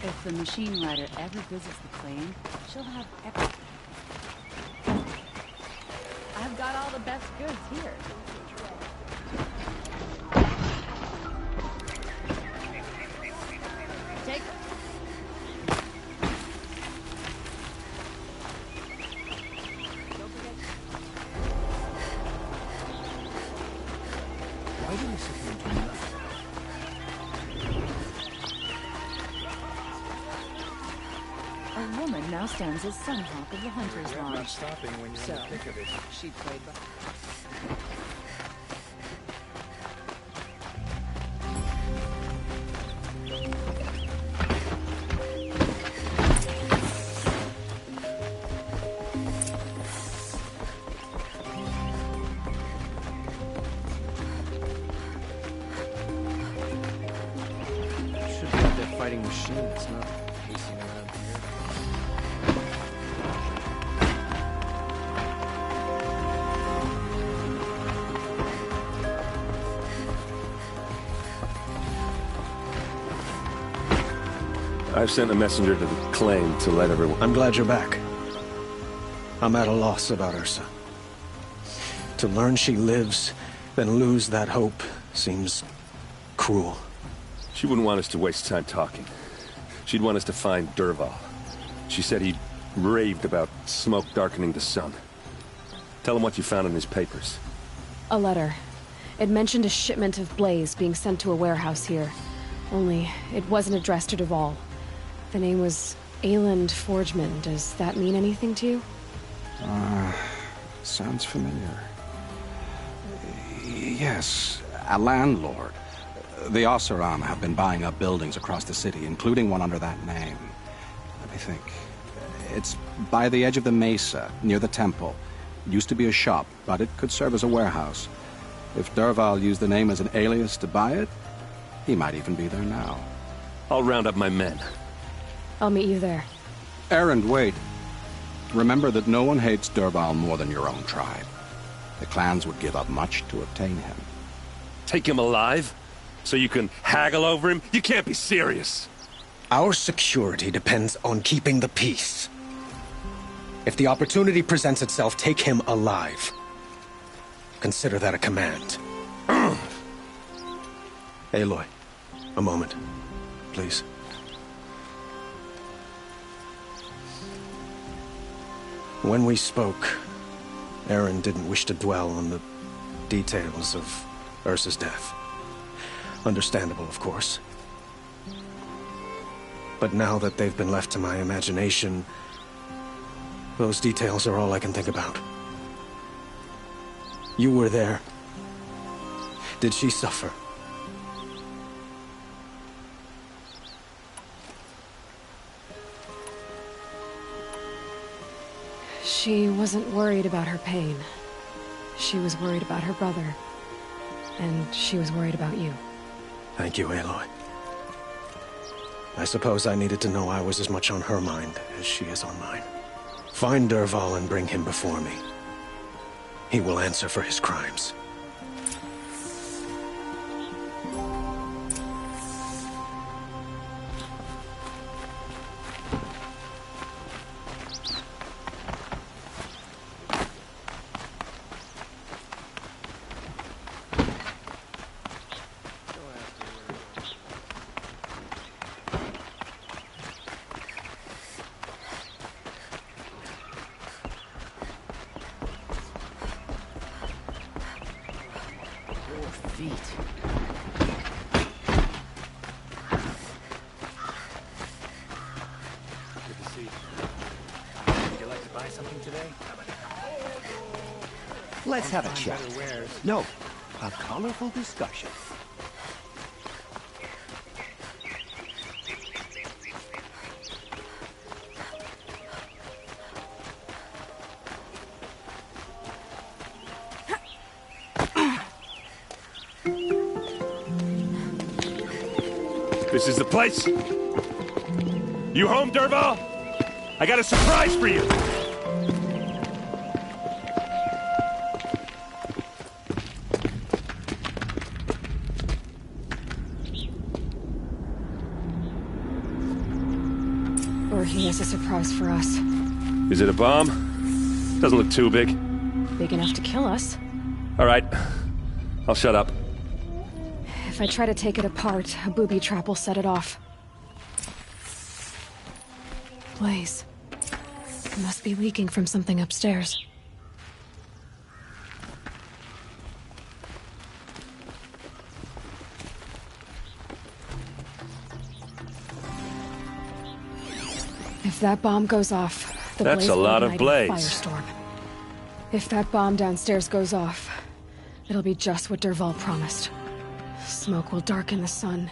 If the machine rider ever visits the plane, she'll have everything. I've got all the best goods here. Take Why do we sit here and do nothing? A woman now stands as Sunhawk of the Hunter's Not Lodge. stopping when you're in the thick of it. She played by. Should have that fighting machine that's not pacing around here. I've sent a messenger to the claim to let everyone... I'm glad you're back. I'm at a loss about Ursa. To learn she lives, then lose that hope, seems cruel. She wouldn't want us to waste time talking. She'd want us to find Derval. She said he raved about smoke darkening the sun. Tell him what you found in his papers. A letter. It mentioned a shipment of blaze being sent to a warehouse here. Only, it wasn't addressed to Derval. The name was Ayland Forgeman. Does that mean anything to you? Sounds familiar. Yes, a landlord. The Oseram have been buying up buildings across the city, including one under that name. Let me think. It's by the edge of the mesa, near the temple. It used to be a shop, but it could serve as a warehouse. If Derval used the name as an alias to buy it, he might even be there now. I'll round up my men. I'll meet you there. Errand, wait. Remember that no one hates Derval more than your own tribe. The clans would give up much to obtain him. Take him alive? So you can haggle over him? You can't be serious. Our security depends on keeping the peace. If the opportunity presents itself, take him alive. Consider that a command. Aloy, a moment, please. When we spoke, Aaron didn't wish to dwell on the details of Ursa's death. Understandable, of course. But now that they've been left to my imagination, those details are all I can think about. You were there. Did she suffer? She wasn't worried about her pain. She was worried about her brother. And she was worried about you. Thank you, Aloy. I suppose I needed to know I was as much on her mind as she is on mine. Find Derval and bring him before me. He will answer for his crimes. Let's have a chat. No, a colorful discussion. This is the place? You home, Derval? I got a surprise for you! he has a surprise for us. Is it a bomb? Doesn't look too big. Big enough to kill us. All right. I'll shut up. If I try to take it apart, a booby trap will set it off. Blaze. It must be leaking from something upstairs. If that bomb goes off, the That's blaze a will lot of ignite a blaze. firestorm. If that bomb downstairs goes off, it'll be just what Dervahl promised. Smoke will darken the sun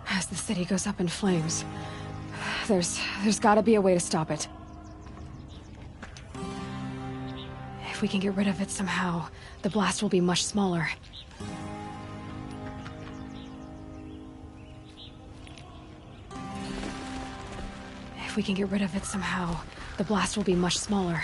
as the city goes up in flames. There's gotta be a way to stop it. If we can get rid of it somehow, the blast will be much smaller. If we can get rid of it somehow, the blast will be much smaller.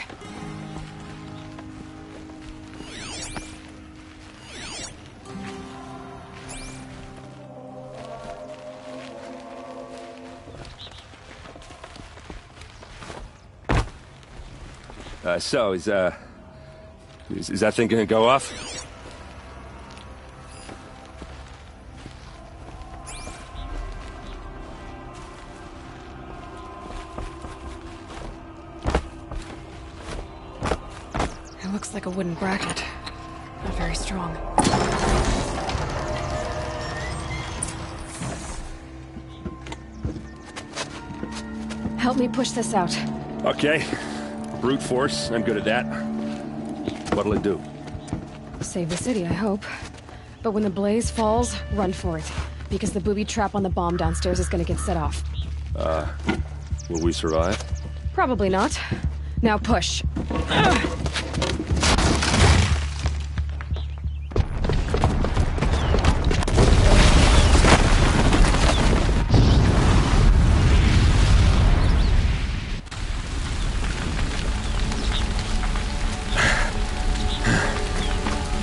So, is that thing gonna go off? It looks like a wooden bracket. Not very strong. Help me push this out. Okay. Brute force, I'm good at that. What'll it do? Save the city, I hope. But when the blaze falls, run for it. Because the booby trap on the bomb downstairs is gonna get set off. Will we survive? Probably not. Now push.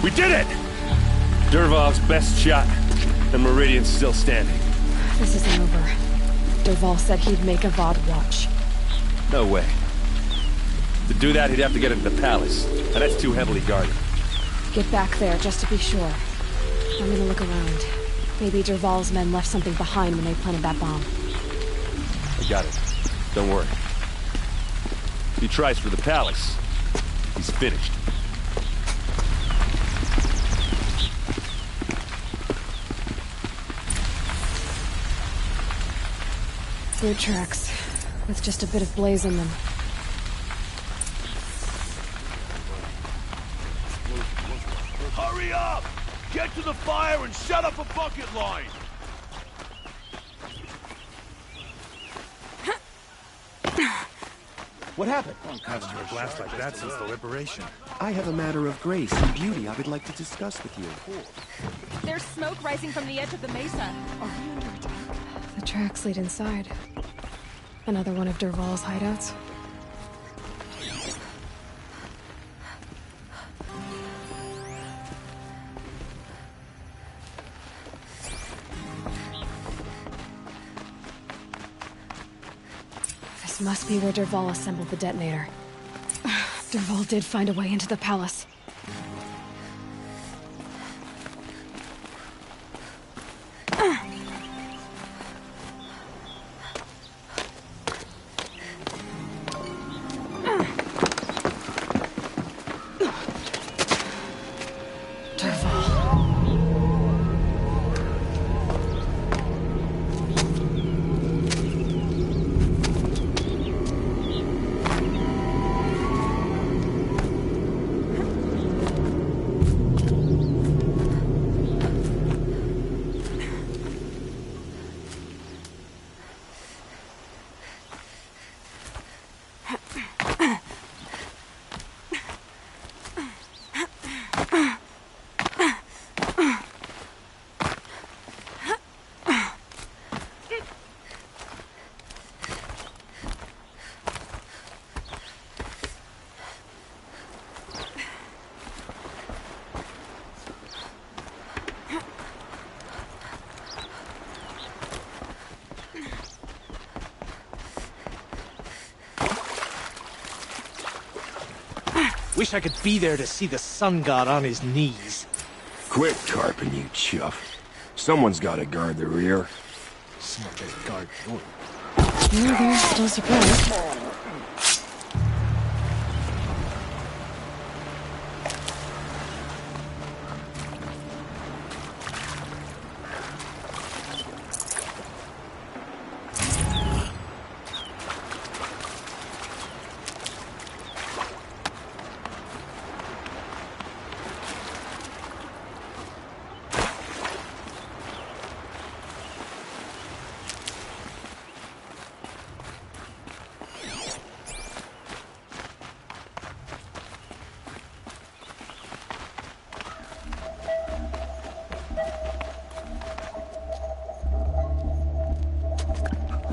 We did it! Dervahl's best shot, and Meridian's still standing. This isn't over. Dervahl said he'd make a VOD watch. No way. To do that, he'd have to get into the palace, and that's too heavily guarded. Get back there, just to be sure. I'm gonna look around. Maybe Dervahl's men left something behind when they planted that bomb. I got it. Don't worry. If he tries for the palace, he's finished. Boot tracks, with just a bit of blaze in them. Hurry up! Get to the fire and shut up a bucket line! What happened? Haven't heard a blast like that since the liberation. I have a matter of grace and beauty I would like to discuss with you. There's smoke rising from the edge of the mesa. Are we under attack? The tracks lead inside. Another one of Dervahl's hideouts. This must be where Dervahl assembled the detonator. Dervahl did find a way into the palace. Wish I could be there to see the sun god on his knees. Quit carping, you chuff. Someone's gotta guard the rear. Someone better guard your... No, there's still surprised.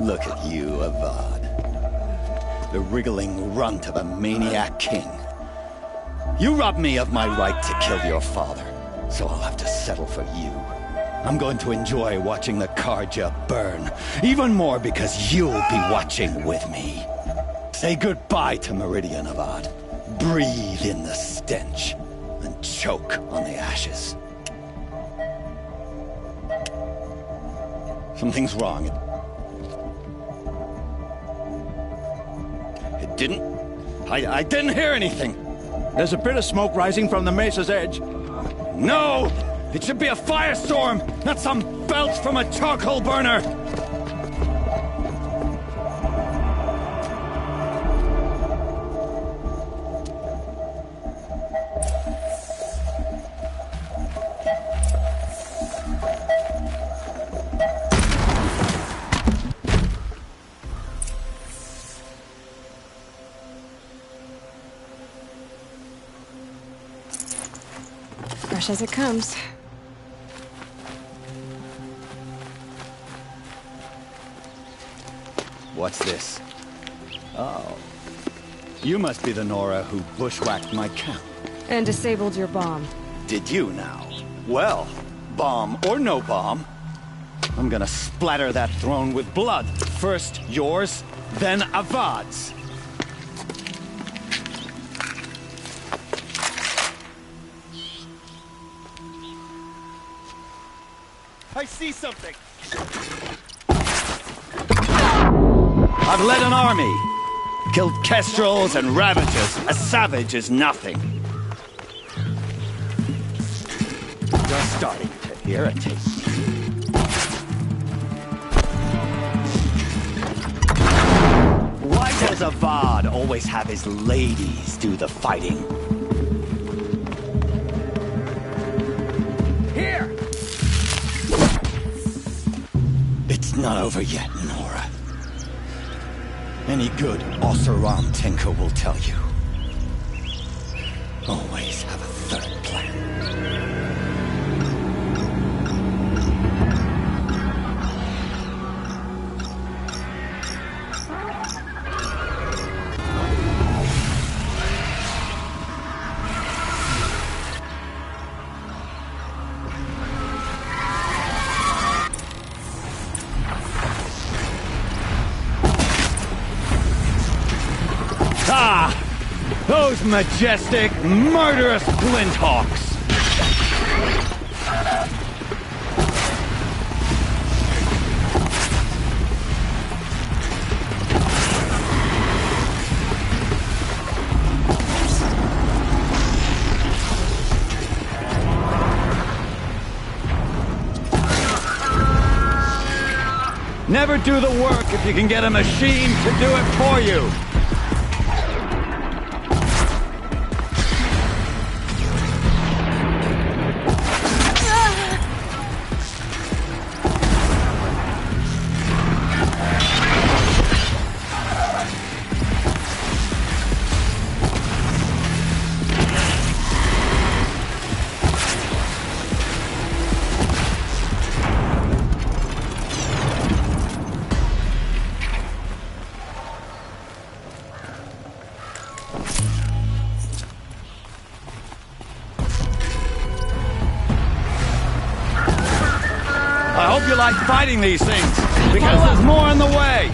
Look at you, Avad. The wriggling runt of a maniac king. You robbed me of my right to kill your father, so I'll have to settle for you. I'm going to enjoy watching the Karja burn, even more because you'll be watching with me. Say goodbye to Meridian, Avad. Breathe in the stench, and choke on the ashes. Something's wrong. I didn't hear anything. There's a bit of smoke rising from the mesa's edge. No! It should be a firestorm, not some belch from a charcoal burner! Fresh as it comes. What's this? Oh. You must be the Nora who bushwhacked my camp. And disabled your bomb. Did you now? Well, bomb or no bomb, I'm gonna splatter that throne with blood. First yours, then Avad's. I see something! I've led an army. Killed kestrels and ravagers. A savage is nothing. You're starting to irritate me. Why does Avad always have his ladies do the fighting? Here! It's not over yet, Nora. Any good Oseram tinker will tell you. Always have a third plan. Those majestic, murderous flinthawks! Never do the work if you can get a machine to do it for you! I hope you like fighting these things, because there's more in the way!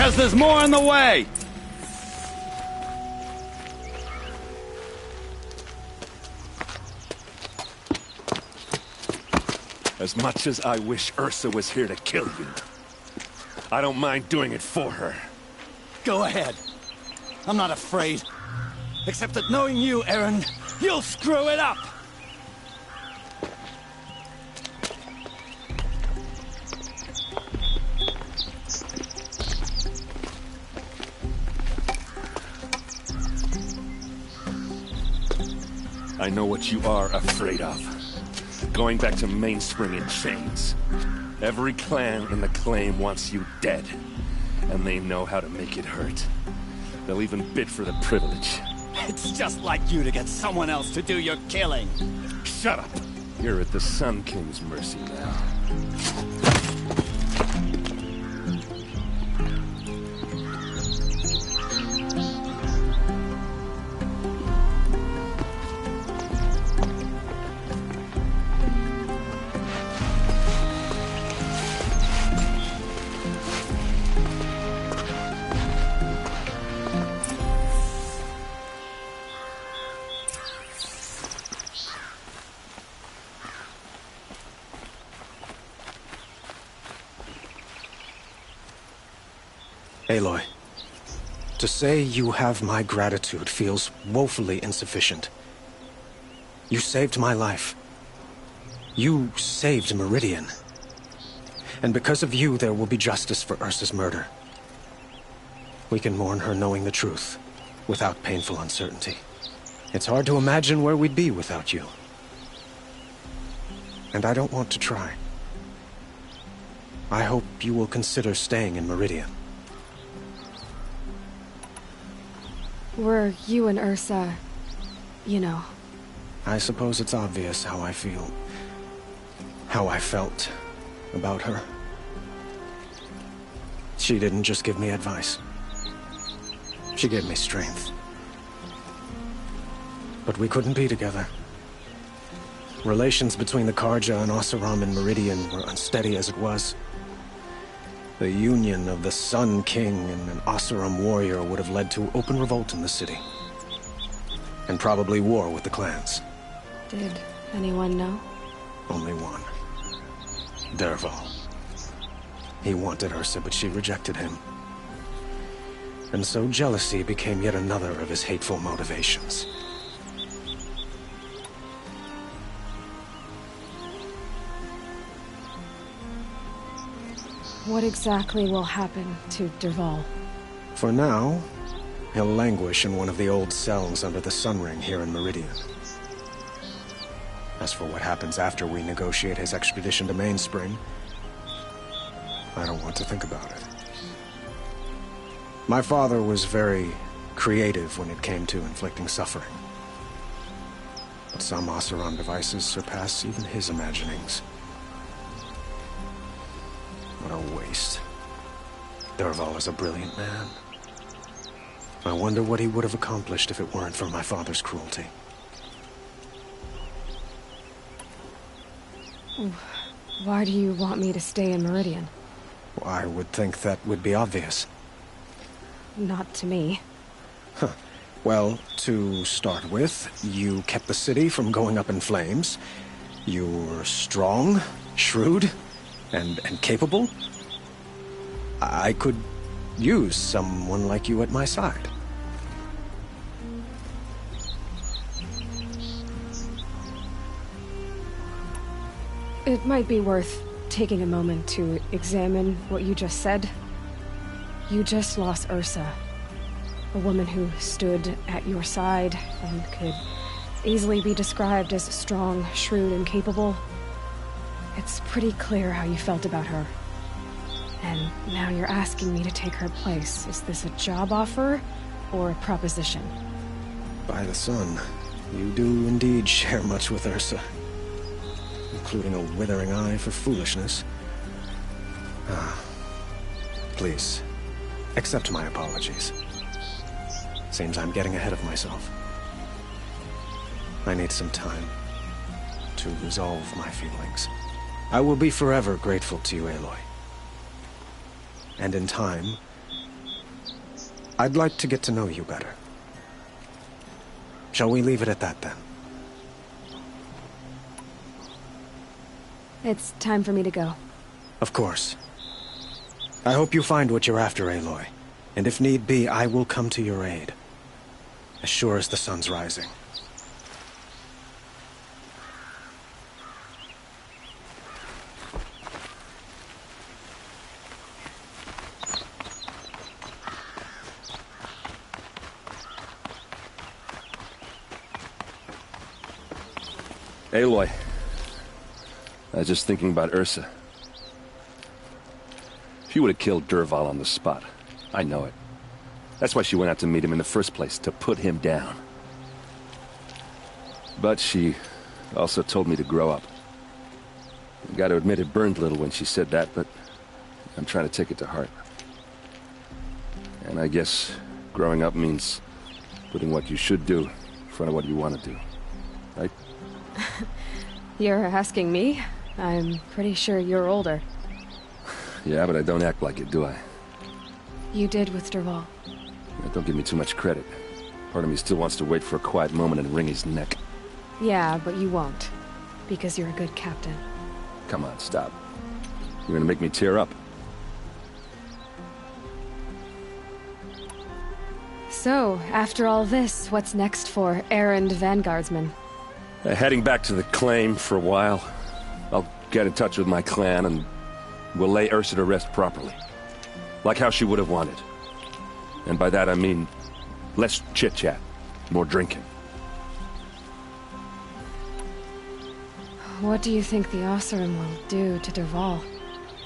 because there's more in the way! As much as I wish Ursa was here to kill you, I don't mind doing it for her. Go ahead. I'm not afraid. Except that knowing you, Aaron, you'll screw it up! I know what you are afraid of. Going back to Mainspring in chains. Every clan in the claim wants you dead. And they know how to make it hurt. They'll even bid for the privilege. It's just like you to get someone else to do your killing. Shut up! You're at the Sun King's mercy now. Aloy, to say you have my gratitude feels woefully insufficient. You saved my life. You saved Meridian. And because of you, there will be justice for Ursa's murder. We can mourn her knowing the truth, without painful uncertainty. It's hard to imagine where we'd be without you. And I don't want to try. I hope you will consider staying in Meridian. Were you and Ursa, you know? I suppose it's obvious how I feel. How I felt about her. She didn't just give me advice. She gave me strength. But we couldn't be together. Relations between the Karja and Oseram in Meridian were unsteady as it was. The union of the Sun King and an Oseram warrior would have led to open revolt in the city. And probably war with the clans. Did anyone know? Only one. Dervahl. He wanted Ursa, but she rejected him. And so jealousy became yet another of his hateful motivations. What exactly will happen to Dervahl? For now, he'll languish in one of the old cells under the Sun Ring here in Meridian. As for what happens after we negotiate his extradition to Mainspring, I don't want to think about it. My father was very creative when it came to inflicting suffering. But some Oseram devices surpass even his imaginings. What a waste. Dervahl is a brilliant man. I wonder what he would have accomplished if it weren't for my father's cruelty. Why do you want me to stay in Meridian? Well, I would think that would be obvious. Not to me. Huh. Well, to start with, you kept the city from going up in flames. You were strong, shrewd, and capable. I could use someone like you at my side. It might be worth taking a moment to examine what you just said. You just lost Ursa, a woman who stood at your side and could easily be described as strong, shrewd, and capable. It's pretty clear how you felt about her. And now you're asking me to take her place. Is this a job offer or a proposition? By the sun, you do indeed share much with Ursa. Including a withering eye for foolishness. Please, accept my apologies. Seems I'm getting ahead of myself. I need some time to resolve my feelings. I will be forever grateful to you, Aloy. And in time, I'd like to get to know you better. Shall we leave it at that, then? It's time for me to go. Of course. I hope you find what you're after, Aloy. And if need be, I will come to your aid. As sure as the sun's rising. Aloy, I was just thinking about Ursa. She would have killed Dervahl on the spot. I know it. That's why she went out to meet him in the first place, to put him down. But she also told me to grow up. I gotta admit it burned a little when she said that, but I'm trying to take it to heart. And I guess growing up means putting what you should do in front of what you want to do. Right? You're asking me? I'm pretty sure you're older. Yeah, but I don't act like it, do I? You did with Dervahl. Don't give me too much credit. Part of me still wants to wait for a quiet moment and wring his neck. Yeah, but you won't. Because you're a good captain. Come on, stop. You're gonna make me tear up. So, after all this, what's next for errand vanguardsman? Heading back to the claim for a while. I'll get in touch with my clan and we'll lay Ursa to rest properly. Like how she would have wanted. And by that I mean less chit-chat, more drinking. What do you think the Oseram will do to Dervahl?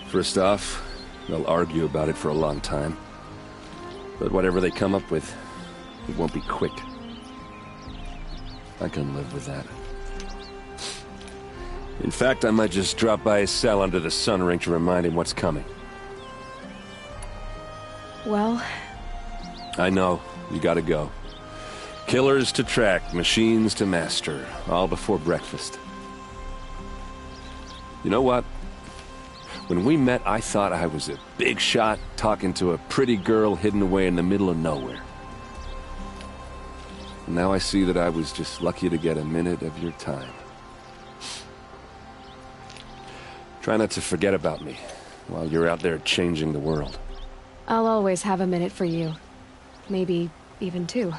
First off, they'll argue about it for a long time. But whatever they come up with, it won't be quick. I can live with that. In fact, I might just drop by his cell under the sun ring to remind him what's coming. Well... I know. You gotta go. Killers to track, machines to master. All before breakfast. You know what? When we met, I thought I was a big shot talking to a pretty girl hidden away in the middle of nowhere. Now I see that I was just lucky to get a minute of your time. Try not to forget about me while you're out there changing the world. I'll always have a minute for you. Maybe even two.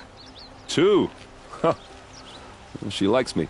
Two? Huh. Well, she likes me.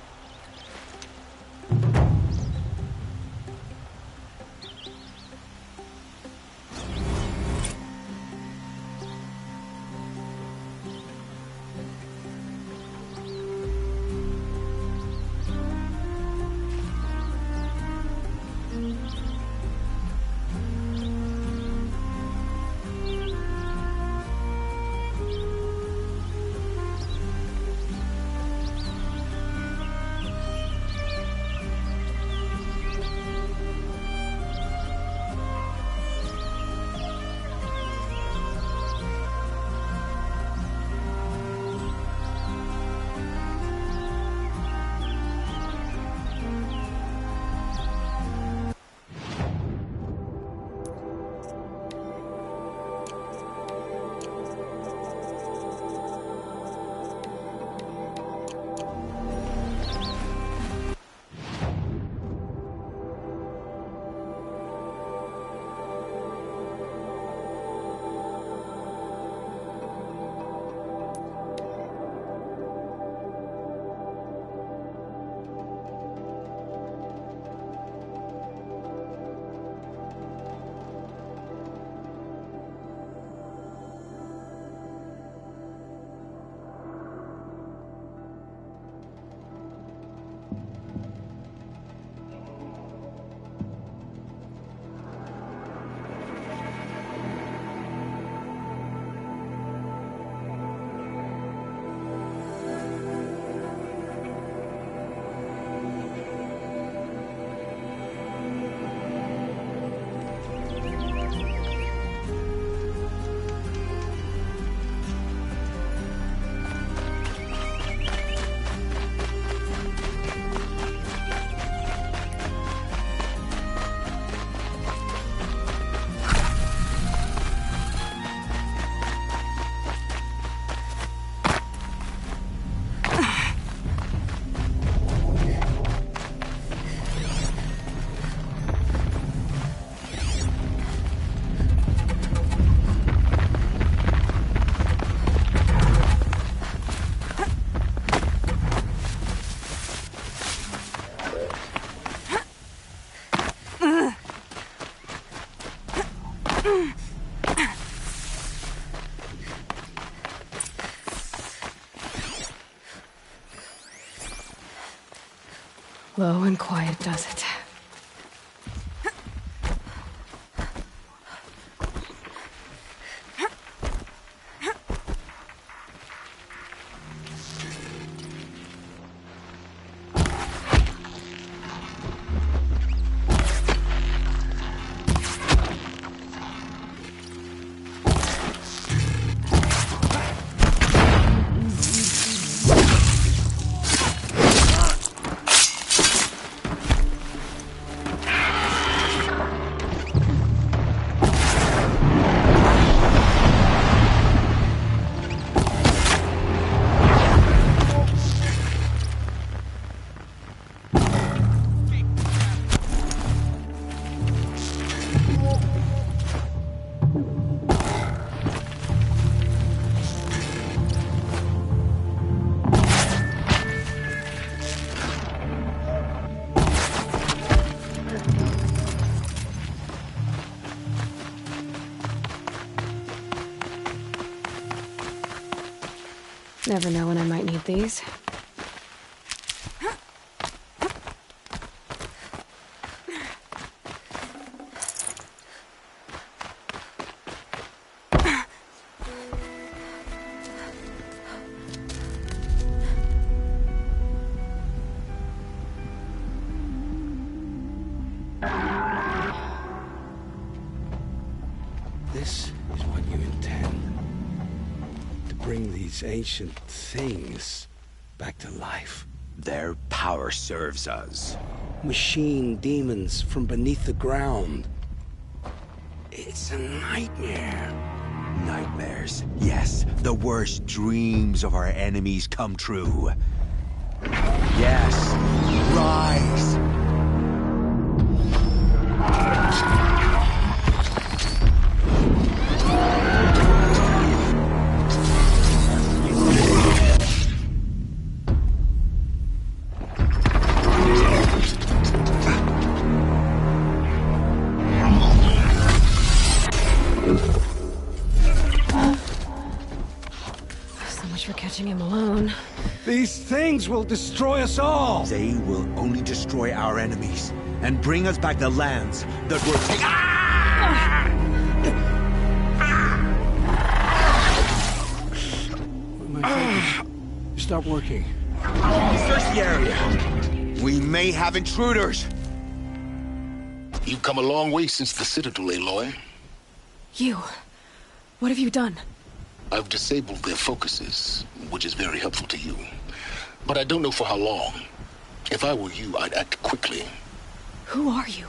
Low and quiet does it. Never know when I might need these. This is what you intend. To bring these ancient things back to life. Their power serves us. Machine demons from beneath the ground. It's a nightmare. Nightmares. Yes, the worst dreams of our enemies come true. Yes, rise! For catching him alone. These things will destroy us all! They will only destroy our enemies and bring us back the lands that were taken. My focus. Stop working. Search the area. We may have intruders. You've come a long way since the Citadel, Aloy. You. What have you done? I've disabled their focuses, which is very helpful to you. But I don't know for how long. If I were you, I'd act quickly. Who are you?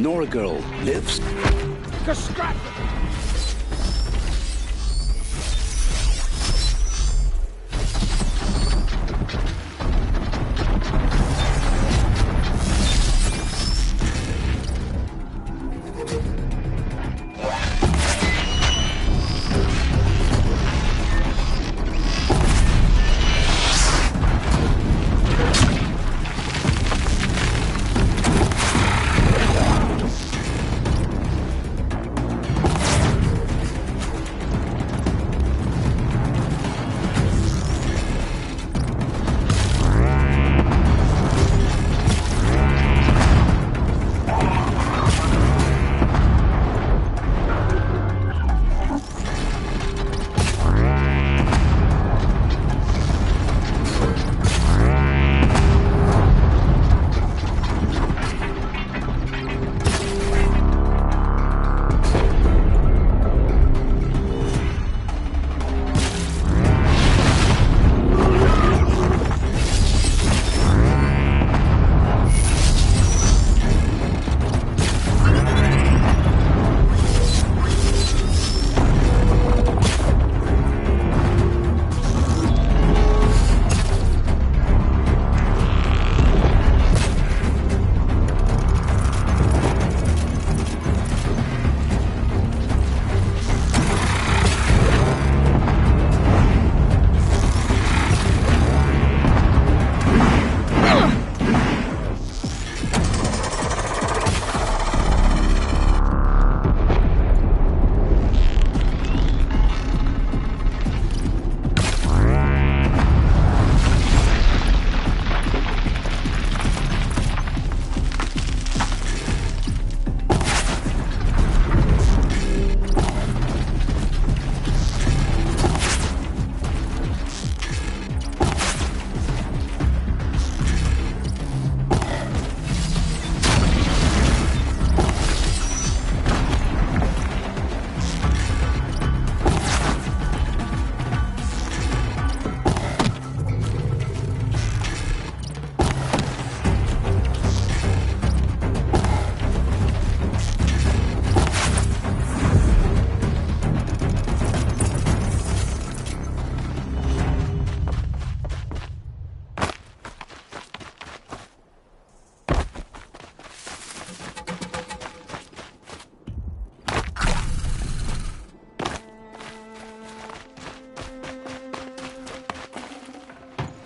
Nora girl lives?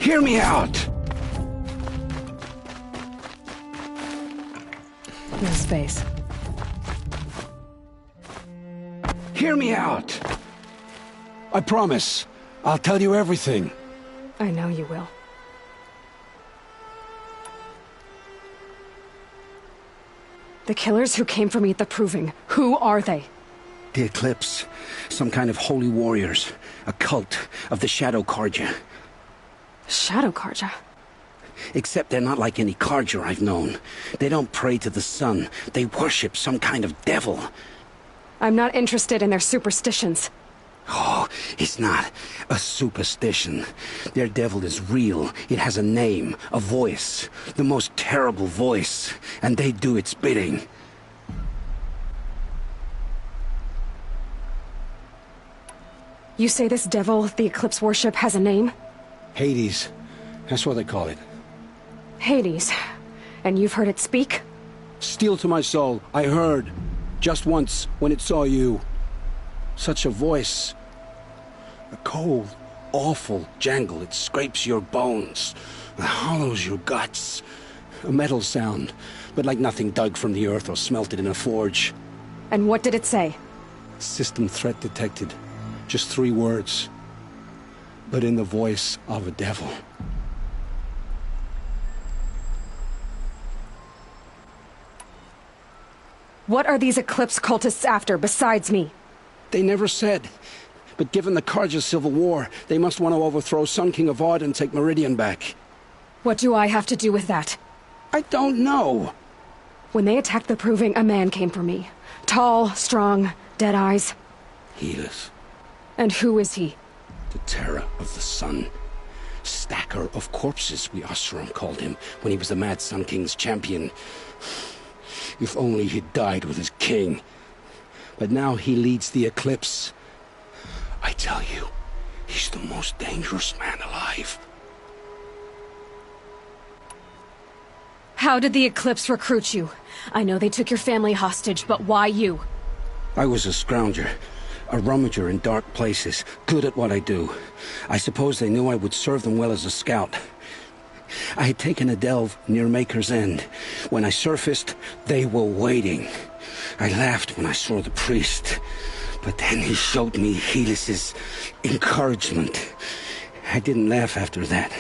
Hear me out! No space. Hear me out! I promise, I'll tell you everything. I know you will. The killers who came for me at the Proving, who are they? The Eclipse. Some kind of holy warriors. A cult of the Shadow Carja. Shadow Carja? Except they're not like any Carja I've known. They don't pray to the sun. They worship some kind of devil. I'm not interested in their superstitions. Oh, it's not a superstition. Their devil is real. It has a name, a voice. The most terrible voice. And they do its bidding. You say this devil the Eclipse worship has a name? Hades. That's what they call it. Hades. And you've heard it speak? Steel to my soul, I heard. Just once, when it saw you. Such a voice. A cold, awful jangle. It scrapes your bones. It hollows your guts. A metal sound, but like nothing dug from the earth or smelted in a forge. And what did it say? System threat detected. Just 3 words. But in the voice of a devil. What are these Eclipse cultists after, besides me? They never said. But given the Carja civil war, they must want to overthrow Sun King of Odd and take Meridian back. What do I have to do with that? I don't know. When they attacked the Proving, a man came for me. Tall, strong, dead eyes. Helis. And who is he? The terror of the sun. Stacker of corpses, we Oseram called him, when he was the Mad Sun King's champion. If only he'd died with his king. But now he leads the Eclipse. I tell you, he's the most dangerous man alive. How did the Eclipse recruit you? I know they took your family hostage, but why you? I was a scrounger, a rummager in dark places, good at what I do. I suppose they knew I would serve them well as a scout. I had taken a delve near Maker's End. When I surfaced, they were waiting. I laughed when I saw the priest, but then he showed me Helis's encouragement. I didn't laugh after that.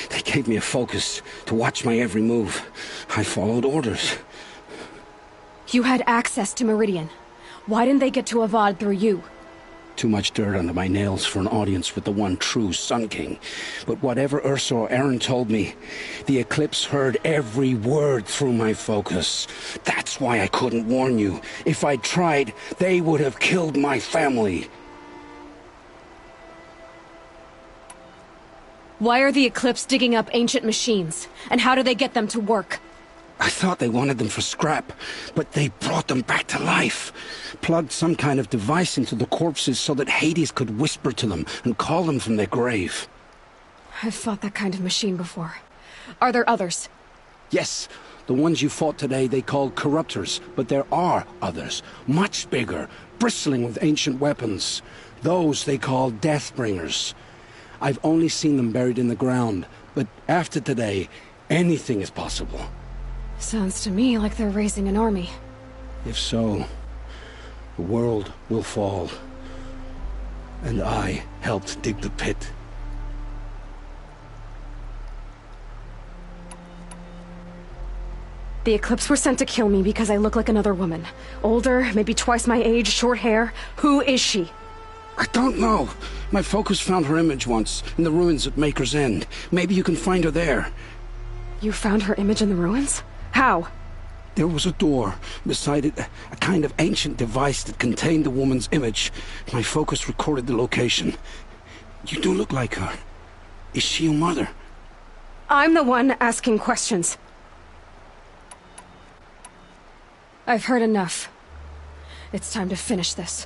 They gave me a focus to watch my every move. I followed orders. You had access to Meridian. Why didn't they get to Avad through you? Too much dirt under my nails for an audience with the one true Sun King. But whatever Ursa or Aaron told me, the Eclipse heard every word through my focus. That's why I couldn't warn you. If I'd tried, they would have killed my family. Why are the Eclipse digging up ancient machines? And how do they get them to work? I thought they wanted them for scrap, but they brought them back to life. Plugged some kind of device into the corpses so that Hades could whisper to them and call them from their grave. I've fought that kind of machine before. Are there others? Yes, the ones you fought today they called corruptors, but there are others, much bigger, bristling with ancient weapons. Those they call Deathbringers. I've only seen them buried in the ground, but after today, anything is possible. Sounds to me like they're raising an army. If so, the world will fall. And I helped dig the pit. The Eclipse were sent to kill me because I look like another woman. Older, maybe twice my age, short hair. Who is she? I don't know. My focus found her image once, in the ruins at Maker's End. Maybe you can find her there. You found her image in the ruins? How? There was a door. Beside it, a kind of ancient device that contained the woman's image. My focus recorded the location. You do look like her. Is she your mother? I'm the one asking questions. I've heard enough. It's time to finish this.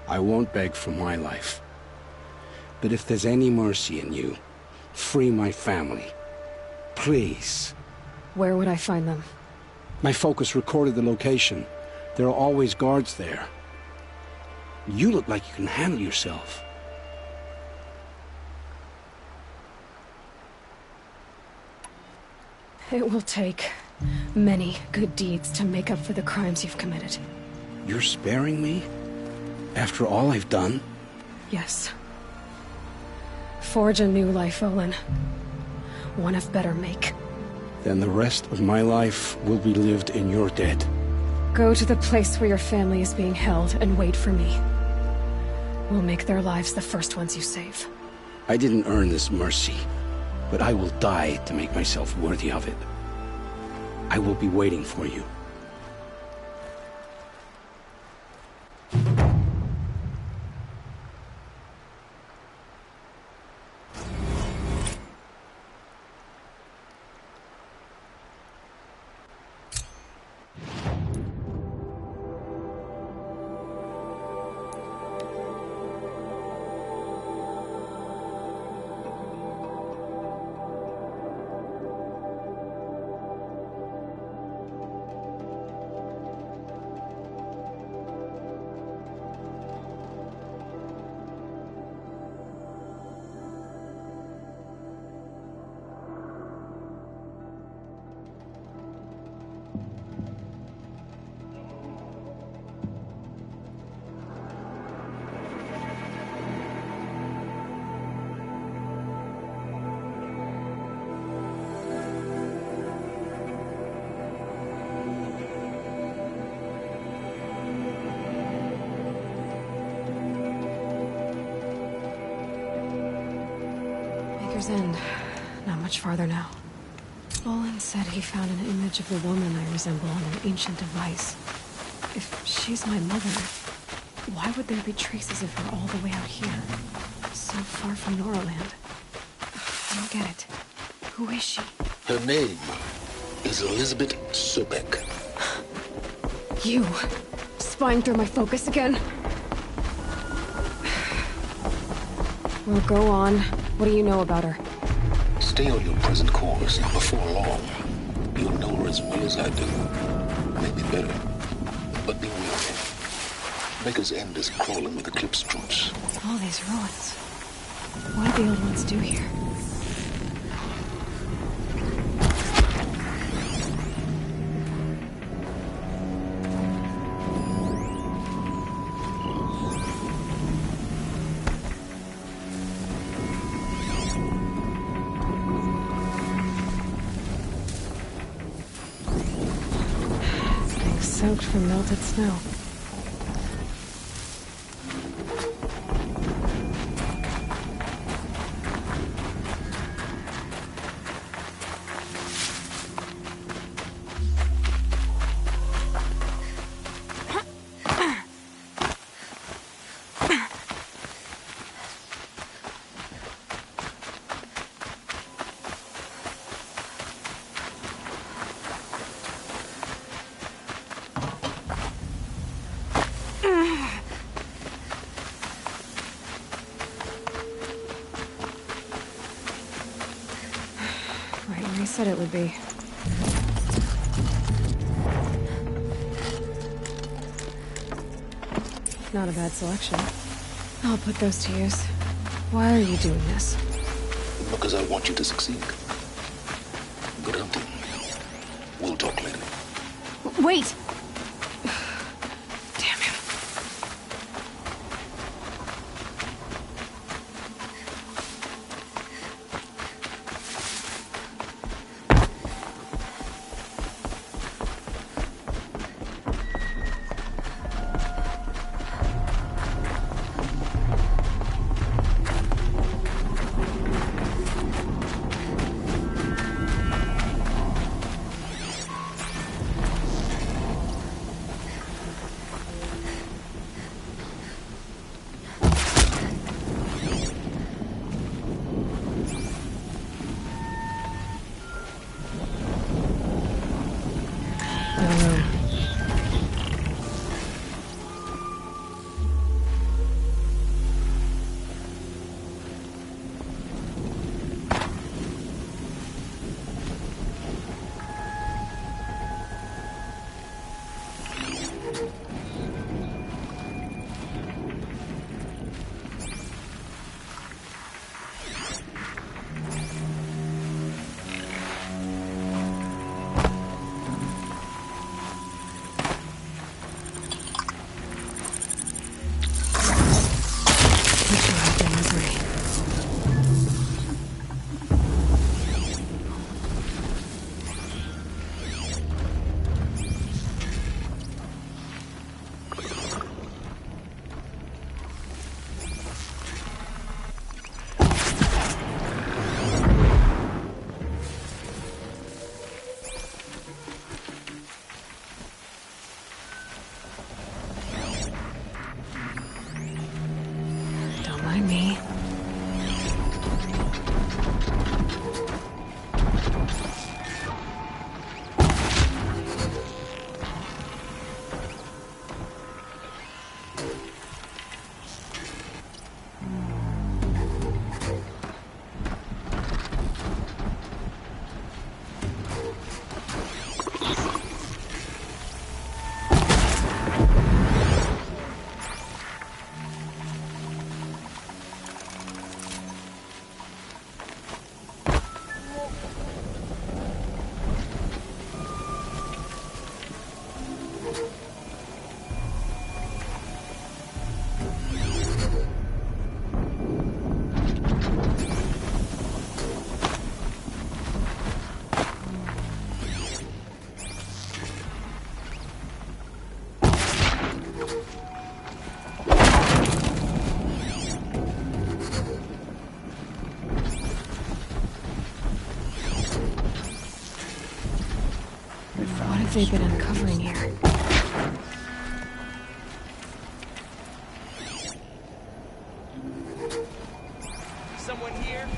I won't beg for my life. But if there's any mercy in you, free my family. Please. Where would I find them? My focus recorded the location. There are always guards there. You look like you can handle yourself. It will take many good deeds to make up for the crimes you've committed. You're sparing me? After all I've done? Yes. Forge a new life, Olin. One of better make. Then the rest of my life will be lived in your debt. Go to the place where your family is being held and wait for me. We'll make their lives the first ones you save. I didn't earn this mercy, but I will die to make myself worthy of it. I will be waiting for you. End. Not much farther now. Olin said he found an image of the woman I resemble on an ancient device. If she's my mother, why would there be traces of her all the way out here? So far from Noraland. I don't get it. Who is she? Her name is Elizabeth Sobek. You spying through my focus again? Well, go on. What do you know about her? Stay on your present course, and before long, you'll know her as well as I do. Maybe better. But be wary. Baker's End is crawling with Eclipse troops. All these ruins. What did the old ones do here? Soaked from melted snow. Said it would be. Not a bad selection. I'll put those to use. Why are you doing this? Because I want you to succeed. Good hunting. We'll talk later. Wait! They've been uncovering here. Someone here?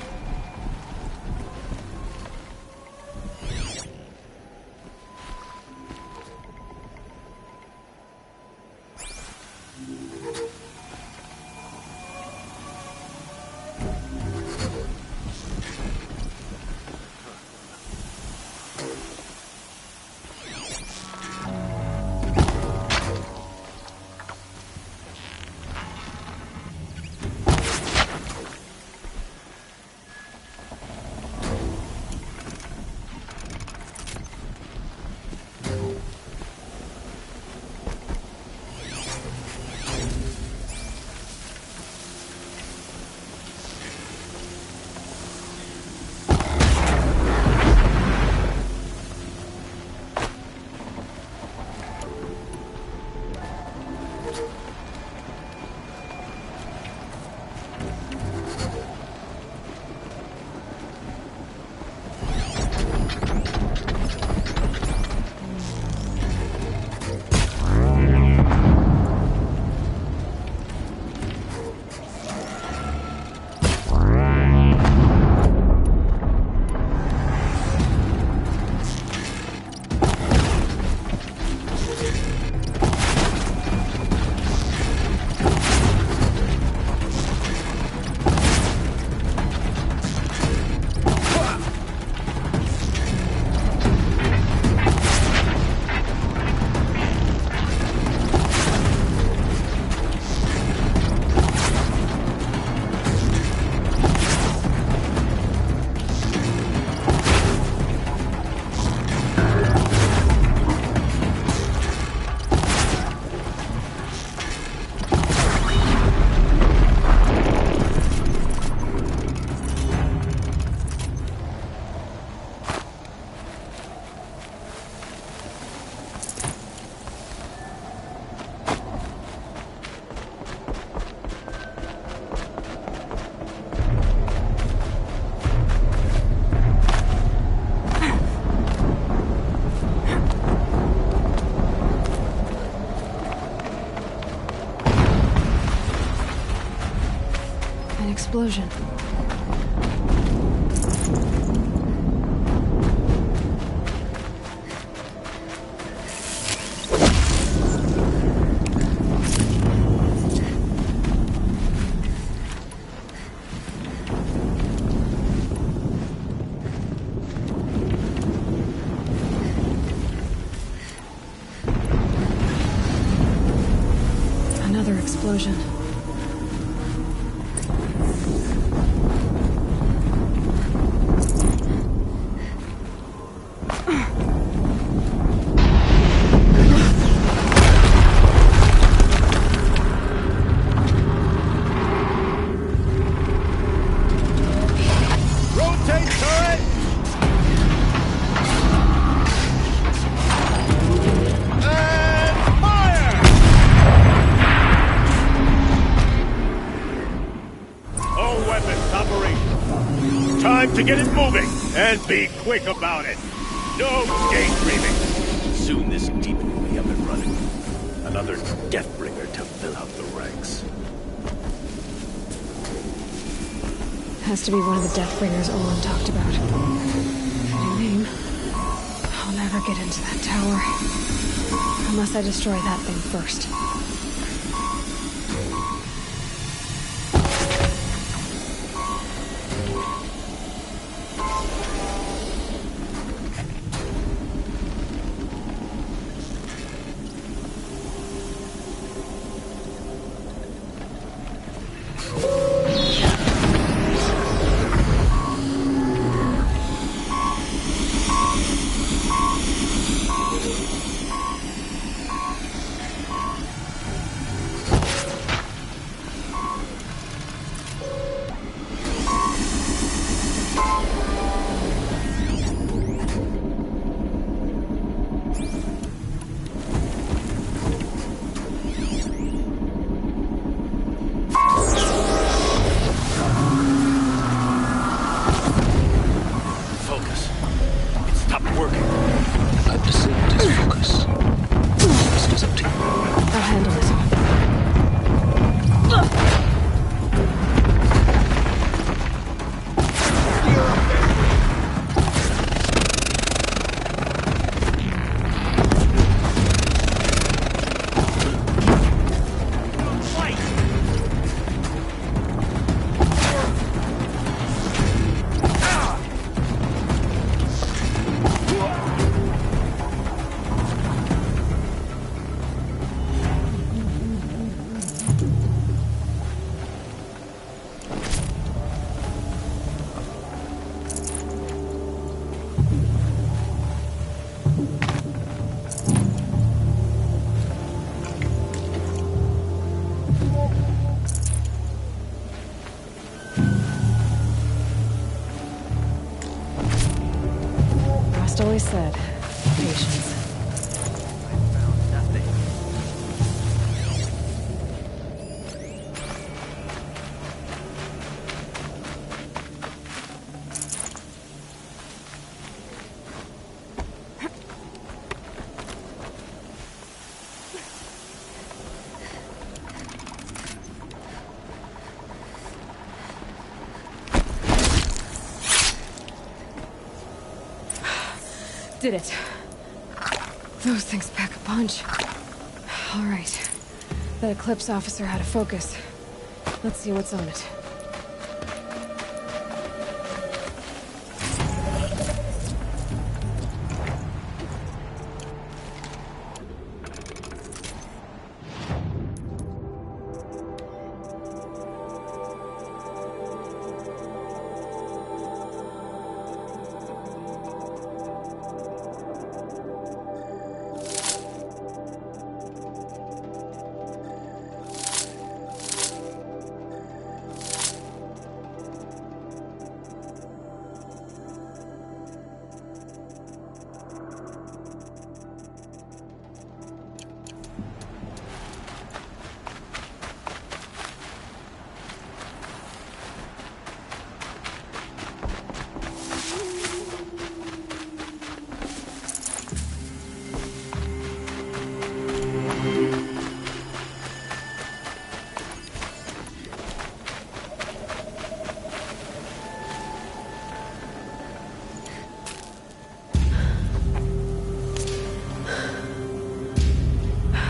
explosion. Another explosion. Rotate turret! And fire! All weapons operational. Time to get it moving, and be quick about it. No daydreaming. Soon this demon will be up and running. Another Deathbringer to fill out the ranks. Has to be one of the Deathbringers Olin talked about. New name. I'll never get into that tower. Unless I destroy that thing first. Focus. It stopped working. I've disabled his focus. The rest is up to you. I'll handle it. Rust always said, patience. Did it. Those things pack a punch. All right. That Eclipse officer had a focus. Let's see what's on it.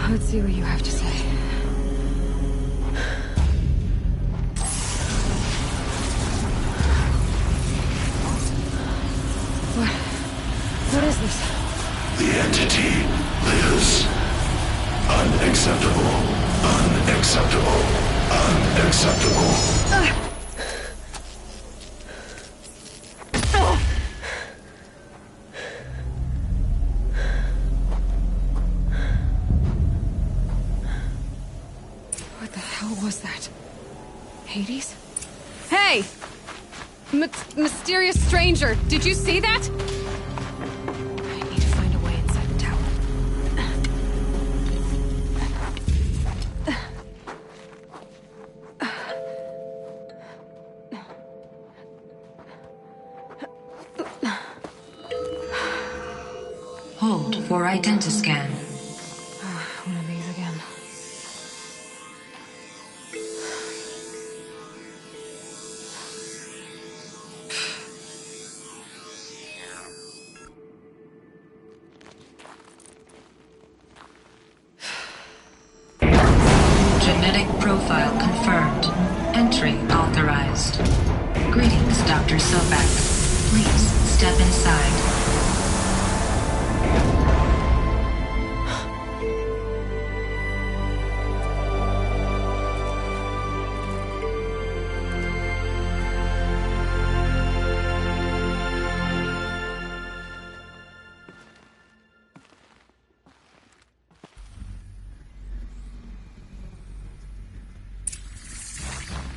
Let's see what you have to say. What is this? The entity lives. Unacceptable. Unacceptable. Unacceptable. What the hell was that? Hades? Hey! Mysterious stranger, did you see that? I need to find a way inside the tower. Hold for identiscan. One of these again. Genetic profile confirmed. Entry authorized. Greetings, Dr. Sobek. Please step inside.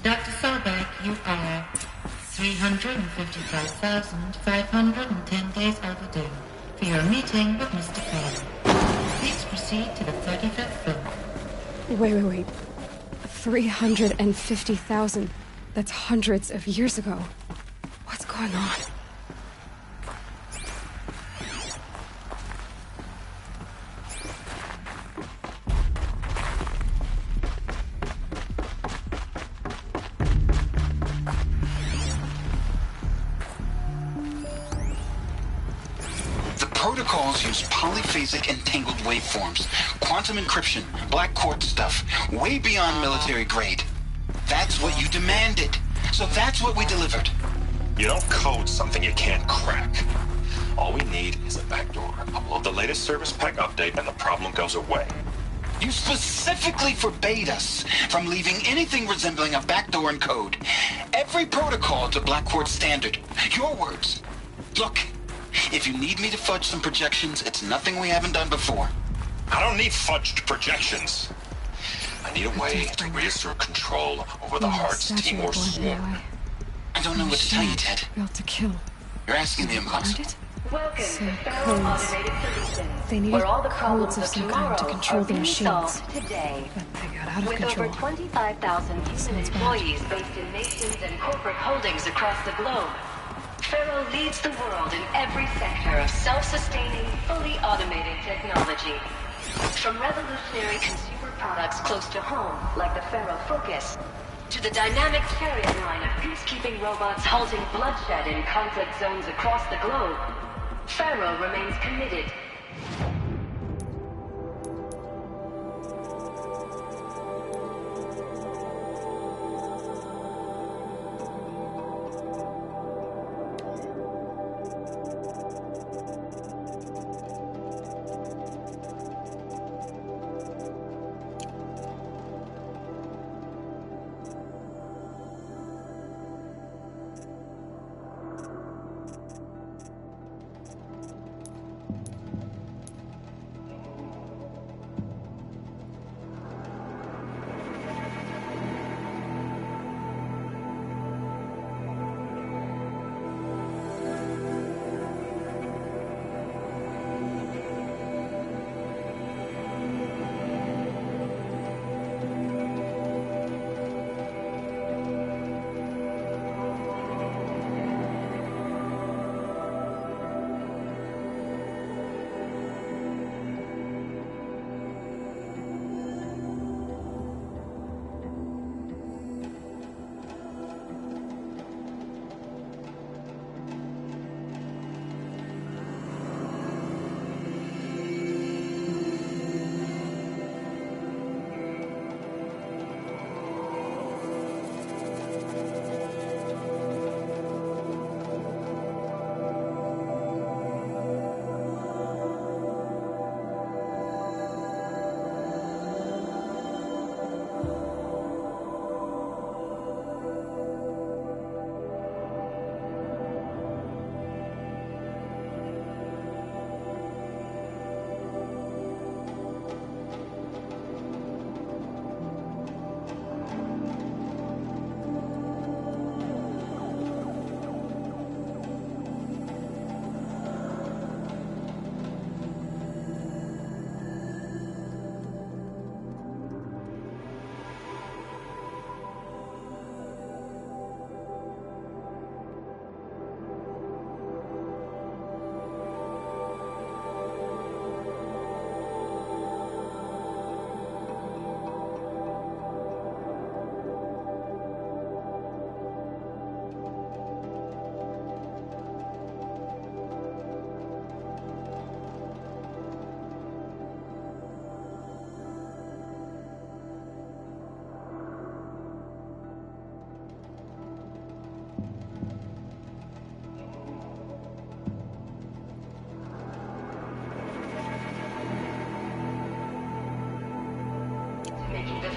Dr. Sobek, you are 355,510 days overdue for your meeting with Mr. Cole. Please proceed to the 35th floor. Wait. 350,000. That's hundreds of years ago. What's going on? Protocols use polyphasic entangled waveforms, quantum encryption, black quartz stuff, way beyond military grade. That's what you demanded, so that's what we delivered. You don't code something you can't crack. All we need is a backdoor. Upload the latest service pack update and the problem goes away. You specifically forbade us from leaving anything resembling a backdoor in code. Every protocol to black quartz standard. Your words. Look. If you need me to fudge some projections, it's nothing we haven't done before. I don't need fudged projections. I need a way to reassert control over the Hearts Timor swarm. I don't know what to tell you, Ted. Built to kill. You're asking the impossible. So codes. They needed codes of some kind to control the machines. But they got out of control. With over 25,000 human employees based in nations and corporate holdings across the globe, Pharaoh leads the world in every sector of self-sustaining, fully automated technology. From revolutionary consumer products close to home, like the Pharaoh Focus, to the dynamic chariot line of peacekeeping robots halting bloodshed in conflict zones across the globe, Pharaoh remains committed.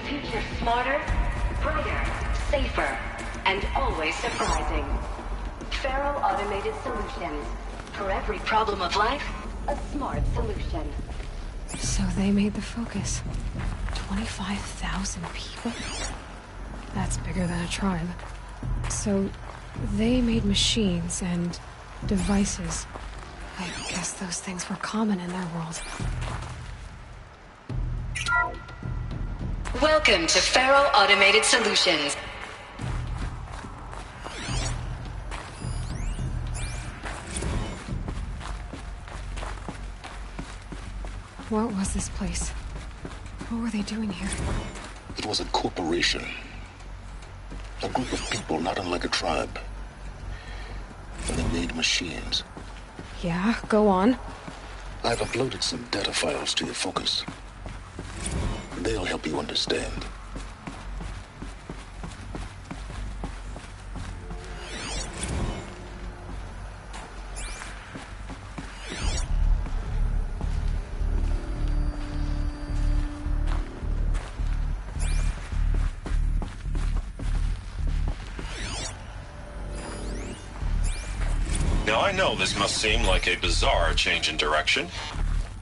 future smarter, brighter, safer, and always surprising. Faro Automated Solutions. For every problem of life, a smart solution. So they made the focus. 25,000 people? That's bigger than a tribe. So they made machines and devices. I guess those things were common in their world. Welcome to Faro Automated Solutions. What was this place? What were they doing here? It was a corporation. A group of people not unlike a tribe. And they made machines. Yeah, go on. I've uploaded some data files to your focus. They'll help you understand. Now, I know this must seem like a bizarre change in direction.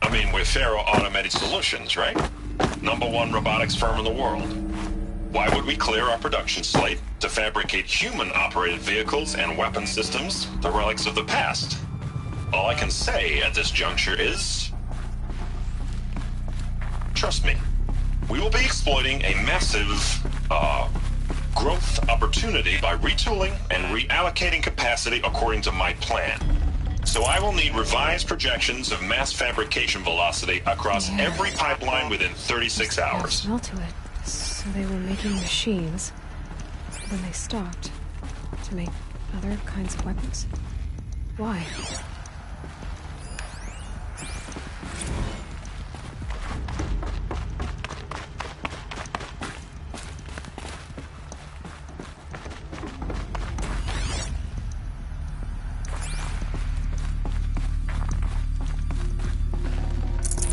I mean, we're Faro Automated Solutions, right? #1 robotics firm in the world. Why would we clear our production slate to fabricate human-operated vehicles and weapon systems, the relics of the past? All I can say at this juncture is... trust me, we will be exploiting a massive, growth opportunity by retooling and reallocating capacity according to my plan. So I will need revised projections of mass fabrication velocity across every pipeline within 36 hours. Smell to it. So they were making machines. Then they stopped to make other kinds of weapons. Why?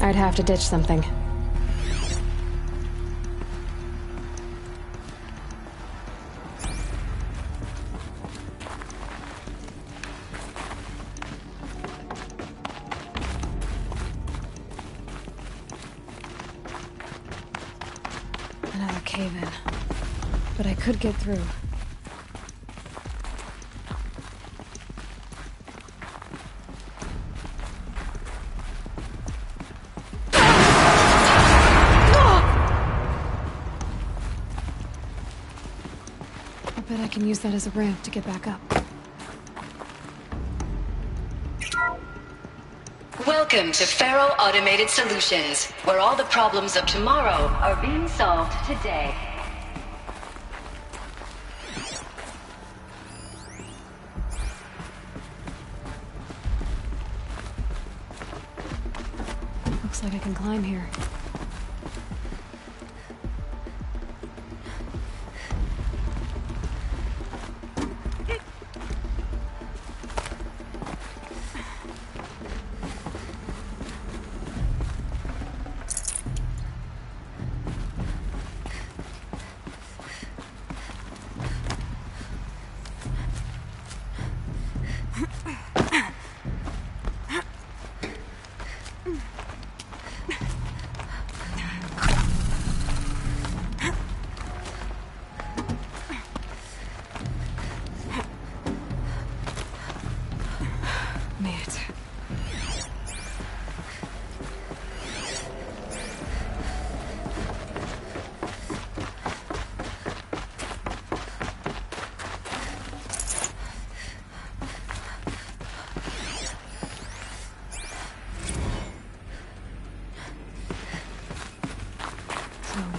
I'd have to ditch something. Another cave-in. But I could get through. I can use that as a ramp to get back up. Welcome to Faro Automated Solutions, where all the problems of tomorrow are being solved today. Looks like I can climb here.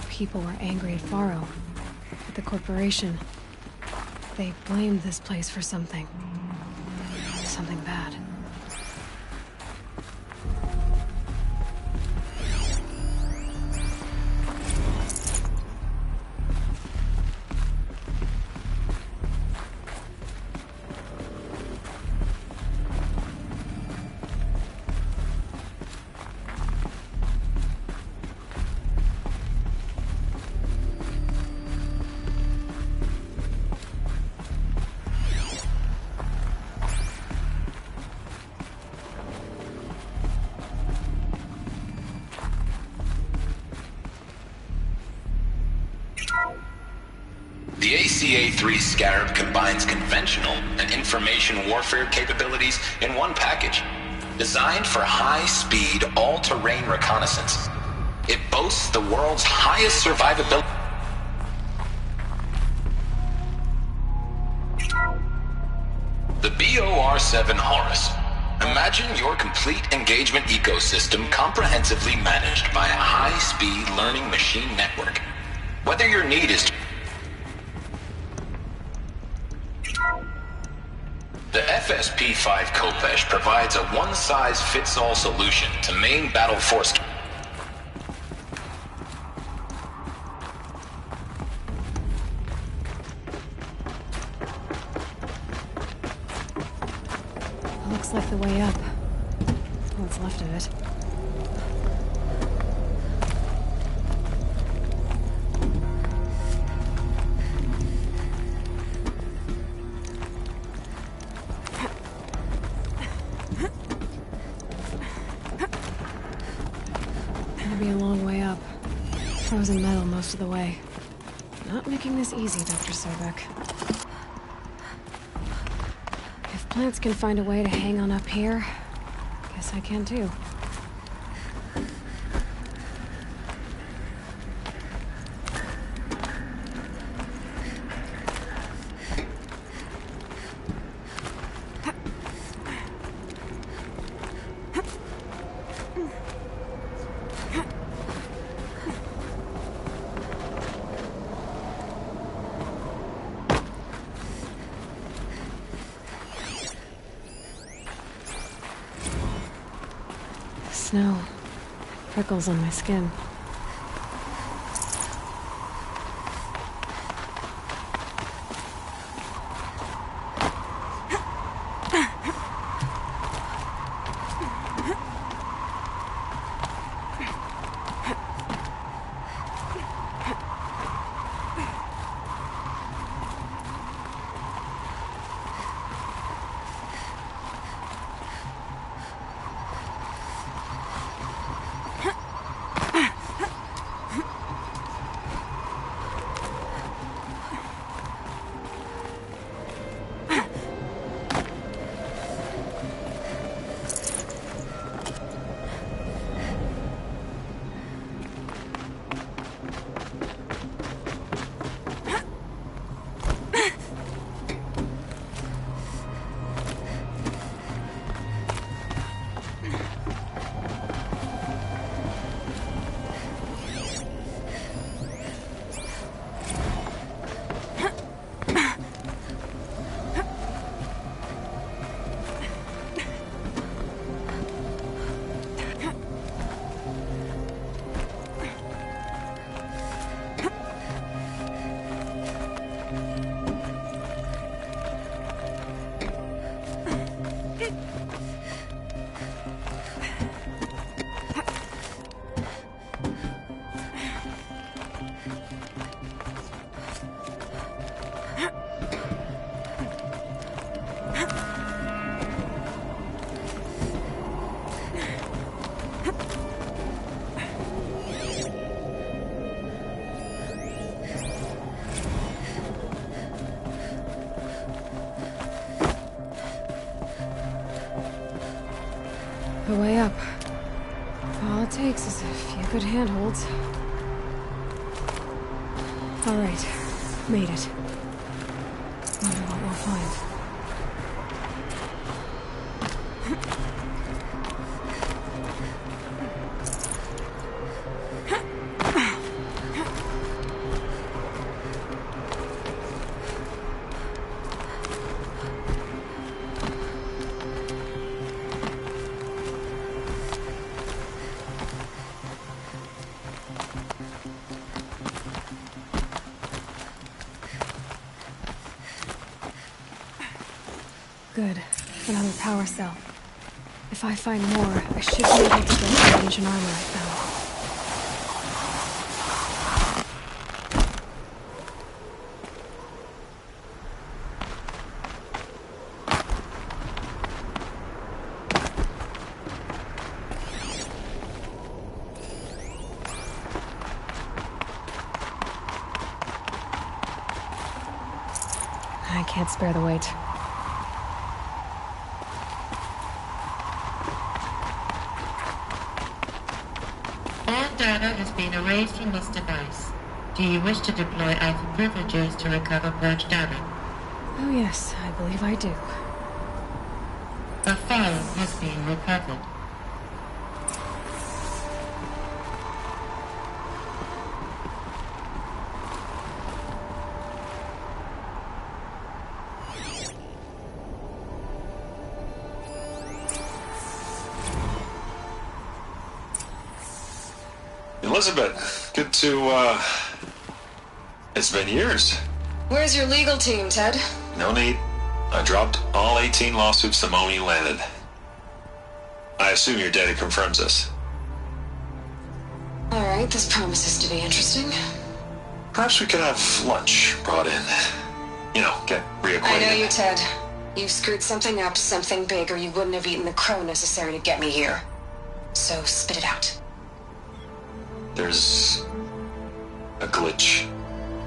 People were angry at Faro, at the corporation. They blamed this place for something. Something bad. PCA-3 Scarab combines conventional and information warfare capabilities in one package. Designed for high-speed, all-terrain reconnaissance, it boasts the world's highest survivability. The BOR-7 Horus. Imagine your complete engagement ecosystem comprehensively managed by a high-speed learning machine network. Whether your need is the FSP-5 Kopesh provides a one-size-fits-all solution to main battle force. Looks like the way up. What's left of it. Gonna be a long way up. Frozen metal most of the way. Not making this easy, Dr. Sobek. If plants can find a way to hang on up here, guess I can too. Snow. Prickles on my skin. The way up. All it takes is a few good handholds. All right, made it. Wonder what we'll find. Good. Another power cell. If I find more, I should be able to get the ancient armor I found. can't spare the wait. All data has been erased from this device. Do you wish to deploy either privileges to recover purged data? Oh yes, I believe I do. A file has been recovered. Elizabeth, good to, it's been years. Where's your legal team, Ted? No need. I dropped all 18 lawsuits the moment you landed. I assume your data confirms this. Alright, this promises to be interesting. Perhaps we could have lunch brought in. You know, get reacquainted. I know you, Ted. You screwed something up, something big, or you wouldn't have eaten the crow necessary to get me here. So, spit it out. There's a glitch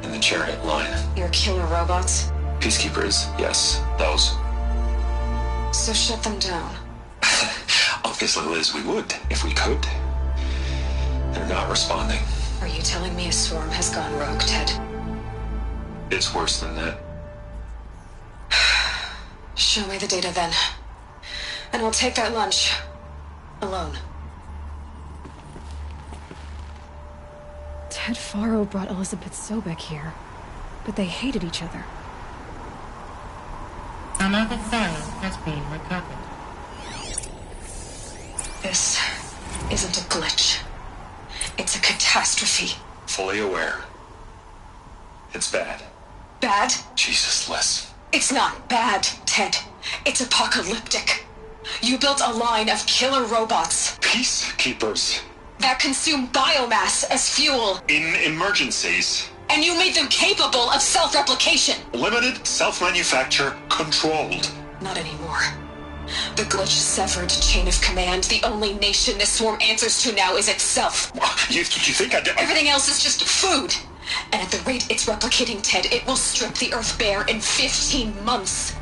in the chariot line. Your killer robots? Peacekeepers, yes, those. So shut them down. Obviously, Liz, we would, if we could. They're not responding. Are you telling me a swarm has gone rogue, Ted? It's worse than that. Show me the data then. And I'll take that lunch. Alone. Ted Faro brought Elizabeth Sobek here, but they hated each other. Another file has been recovered. This isn't a glitch. It's a catastrophe. Fully aware. It's bad. Bad? Jesus, Liz. It's not bad, Ted. It's apocalyptic. You built a line of killer robots. Peacekeepers. That consume biomass as fuel. In emergencies. And you made them capable of self-replication. Limited, self-manufacture, controlled. Not anymore. The glitch severed chain of command. The only nation this swarm answers to now is itself. You think I did? Everything else is just food. And at the rate it's replicating, Ted, it will strip the Earth bare in 15 months.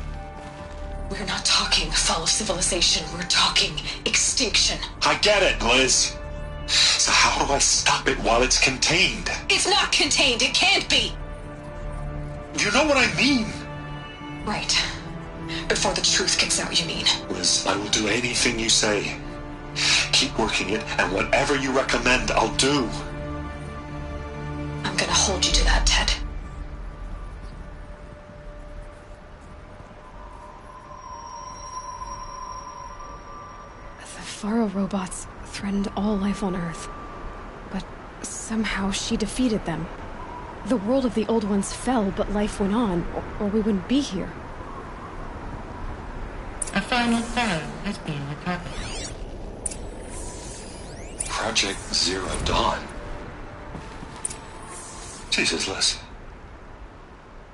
We're not talking fall of civilization. We're talking extinction. I get it, Liz. So how do I stop it while it's contained? It's not contained. It can't be. You know what I mean. Right. Before the truth gets out, you mean. Liz, I will do anything you say. Keep working it, and whatever you recommend, I'll do. I'm gonna hold you to that, Ted. The Faro robots threatened all life on Earth. But somehow she defeated them. The world of the old ones fell, but life went on, or we wouldn't be here. A final file has been recovered. Project Zero Dawn. Jesus, Liz.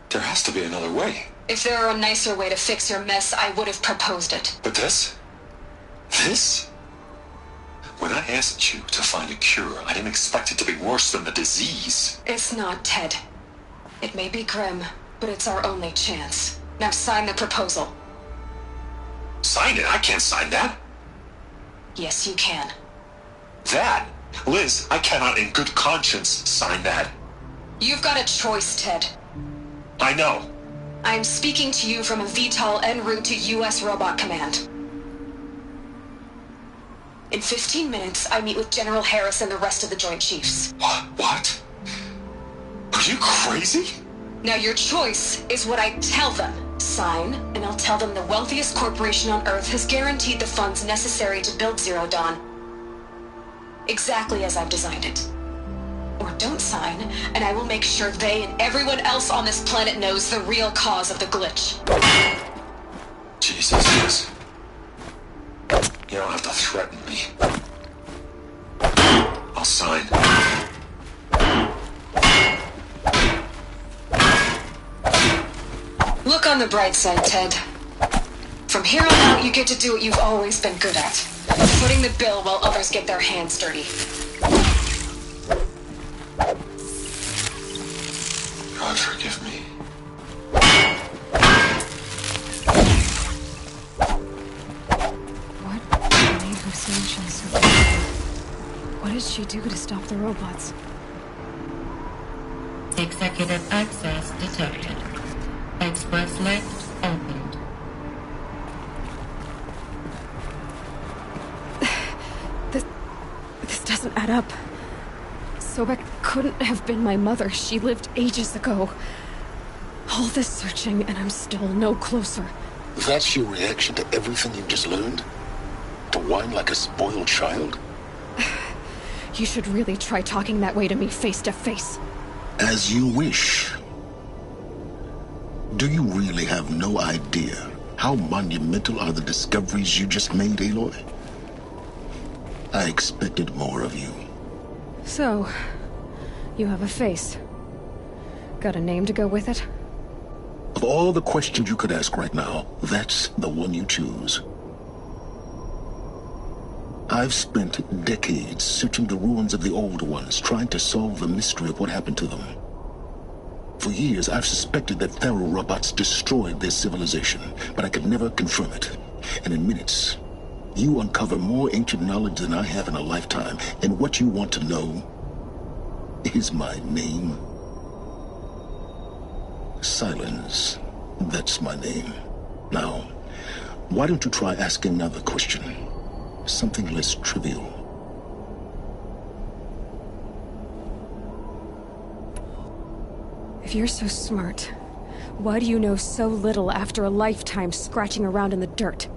There has to be another way. If there were a nicer way to fix your mess, I would have proposed it. But this? This? When I asked you to find a cure, I didn't expect it to be worse than the disease. It's not, Ted. It may be grim, but it's our only chance. Now sign the proposal. Sign it? I can't sign that. Yes, you can. That? Liz, I cannot in good conscience sign that. You've got a choice, Ted. I know. I'm speaking to you from a VTOL en route to U.S. Robot Command. In 15 minutes, I meet with General Harris and the rest of the Joint Chiefs. What? Are you crazy? Now your choice is what I tell them. Sign, and I'll tell them the wealthiest corporation on Earth has guaranteed the funds necessary to build Zero Dawn. Exactly as I've designed it. Or don't sign, and I will make sure they and everyone else on this planet knows the real cause of the glitch. Jesus, Liz. You don't have to threaten me. I'll sign. Look on the bright side, Ted. From here on out, you get to do what you've always been good at. Footing the bill while others get their hands dirty. God forgive me. What did she do to stop the robots? Executive access detected. Express lift opened. This doesn't add up. Sobek couldn't have been my mother. She lived ages ago. All this searching, and I'm still no closer. That's your reaction to everything you've just learned? To whine like a spoiled child? You should really try talking that way to me face to face. As you wish. Do you really have no idea how monumental are the discoveries you just made, Aloy? I expected more of you. So, you have a face. Got a name to go with it? Of all the questions you could ask right now, that's the one you choose. I've spent decades searching the ruins of the old ones, trying to solve the mystery of what happened to them. For years, I've suspected that Thero robots destroyed their civilization, but I could never confirm it. And in minutes, you uncover more ancient knowledge than I have in a lifetime, and what you want to know is my name. Silence. That's my name. Now, why don't you try asking another question? Something less trivial. If you're so smart, why do you know so little after a lifetime scratching around in the dirt?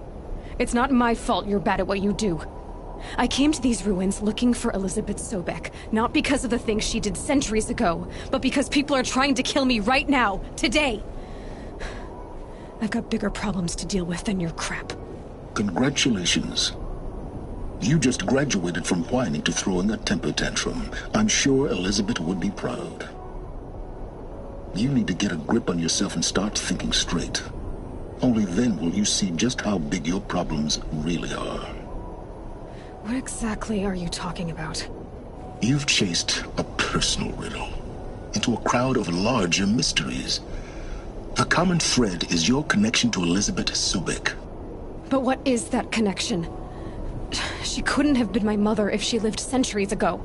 It's not my fault you're bad at what you do. I came to these ruins looking for Elizabeth Sobek, not because of the things she did centuries ago, but because people are trying to kill me right now, today. I've got bigger problems to deal with than your crap. Congratulations. You just graduated from whining to throwing a temper tantrum. I'm sure Elizabeth would be proud. You need to get a grip on yourself and start thinking straight. Only then will you see just how big your problems really are. What exactly are you talking about? You've chased a personal riddle into a crowd of larger mysteries. The common thread is your connection to Elizabeth Sobek. But what is that connection? She couldn't have been my mother if she lived centuries ago.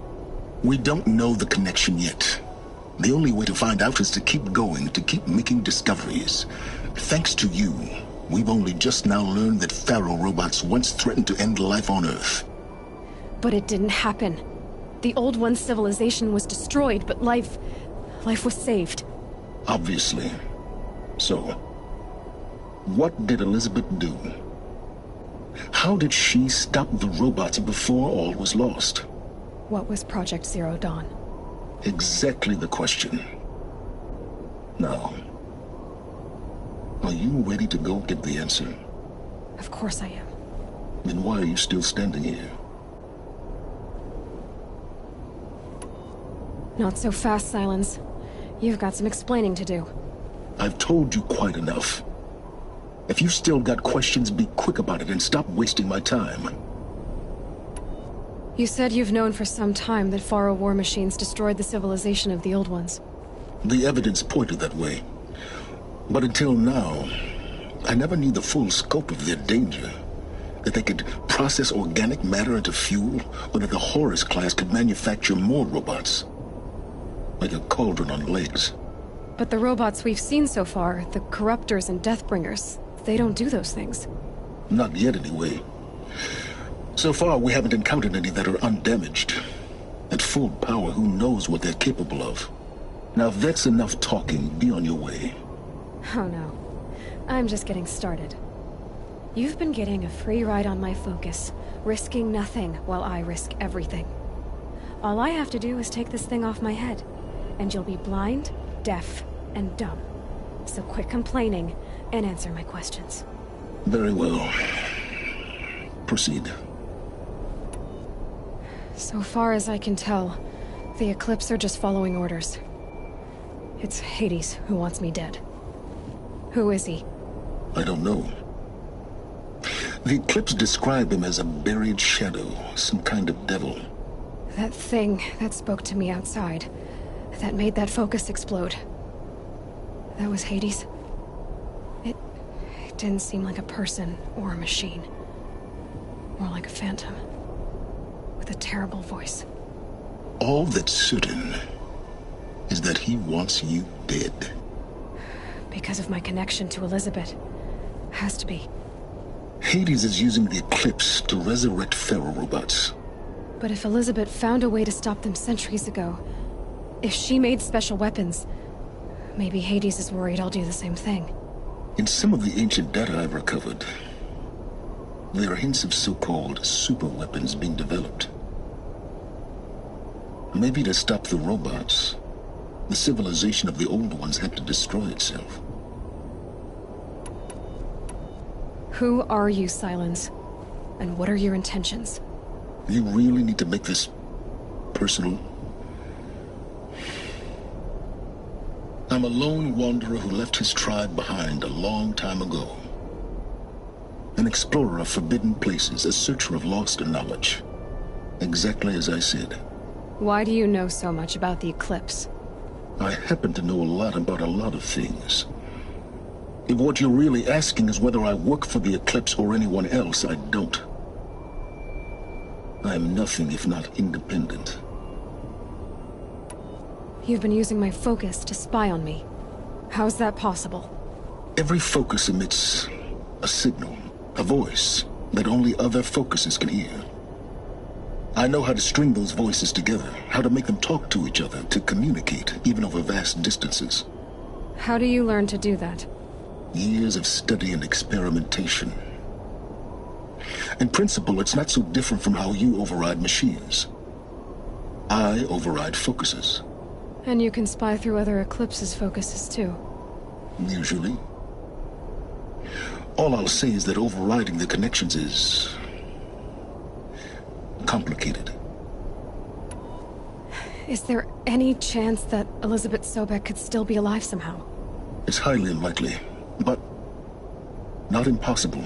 We don't know the connection yet. The only way to find out is to keep going, to keep making discoveries. Thanks to you, we've only just now learned that Thero robots once threatened to end life on Earth. But it didn't happen. The Old One's civilization was destroyed, but life was saved. Obviously. So, what did Elizabeth do? How did she stop the robots before all was lost? What was Project Zero Dawn? Exactly the question. Now, are you ready to go get the answer? Of course I am. Then why are you still standing here? Not so fast, Silence. You've got some explaining to do. I've told you quite enough. If you've still got questions, be quick about it and stop wasting my time. You said you've known for some time that Faro war machines destroyed the civilization of the Old Ones. The evidence pointed that way. But until now, I never knew the full scope of their danger. That they could process organic matter into fuel, or that the Horus class could manufacture more robots. Like a cauldron on legs. But the robots we've seen so far, the Corruptors and Deathbringers, they don't do those things. Not yet, anyway. So far, we haven't encountered any that are undamaged. At full power, who knows what they're capable of? Now, if that's enough talking, be on your way. Oh no. I'm just getting started. You've been getting a free ride on my focus, risking nothing while I risk everything. All I have to do is take this thing off my head, and you'll be blind, deaf, and dumb. So quit complaining and answer my questions. Very well. Proceed. So far as I can tell, the Eclipse are just following orders. It's Hades who wants me dead. Who is he? I don't know. The Eclipse describe him as a buried shadow, some kind of devil. That thing that spoke to me outside, that made that focus explode. That was Hades. It didn't seem like a person or a machine. More like a phantom. With with a terrible voice. All that's certain is that he wants you dead. Because of my connection to Elizabeth. Has to be. Hades is using the Eclipse to resurrect Pharaoh robots. But if Elizabeth found a way to stop them centuries ago, if she made special weapons, maybe Hades is worried I'll do the same thing. In some of the ancient data I've recovered, there are hints of so-called super weapons being developed. Maybe to stop the robots, the civilization of the old ones had to destroy itself. Who are you, Silence? And what are your intentions? You really need to make this personal? I'm a lone wanderer who left his tribe behind a long time ago. An explorer of forbidden places, a searcher of lost knowledge. Exactly as I said. Why do you know so much about the Eclipse? I happen to know a lot about a lot of things. If what you're really asking is whether I work for the Eclipse or anyone else, I don't. I am nothing if not independent. You've been using my focus to spy on me. How's that possible? Every focus emits a signal, a voice, that only other focuses can hear. I know how to string those voices together, how to make them talk to each other, to communicate, even over vast distances. How do you learn to do that? Years of study and experimentation. In principle, it's not so different from how you override machines. I override focuses. And you can spy through other Eclipse's focuses too. Usually. All I'll say is that overriding the connections is complicated. Is there any chance that Elizabeth Sobek could still be alive somehow? It's highly unlikely, but not impossible.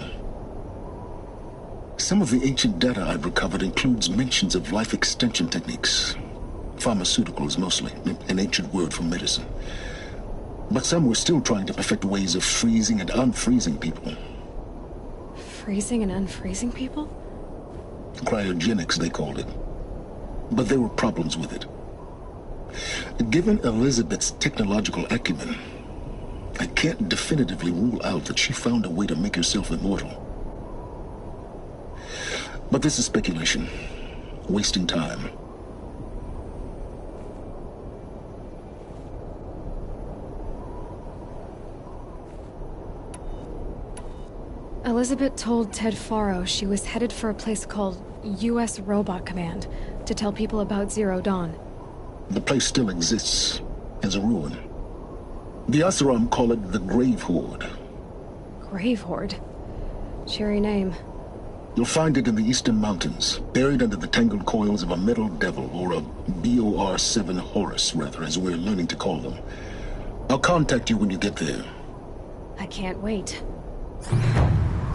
Some of the ancient data I've recovered includes mentions of life extension techniques. Pharmaceuticals, mostly, an ancient word for medicine. But some were still trying to perfect ways of freezing and unfreezing people. Freezing and unfreezing people? Cryogenics, they called it. But there were problems with it. Given Elizabeth's technological acumen, I can't definitively rule out that she found a way to make herself immortal. But this is speculation. Wasting time. Elizabeth told Ted Faro she was headed for a place called U.S. Robot Command to tell people about Zero Dawn. The place still exists as a ruin. The Asuram call it the Grave Horde. Grave Horde? Cheery name. You'll find it in the Eastern Mountains, buried under the tangled coils of a metal devil, or a BOR-7 Horus, rather, as we're learning to call them. I'll contact you when you get there. I can't wait.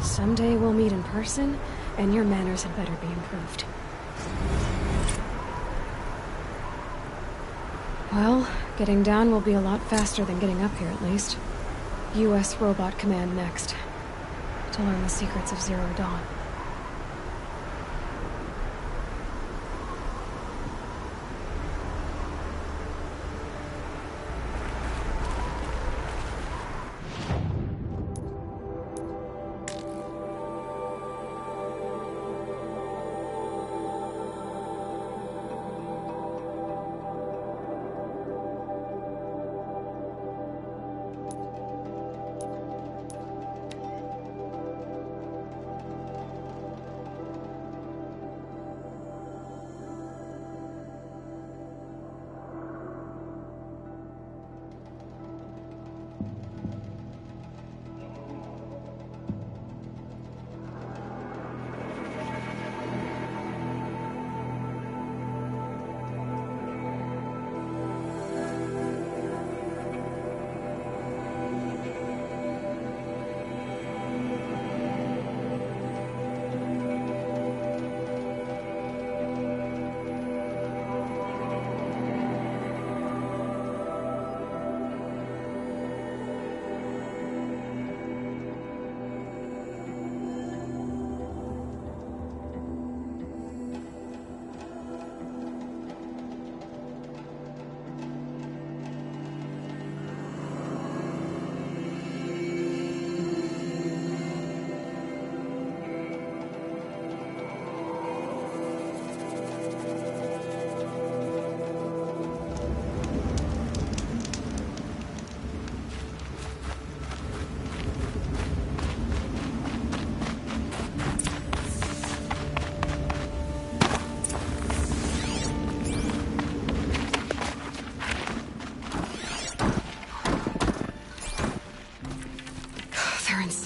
Someday we'll meet in person, and your manners had better be improved. Well, getting down will be a lot faster than getting up here, at least. U.S. Robot Command next. To learn the secrets of Zero Dawn.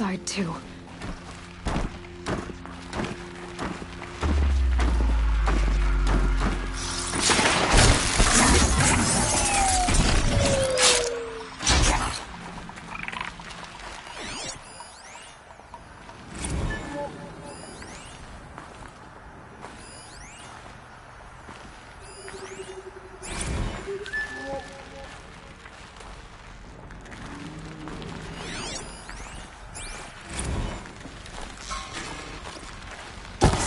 inside, too.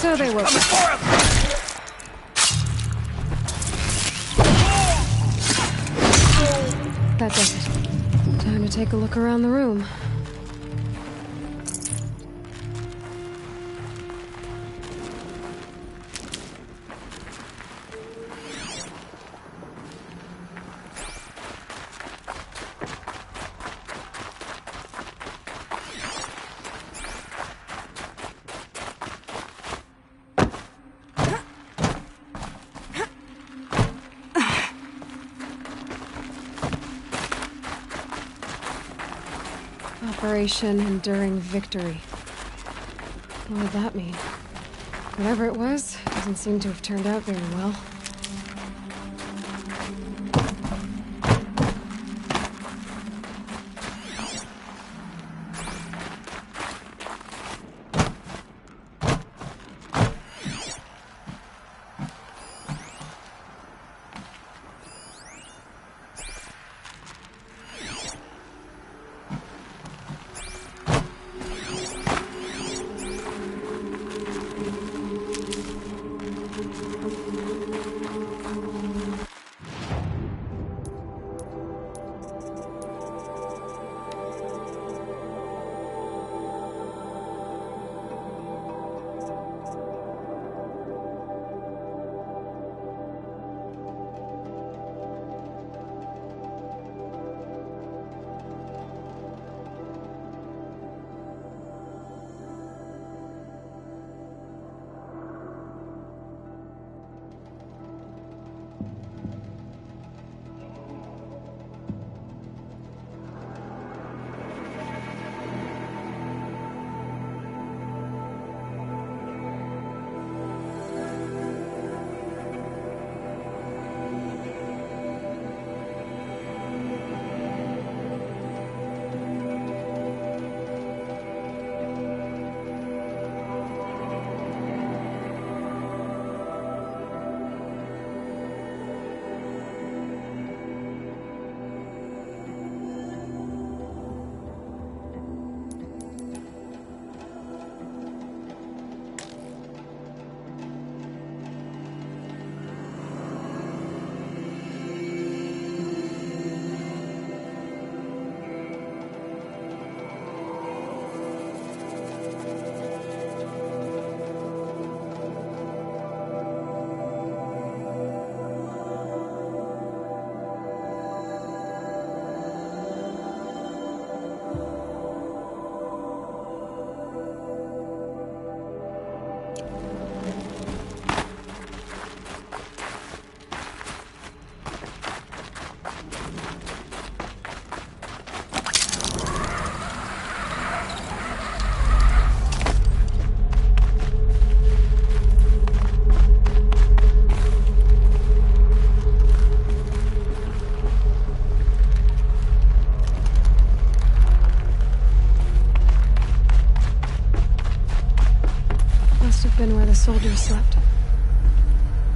So they were. That does it. Time to take a look around the room. Operation Enduring Victory. What would that mean? Whatever it was, doesn't seem to have turned out very well. Been where the soldiers slept.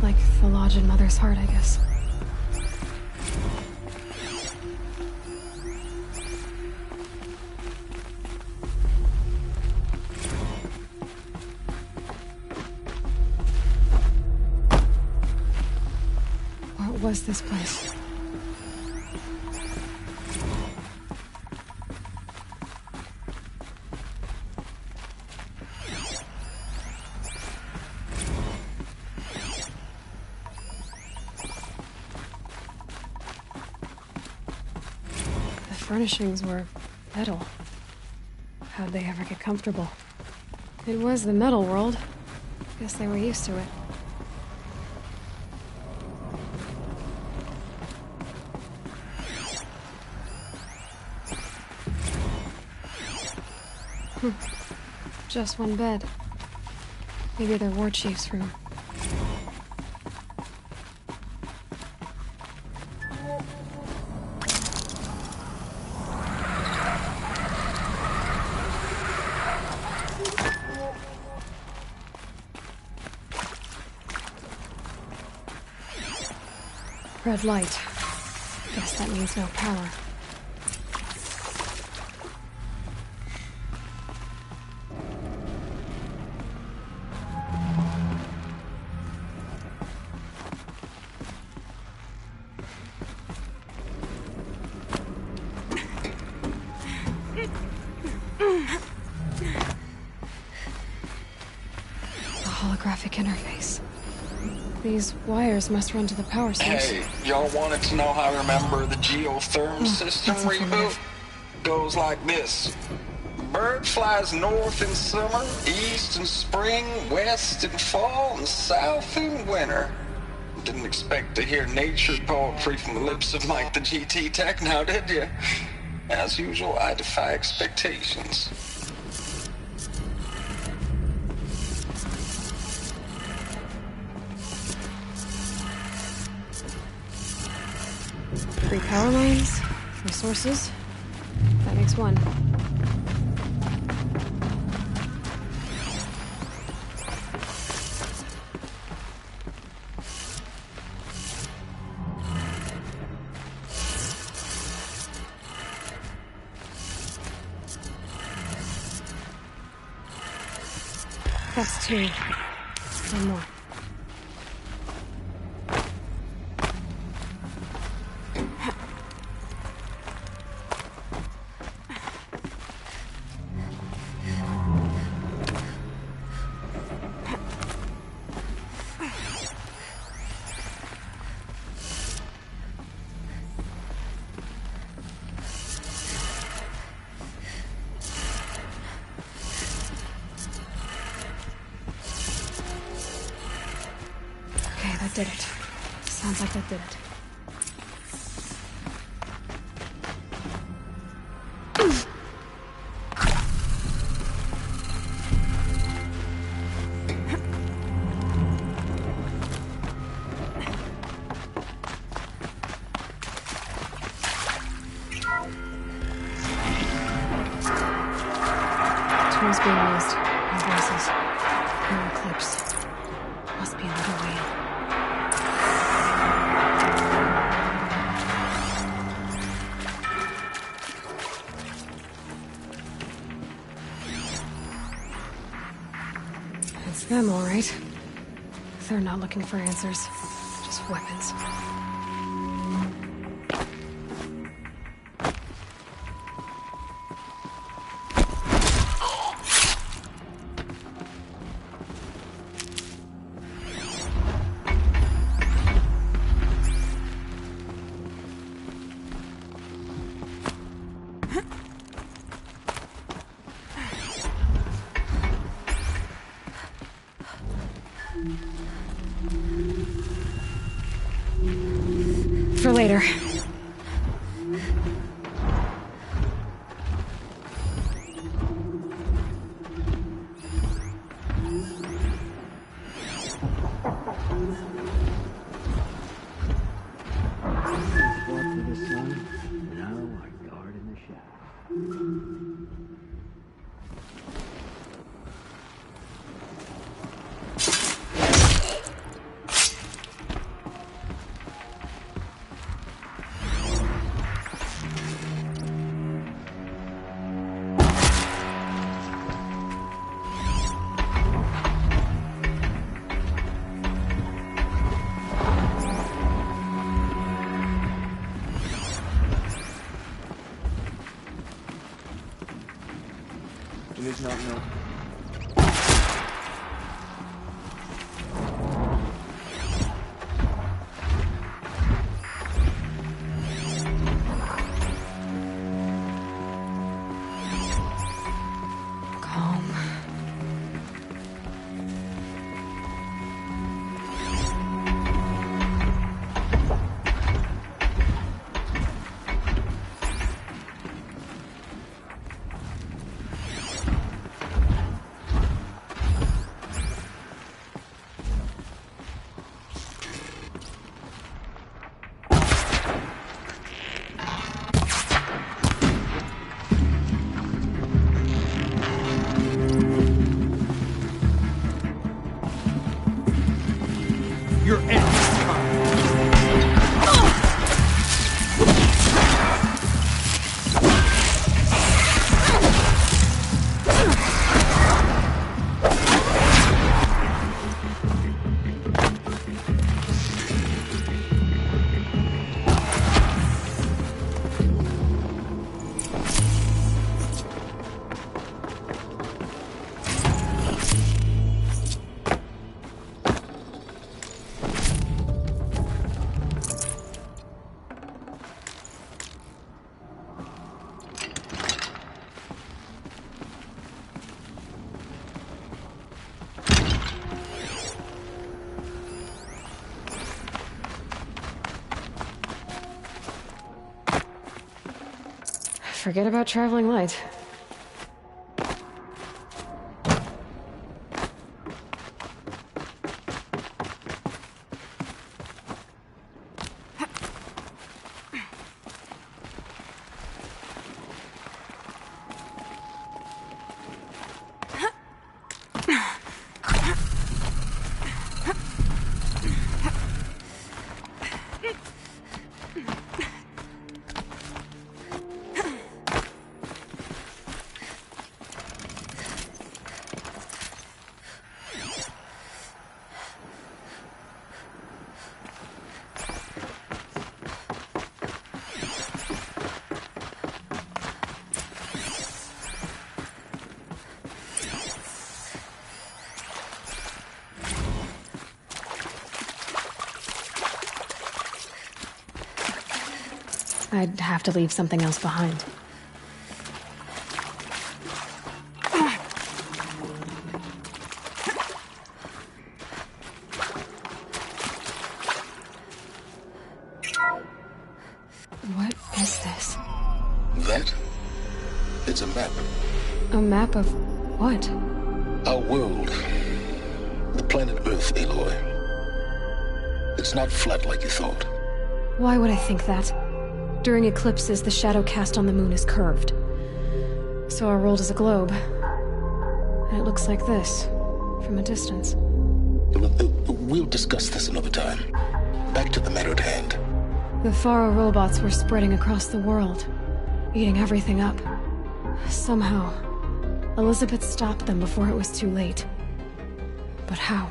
Like the lodge in Mother's Heart, I guess. What was this place? Furnishings were metal. How'd they ever get comfortable? It was the metal world. Guess they were used to it. Just one bed. Maybe the war chief's room. Red light. Guess that means no power. A holographic interface. These wires must run to the power source. Hey, y'all wanted to know how I remember the geotherm system reboot? Goes like this. Bird flies north in summer, east in spring, west in fall, and south in winter. Didn't expect to hear nature poetry from the lips of Mike the GT Tech now, did you? As usual, I defy expectations. Three power lines, three sources. That makes one. That's two. One more. That did it. Sounds like that did it. Tools being used. And voices. No eclipse. Must be another way in. It's them, all right. They're not looking for answers, just weapons. For later. You need not know. Forget about traveling light. I'd have to leave something else behind. What is this? That? It's a map. A map of what? Our world. The planet Earth, Aloy. It's not flat like you thought. Why would I think that? During eclipses, the shadow cast on the moon is curved. So our world is a globe. And it looks like this, from a distance. We'll discuss this another time. Back to the matter at hand. The Faro robots were spreading across the world, eating everything up. Somehow, Elizabeth stopped them before it was too late. But how?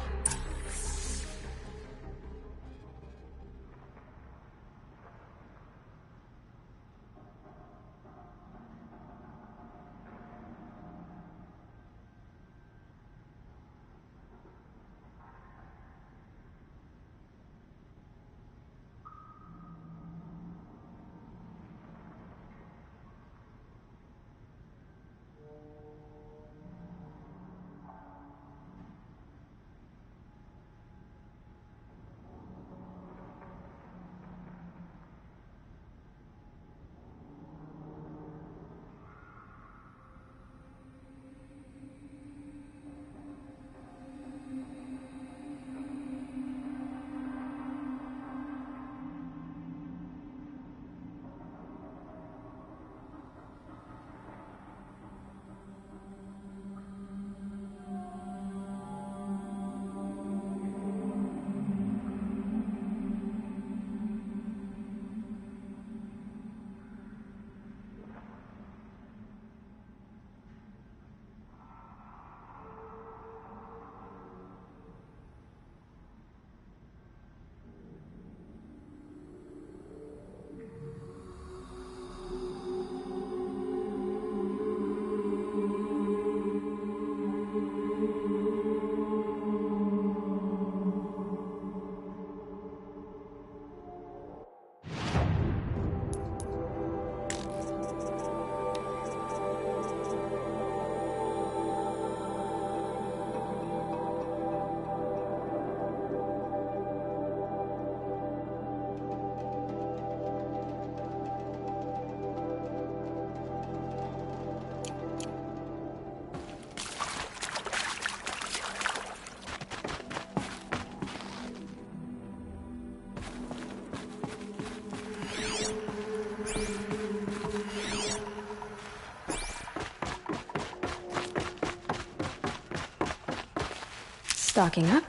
Stocking up.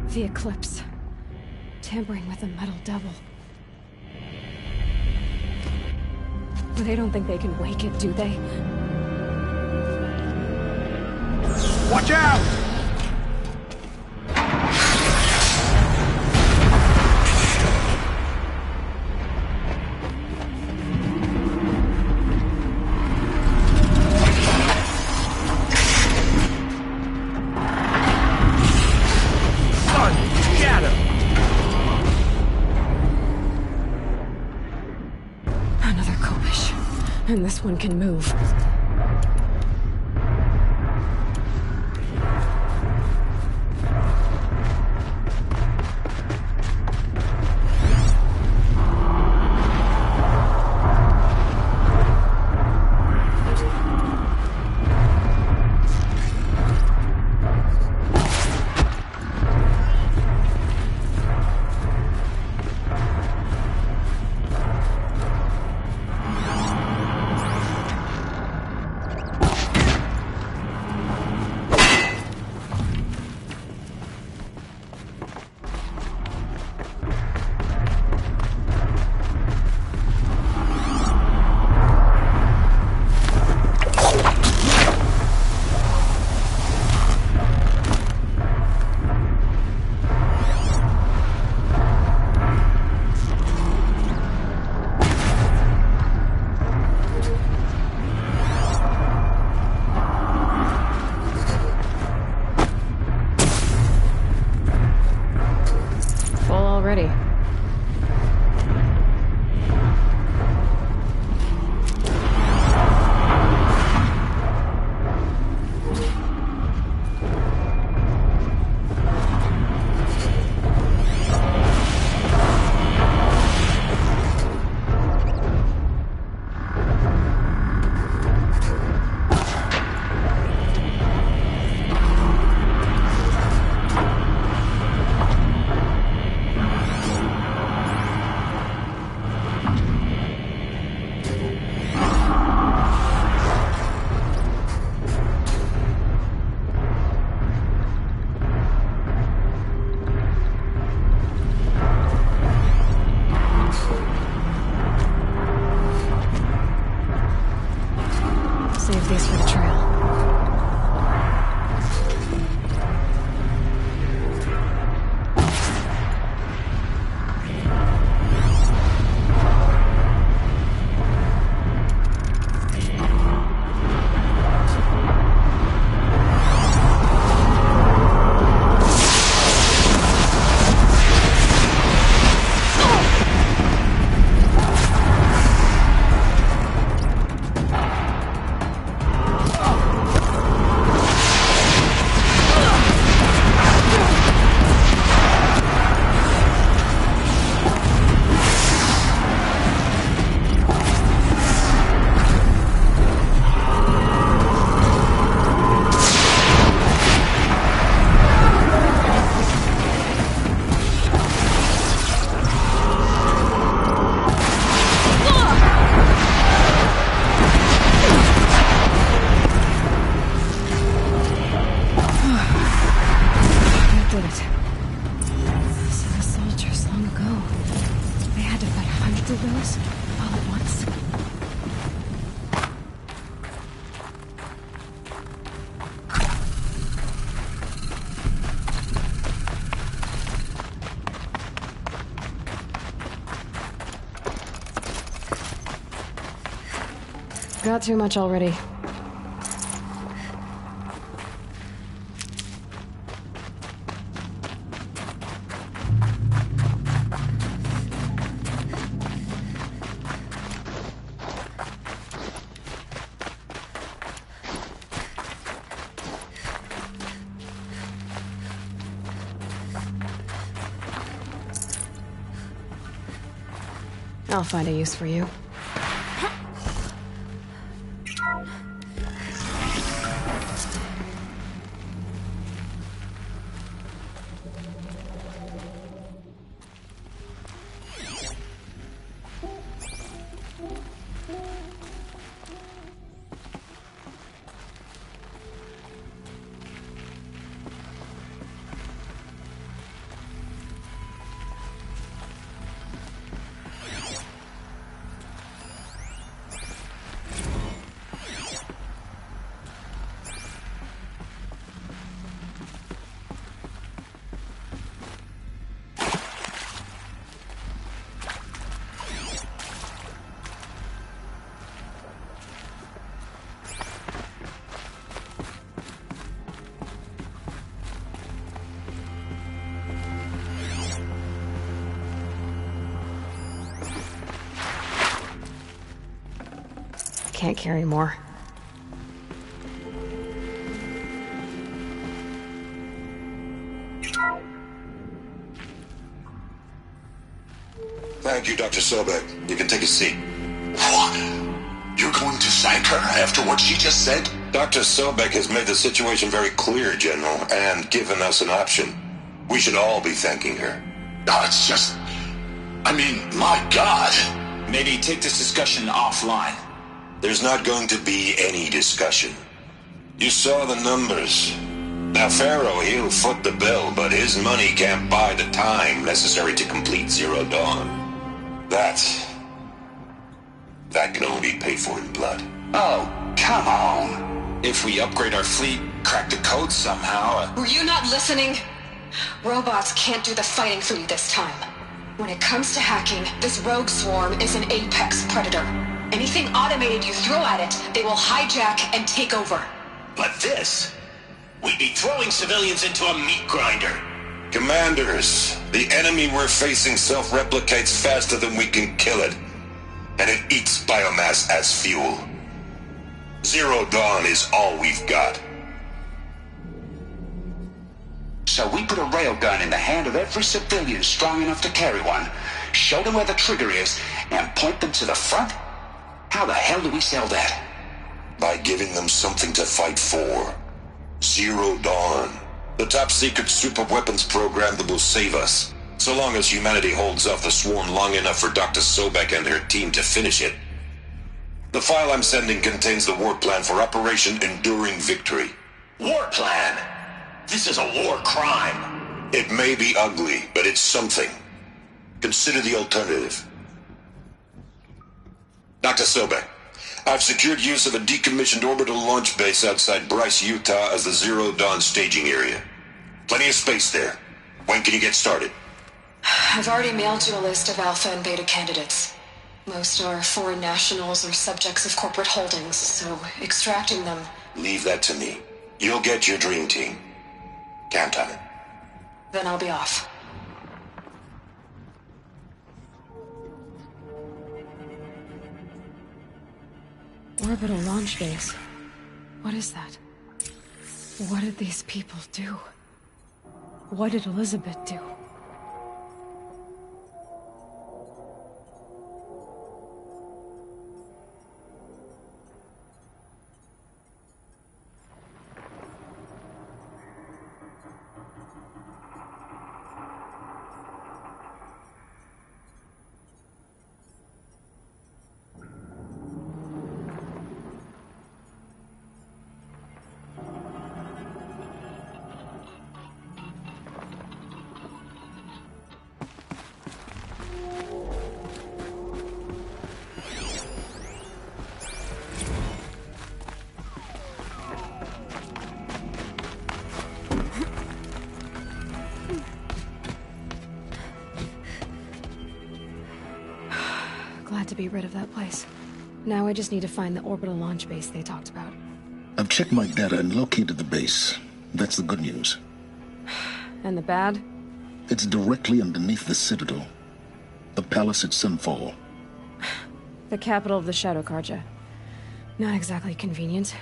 The eclipse. Tampering with the metal devil. But they don't think they can wake it, do they? Watch out! And this one can move. Got too much already. I'll find a use for you. can't carry more. Thank you, Dr. Sobek. You can take a seat. What? You're going to thank her after what she just said? Dr. Sobek has made the situation very clear, General, and given us an option. We should all be thanking her. Oh, it's just... I mean, my God. Maybe take this discussion offline. There's not going to be any discussion. You saw the numbers. Now, Pharaoh, he'll foot the bill, but his money can't buy the time necessary to complete Zero Dawn. That can only be paid for in blood. Oh, come on. If we upgrade our fleet, crack the code somehow... Were you not listening? Robots can't do the fighting for you this time. When it comes to hacking, this rogue swarm is an apex predator. Anything automated you throw at it, they will hijack and take over. But this... We'd be throwing civilians into a meat grinder. Commanders, the enemy we're facing self-replicates faster than we can kill it. And it eats biomass as fuel. Zero Dawn is all we've got. So we put a railgun in the hand of every civilian strong enough to carry one, show them where the trigger is, and point them to the front? How the hell do we sell that? By giving them something to fight for. Zero Dawn. The top-secret super-weapons program that will save us. So long as humanity holds off the swarm long enough for Dr. Sobek and her team to finish it. The file I'm sending contains the war plan for Operation Enduring Victory. War plan? This is a war crime. It may be ugly, but it's something. Consider the alternative. Dr. Sobek, I've secured use of a decommissioned orbital launch base outside Bryce, Utah as the Zero Dawn staging area. Plenty of space there. When can you get started? I've already mailed you a list of alpha and beta candidates. Most are foreign nationals or subjects of corporate holdings, so extracting them... Leave that to me. You'll get your dream team. Count on it. Then I'll be off. Orbital launch base. What is that? What did these people do? What did Elizabeth do? Glad to be rid of that place. Now I just need to find the orbital launch base they talked about. I've checked my data and located the base. That's the good news. And the bad? It's directly underneath the Citadel. The palace at Sunfall. The capital of the Shadow Carja. Not exactly convenient.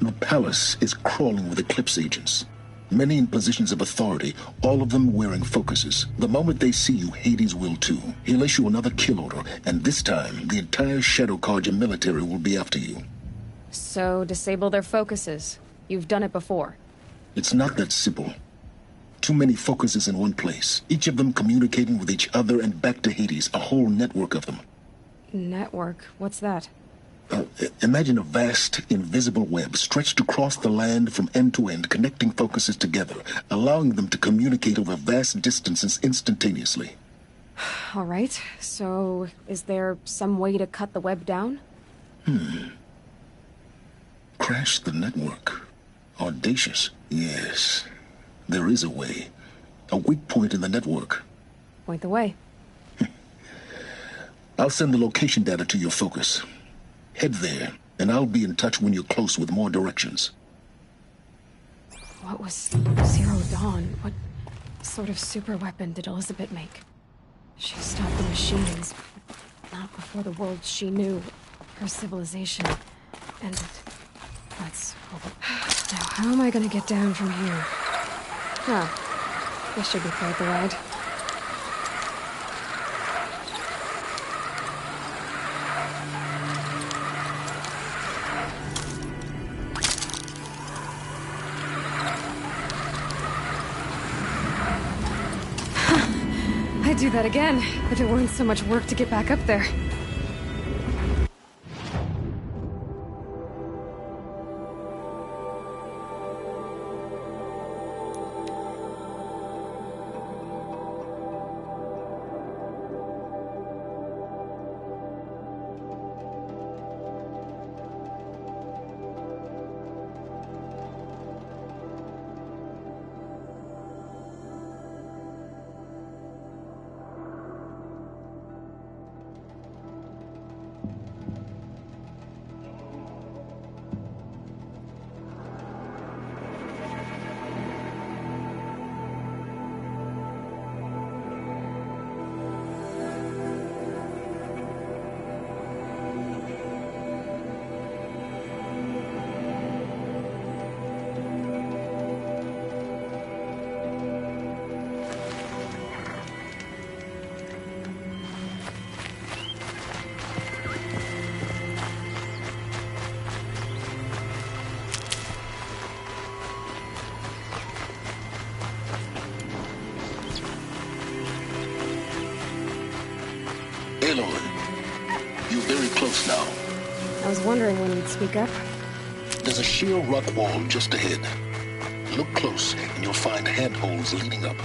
The palace is crawling with Eclipse agents. Many in positions of authority, all of them wearing focuses. The moment they see you, Hades will too. He'll issue another kill order, and this time, the entire Shadow Carja military will be after you. So, disable their focuses. You've done it before. It's not that simple. Too many focuses in one place, each of them communicating with each other and back to Hades, a whole network of them. Network? What's that? Imagine a vast, invisible web stretched across the land from end to end, connecting focuses together, allowing them to communicate over vast distances instantaneously. All right, so is there some way to cut the web down? Crash the network. Audacious. Yes, there is a way. A weak point in the network. Point the way. I'll send the location data to your focus. Head there, and I'll be in touch when you're close with more directions. What was Zero Dawn? What sort of super weapon did Elizabeth make? She stopped the machines, but not before the world she knew. her civilization ended. That's... Now, how am I gonna get down from here? Huh. This should be quite the ride. I'd do that again, if it weren't so much work to get back up there. Aloy, you're very close now. I was wondering when you'd speak up. There's a sheer rock wall just ahead. Look close, and you'll find handholds leading up.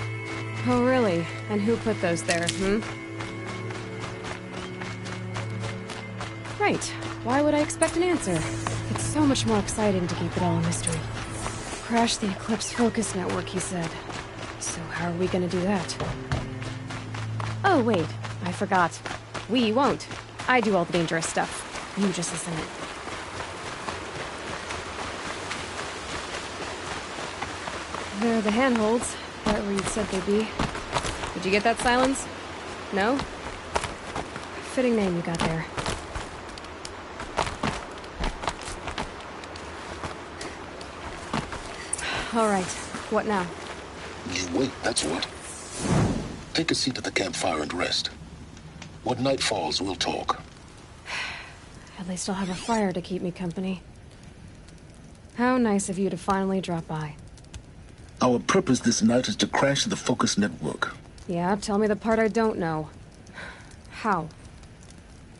Oh, really? And who put those there, Right. Why would I expect an answer? It's so much more exciting to keep it all a mystery. Crash the Eclipse focus network, he said. So how are we gonna do that? Oh, wait. I forgot. We won't. I do all the dangerous stuff. You just listen in. There are the handholds, right where you said they'd be. Did you get that, Silence? No? Fitting name you got there. All right. What now? You wait, that's what. Take a seat at the campfire and rest. When night falls, we'll talk. At least I'll have a fire to keep me company. How nice of you to finally drop by. Our purpose this night is to crash the focus network. Yeah, tell me the part I don't know. How?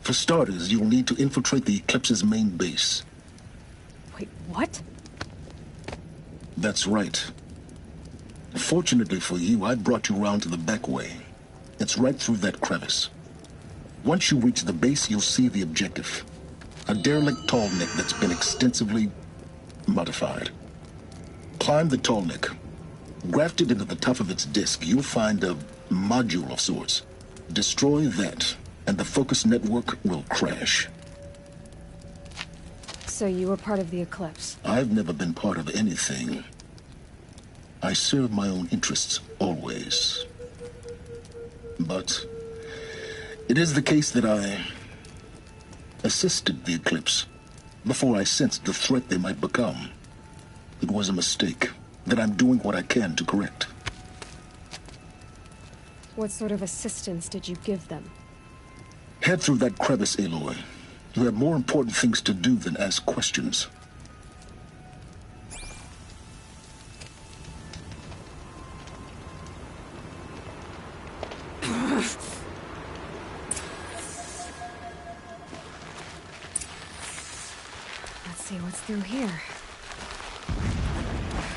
For starters, you'll need to infiltrate the Eclipse's main base. Wait, what? That's right. Fortunately for you, I brought you round to the back way. It's right through that crevice. Once you reach the base, you'll see the objective. A derelict tall neck that's been extensively modified. Climb the tall neck. Grafted into the top of its disk, you'll find a module of sorts. Destroy that, and the focus network will crash. So you were part of the Eclipse? I've never been part of anything. I serve my own interests, always. But it is the case that I assisted the Eclipse before I sensed the threat they might become. It was a mistake that I'm doing what I can to correct. What sort of assistance did you give them? Head through that crevice, Aloy. You have more important things to do than ask questions. Let's see what's through here.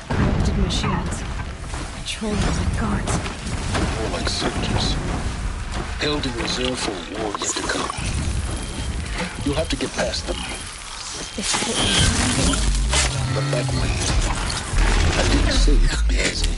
Corrupted machines. Patrolling like guards. More like soldiers. Held in reserve for a war yet to come. You'll have to get past them. The back way. I didn't say it'd be easy.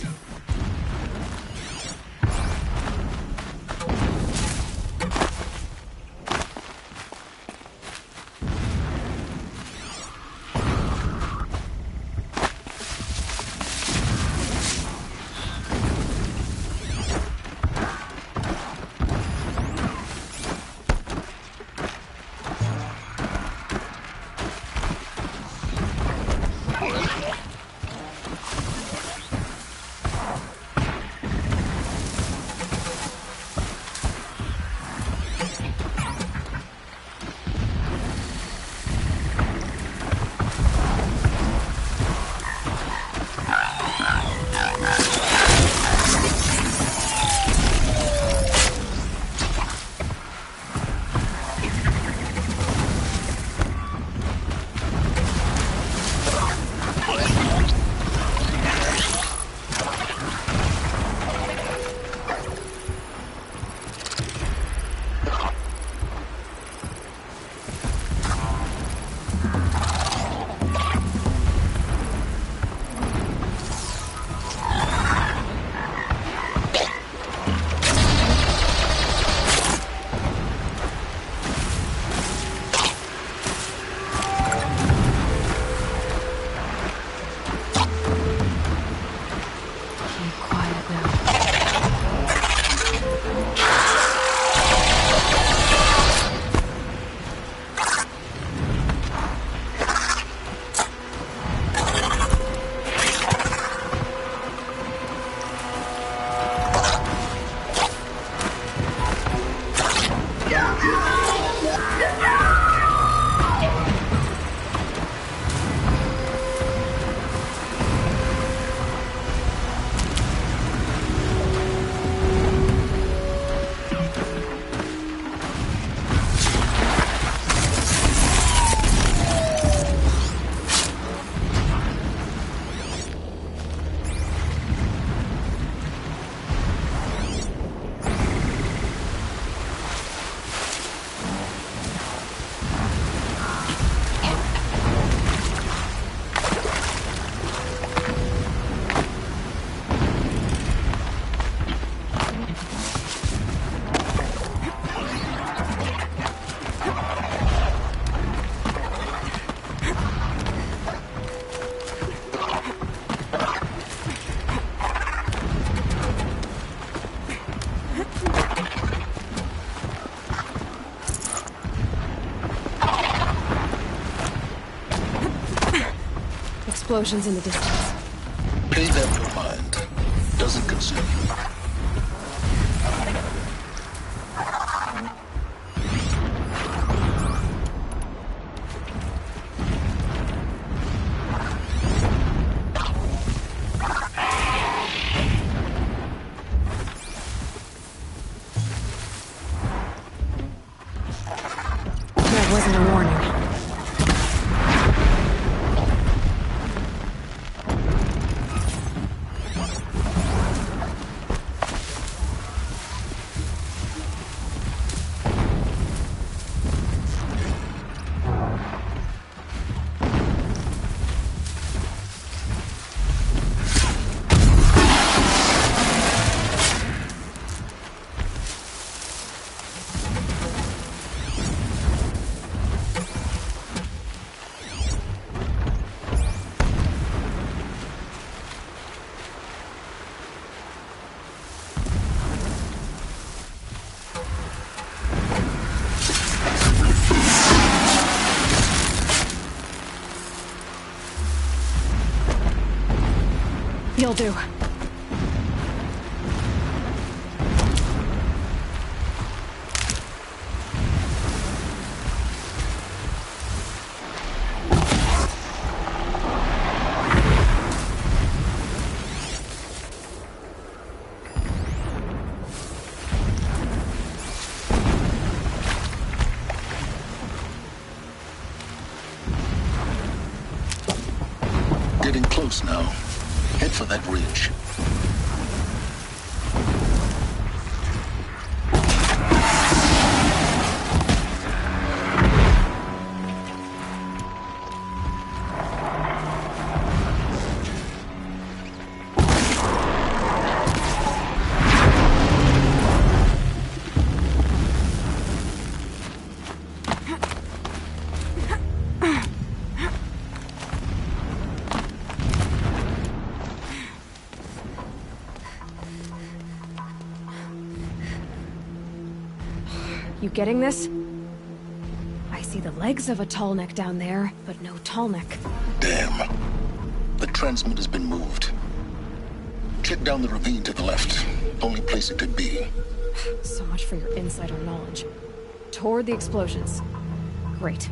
explosions in the distance. Pay that no mind. Doesn't concern you. That wasn't a warning. You'll do. Getting close now. Head for that ridge. You getting this? I see the legs of a tall neck down there, but no tall neck. Damn. The transmitter's been moved. Check down the ravine to the left. Only place it could be. So much for your insider knowledge. Toward the explosions. Great.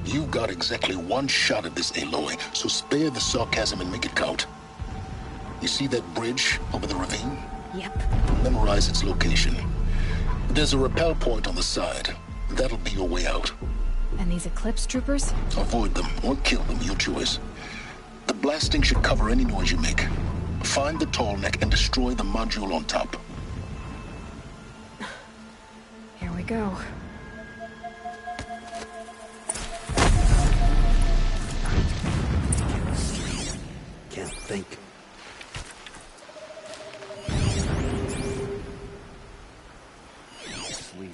You've got exactly one shot at this, Aloy, so spare the sarcasm and make it count. You see that bridge over the ravine? Yep. Memorize its location. There's a rappel point on the side. That'll be your way out. And these Eclipse troopers? Avoid them or kill them, your choice. The blasting should cover any noise you make. Find the tall neck and destroy the module on top. Here we go. Can't think. Sleep.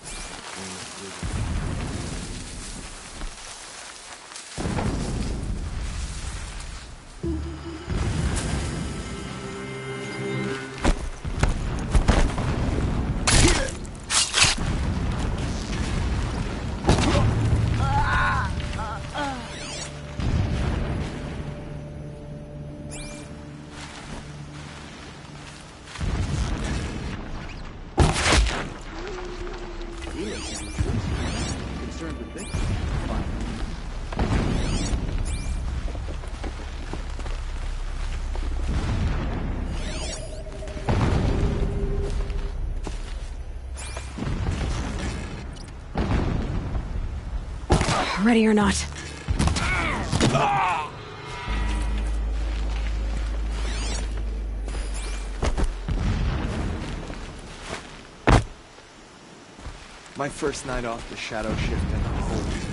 Ready or not. My first night off the shadow shift and holy.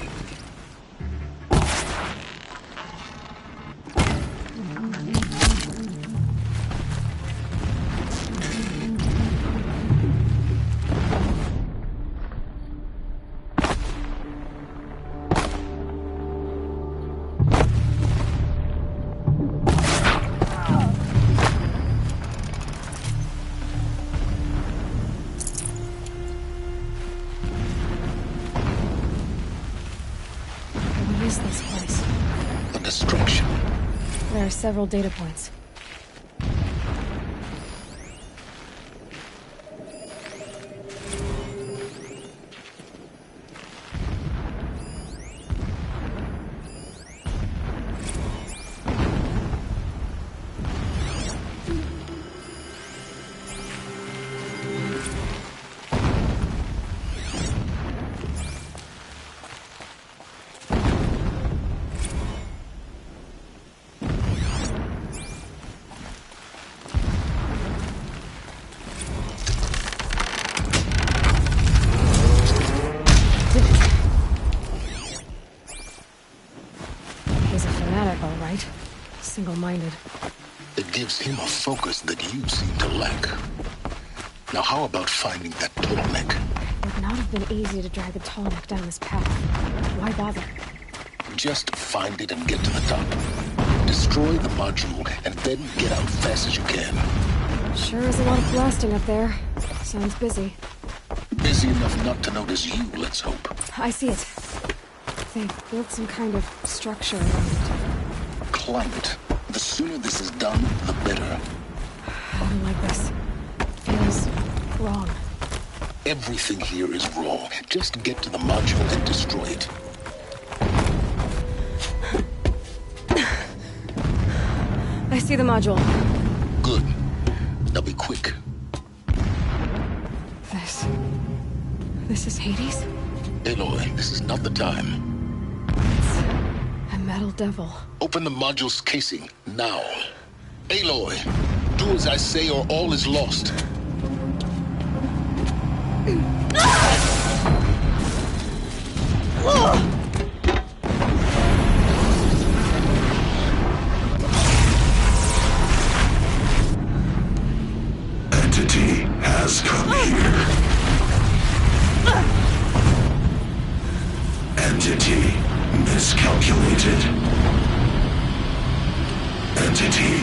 What is this place? A distraction. There are several data points. Single-minded. It gives him a focus that you seem to lack. Now how about finding that turtleneck? It would not have been easy to drag the tall neck down this path. Why bother? Just find it and get to the top. Destroy the module and then get out fast as you can. Sure is a lot of blasting up there. Sounds busy. Busy enough not to notice you, let's hope. I see it. They built some kind of structure around it. Climb it. The sooner this is done, the better. I don't like this. It feels wrong. Everything here is wrong. Just get to the module and destroy it. I see the module. Good. Now be quick. This is Hades? Aloy, this is not the time. It's a metal devil. Open the module's casing, now. Aloy, do as I say or all is lost. Entity has come here. Entity miscalculated. Entity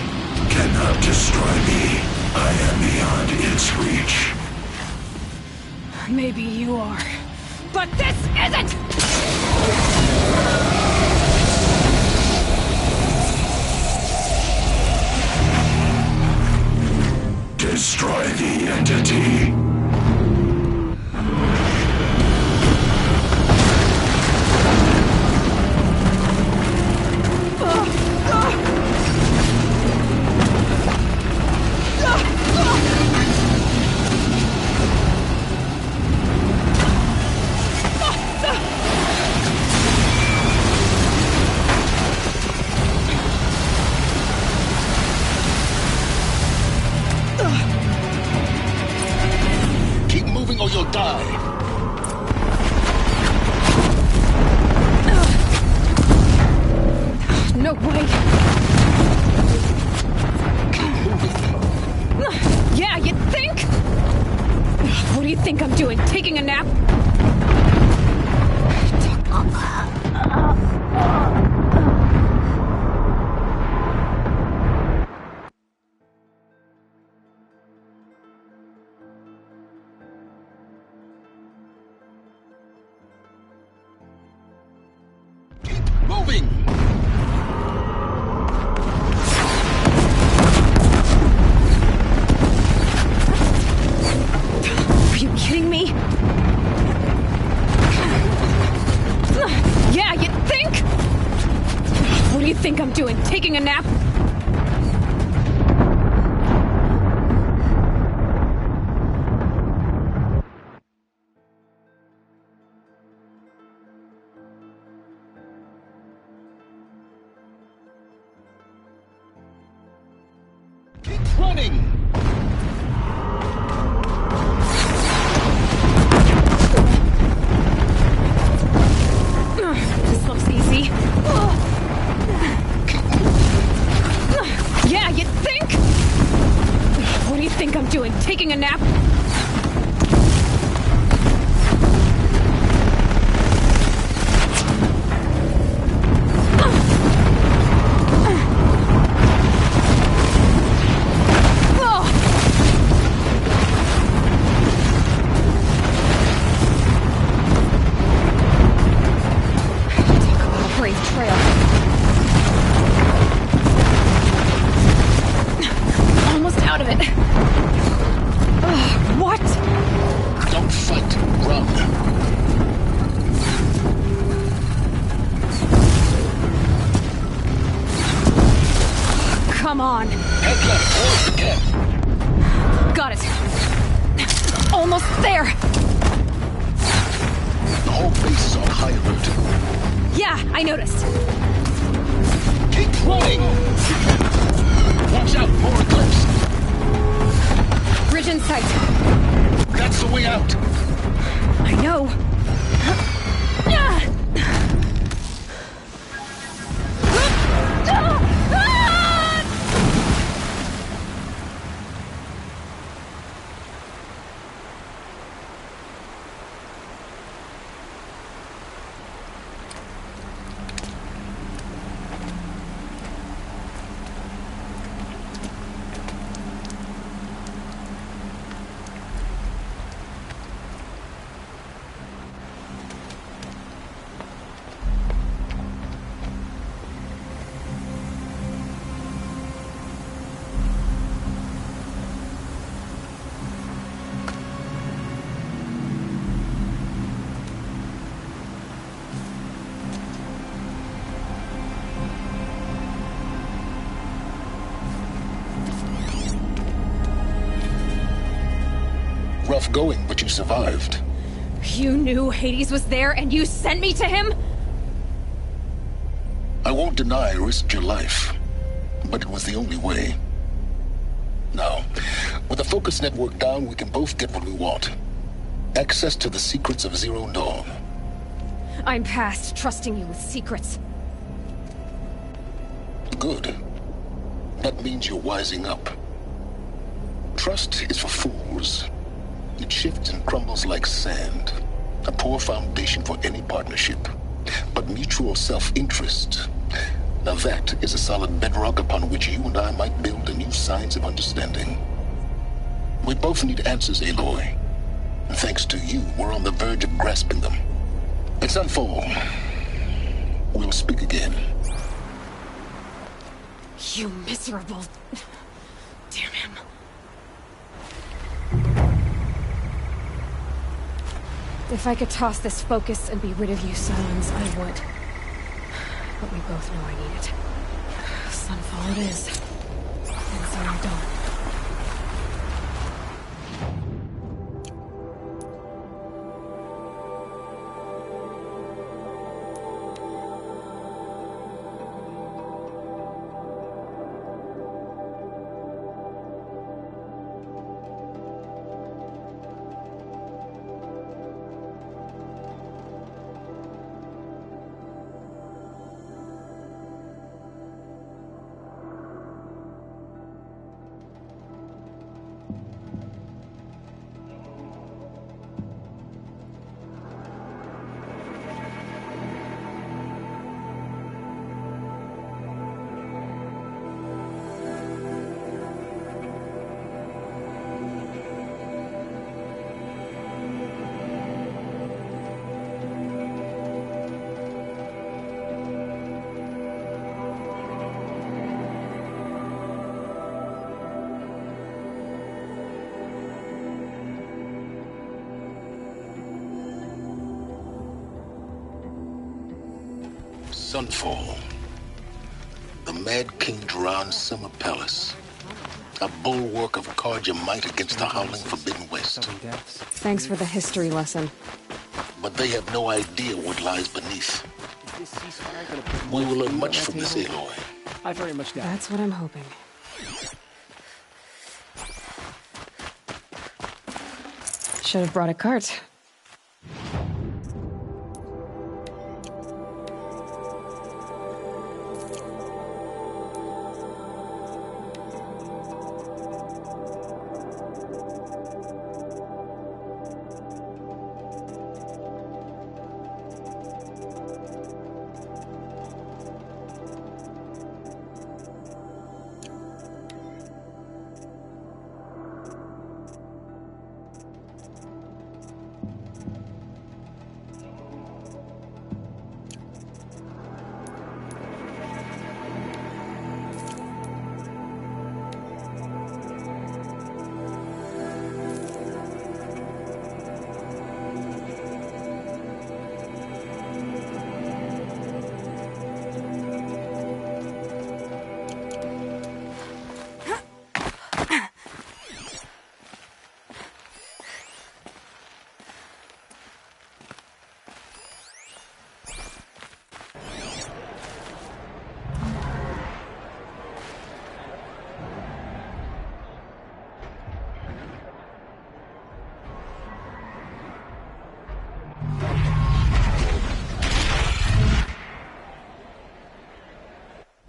cannot destroy me. I am beyond its reach. Maybe you are, but this isn't! Destroy the entity. Keep moving or you'll die. No way. Keep moving. Yeah, you think? What do you think I'm doing? Taking a nap? Moving! Are you kidding me? Yeah, you think? What do you think I'm doing? Taking a nap? Keep running! This looks easy. Yeah, you think? What do you think I'm doing? Taking a nap? Brave trail. Come on. Head left towards the camp. Got it. Almost there. The whole base is on high alert. Yeah, I noticed. Keep running! Watch out, more eclipse! Bridge in sight. That's the way out. I know. Rough going, but you survived. You knew Hades was there and you sent me to him? I won't deny I risked your life, but it was the only way. Now, with the focus network down, we can both get what we want. Access to the secrets of Zero Dawn. I'm past trusting you with secrets. Good. That means you're wising up. Trust is for fools. It shifts and crumbles like sand. A poor foundation for any partnership. But mutual self-interest, now that is a solid bedrock upon which you and I might build a new science of understanding. We both need answers, Aloy. And thanks to you, we're on the verge of grasping them. At Sunfall, we'll speak again. You miserable... Damn him. If I could toss this focus and be rid of you, Silence, I would. But we both know I need it. Sunfall it is. And Zero Dawn. Sunfall. The Mad King Duran's summer palace. A bulwark of Carja might against the howling Forbidden West. Thanks for the history lesson. But they have no idea what lies beneath. We will learn much from this, Aloy. I very much doubt. That's what I'm hoping. Should have brought a cart.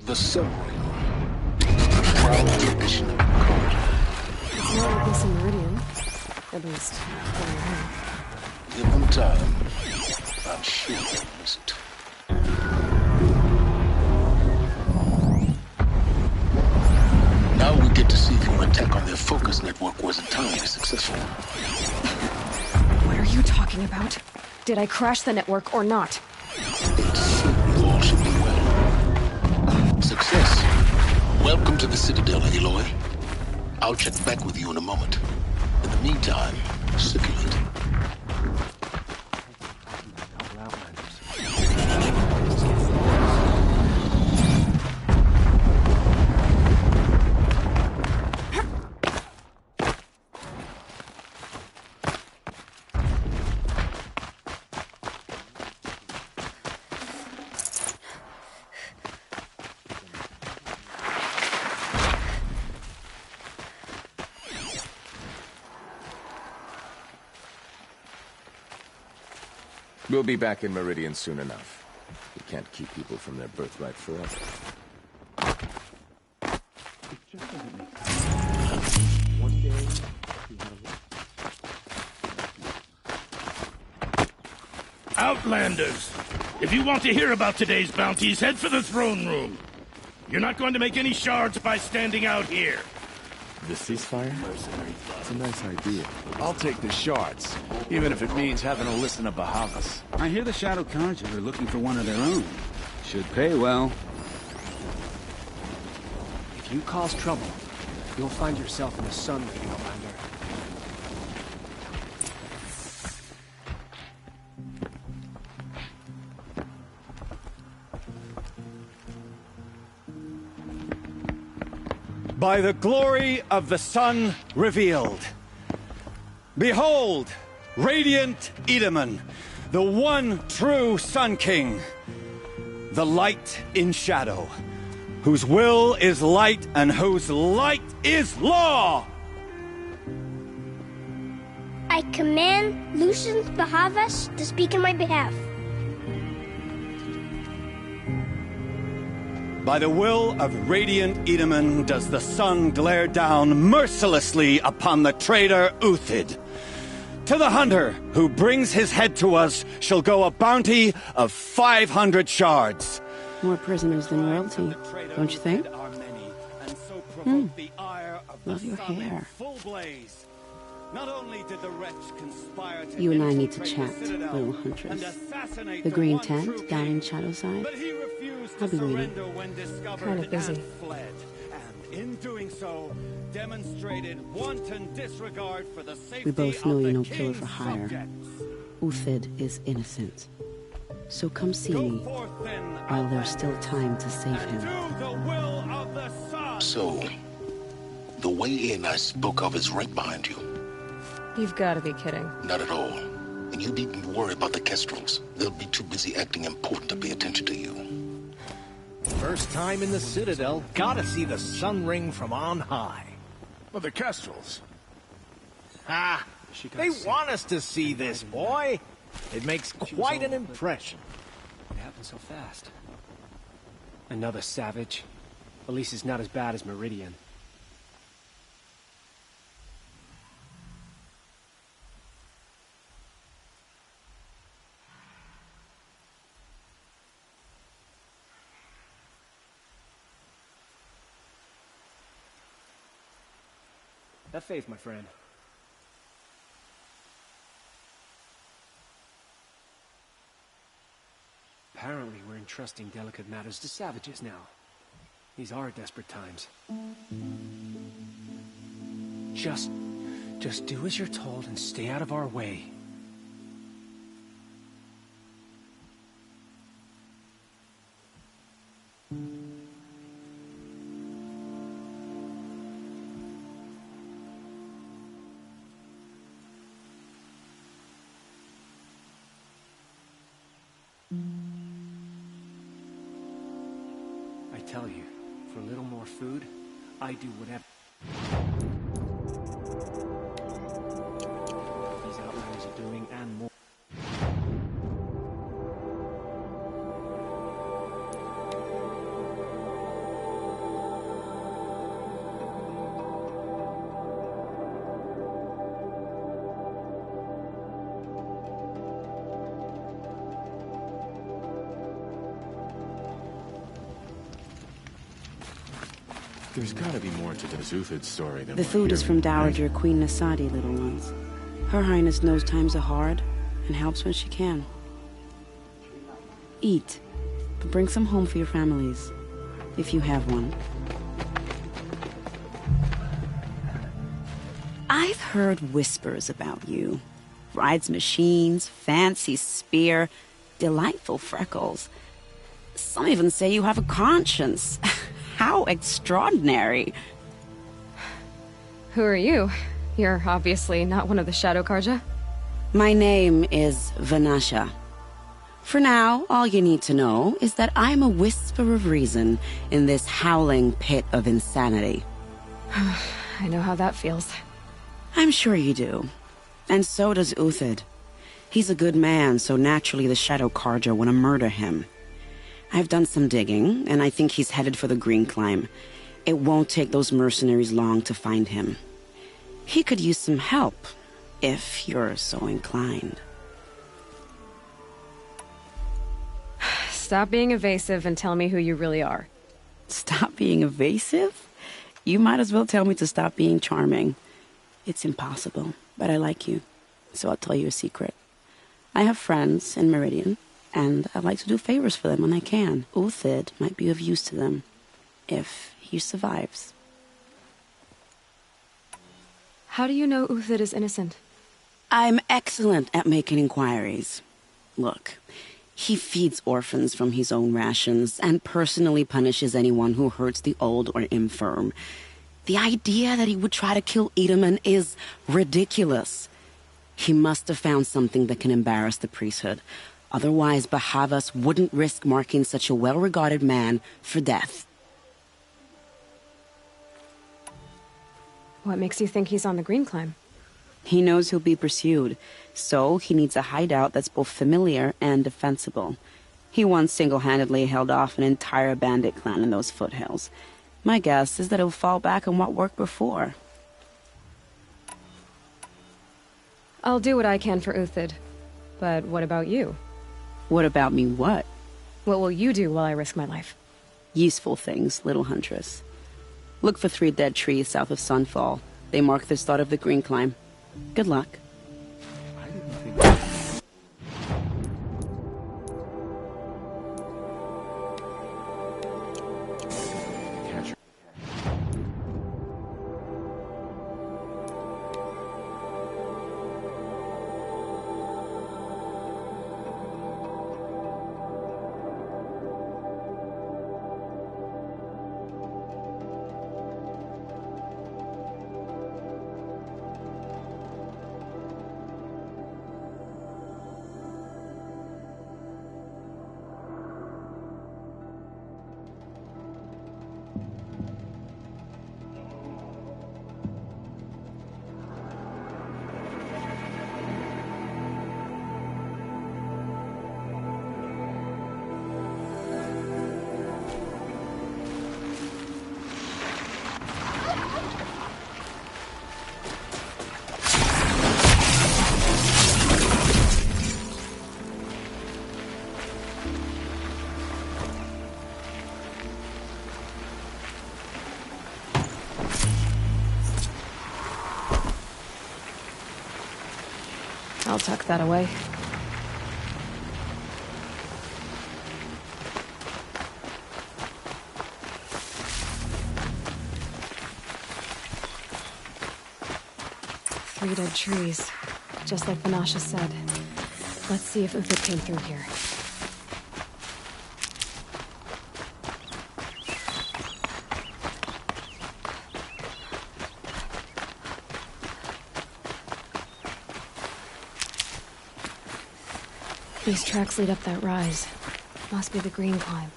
The submarine. Trial edition of the code. It's not like this in Meridian. At least, for now. Given time, I'm sure I'll miss it. Now we get to see if your attack on their focus network was entirely successful. What are you talking about? Did I crash the network or not? It seems all should be well. Success. Welcome to the Citadel, Aloy. I'll check back with you in a moment. In the meantime, circulate. We'll be back in Meridian soon enough. We can't keep people from their birthright forever. Outlanders! If you want to hear about today's bounties, head for the throne room. You're not going to make any shards by standing out here. The ceasefire? It's a nice idea. I'll take the shards, even if it means having to listen to Bahavas. I hear the Shadow Carja are looking for one of their own. Should pay well. If you cause trouble, you'll find yourself in the sun, Outlander. By the glory of the sun revealed. Behold, radiant Edaman, the one true Sun King. The light in shadow, whose will is light and whose light is law! I command Lucian Bahavas to speak in my behalf. By the will of radiant Edaman does the sun glare down mercilessly upon the traitor Uthid. To the hunter who brings his head to us shall go a bounty of 500 shards. More prisoners than royalty, don't you think? Love your hair. Not only did the wretch conspire to You and I need to chat, little huntress. The green tent down in Shadowside. I'll be waiting. Kind of busy. And in doing so, demonstrated wanton disregard for the safety We both know of you're the no killer king's for hire. subjects. Uthid is innocent. So come see me while there's still time to save him. So, the way in I spoke of is right behind you. You've got to be kidding. Not at all. And you needn't worry about the Kestrels. They'll be too busy acting important to pay attention to you. First time in the Citadel, gotta see the sun ring from on high. Well, the Kestrels. Ha! They want us to see this, boy. It makes quite an impression. It happened so fast. Another savage. At least it's not as bad as Meridian. Have faith, my friend. Apparently, we're entrusting delicate matters to savages now. These are desperate times. Just do as you're told and stay out of our way. I tell you, for a little more food, I do whatever. These outlanders are doing and more. There's gotta be more to this Uthid story than The food is from Dowager Queen Nasadi, little ones. Her Highness knows times are hard and helps when she can. Eat, but bring some home for your families, if you have one. I've heard whispers about you. Rides machines, fancy spear, delightful freckles. Some even say you have a conscience. How extraordinary. Who are you? You're obviously not one of the Shadow Karja. My name is Vanasha. For now, all you need to know is that I'm a whisper of reason in this howling pit of insanity. I know how that feels. I'm sure you do. And so does Uthid. He's a good man, so naturally the Shadow Karja want to murder him. I've done some digging, and I think he's headed for the Green Climb. It won't take those mercenaries long to find him. He could use some help, if you're so inclined. Stop being evasive and tell me who you really are. Stop being evasive? You might as well tell me to stop being charming. It's impossible, but I like you, so I'll tell you a secret. I have friends in Meridian, and I like to do favors for them when I can. Uthid might be of use to them, if he survives. How do you know Uthid is innocent? I'm excellent at making inquiries. Look, he feeds orphans from his own rations and personally punishes anyone who hurts the old or infirm. The idea that he would try to kill Edelman is ridiculous. He must have found something that can embarrass the priesthood. Otherwise, Bahavas wouldn't risk marking such a well-regarded man for death. What makes you think he's on the Green Climb? He knows he'll be pursued, so he needs a hideout that's both familiar and defensible. He once single-handedly held off an entire bandit clan in those foothills. My guess is that he'll fall back on what worked before. I'll do what I can for Uthid. But what about you? What about me what? What will you do while I risk my life? Useful things, little huntress. Look for 3 dead trees south of Sunfall. They mark the start of the Green Climb. Good luck. I'll tuck that away. Three dead trees, just like Vanasha said. Let's see if Uthid came through here. These tracks lead up that rise. Must be the Green Climb.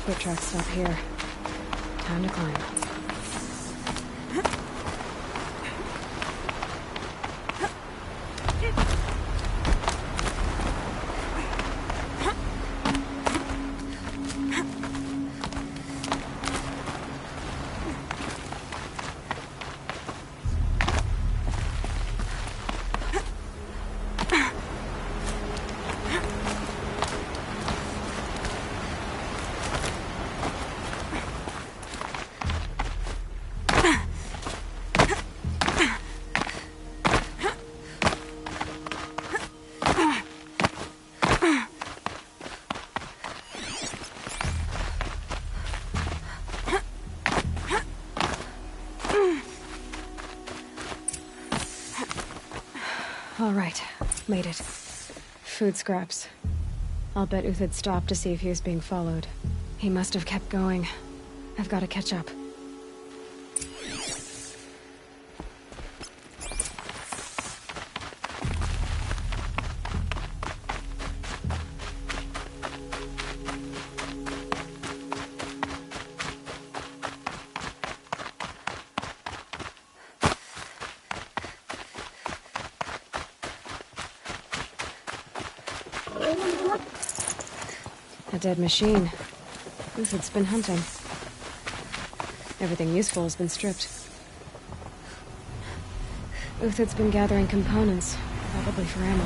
foot tracks stop here. Time to climb. All right, made it. Food scraps. I'll bet Uthid stopped to see if he was being followed. He must have kept going. I've got to catch up. A dead machine. Uthid's been hunting. Everything useful has been stripped. Uthid's been gathering components, probably for ammo.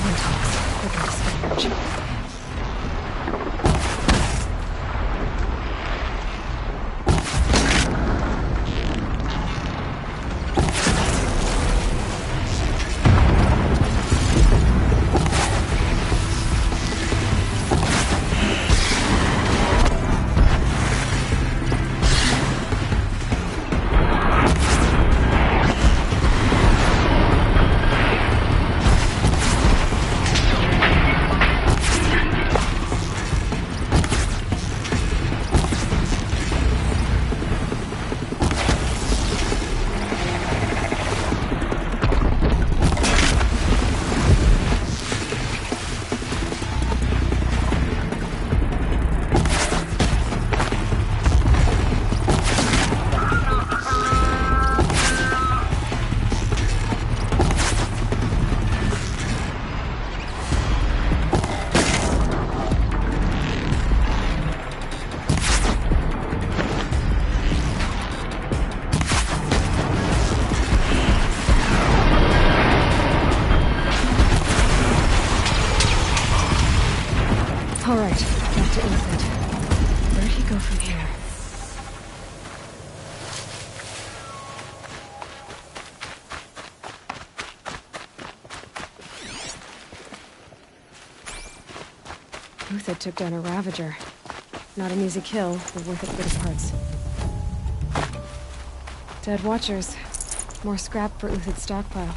Mentos, quicker discharge. All right, back to Uthid. Where'd he go from here? Uthid took down a Ravager. Not an easy kill, but worth it for the parts. Dead Watchers. More scrap for Uthid's stockpile.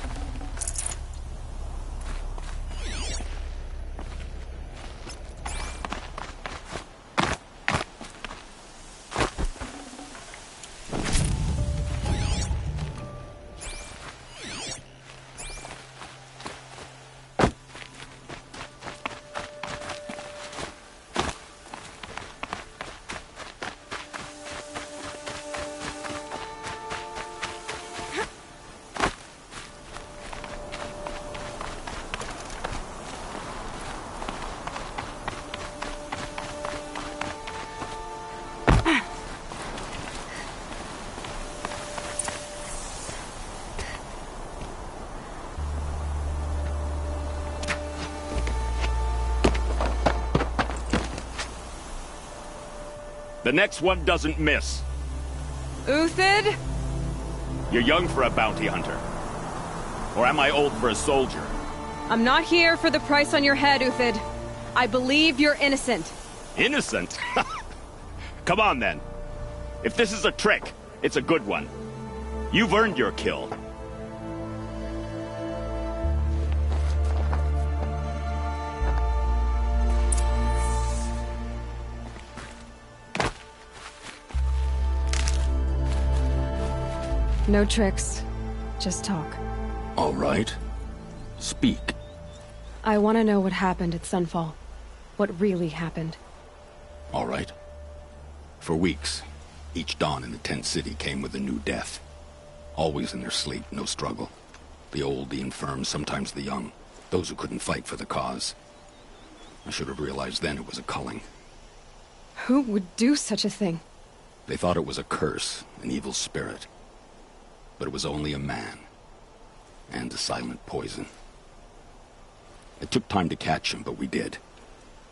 The next one doesn't miss. Uthid? You're young for a bounty hunter. Or am I old for a soldier? I'm not here for the price on your head, Uthid. I believe you're innocent. Innocent? Come on, then. If this is a trick, it's a good one. You've earned your kill. No tricks. Just talk. All right. Speak. I want to know what happened at Sunfall. What really happened. All right. For weeks, each dawn in the tent city came with a new death. Always in their sleep, no struggle. The old, the infirm, sometimes the young. Those who couldn't fight for the cause. I should have realized then it was a culling. Who would do such a thing? They thought it was a curse, an evil spirit. But it was only a man. And a silent poison. It took time to catch him, but we did.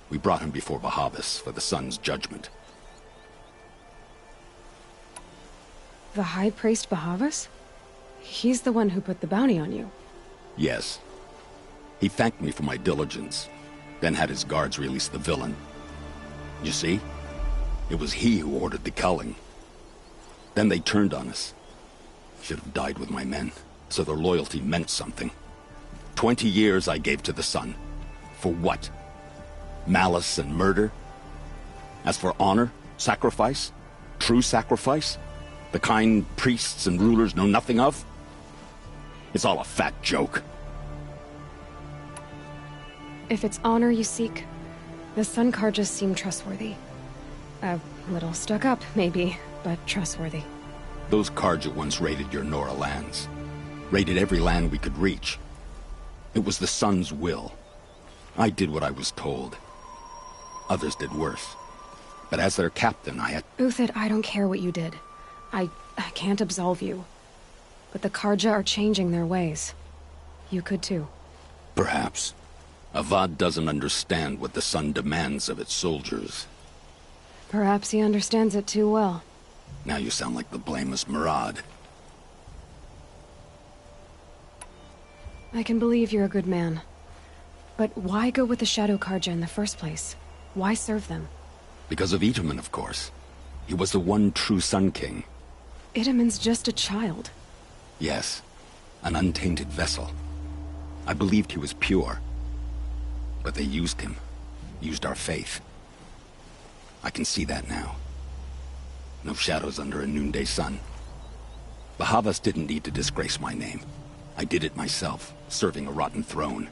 We brought him before Bahavas for the sun's judgment. The High Priest Bahavas? He's the one who put the bounty on you. Yes. He thanked me for my diligence, then had his guards release the villain. You see? It was he who ordered the culling. Then they turned on us. Should have died with my men, so their loyalty meant something. 20 years I gave to the sun. For what? Malice and murder? As for honor, sacrifice, true sacrifice, the kind priests and rulers know nothing of? It's all a fat joke. If it's honor you seek, the Sun Karjas seem trustworthy. A little stuck up, maybe, but trustworthy. Those Karja once raided your Nora lands. Raided every land we could reach. It was the Sun's will. I did what I was told. Others did worse. But as their captain, I had... Uthid, I don't care what you did. I can't absolve you. But the Karja are changing their ways. You could too. Perhaps. Avad doesn't understand what the Sun demands of its soldiers. Perhaps he understands it too well. Now you sound like the blameless Murad. I can believe you're a good man. But why go with the Shadow Karja in the first place? Why serve them? Because of Itamen, of course. He was the one true Sun King. Itamen's just a child. Yes, an untainted vessel. I believed he was pure. But they used him. Used our faith. I can see that now. No shadows under a noonday sun. Bahavas didn't need to disgrace my name. I did it myself, serving a rotten throne.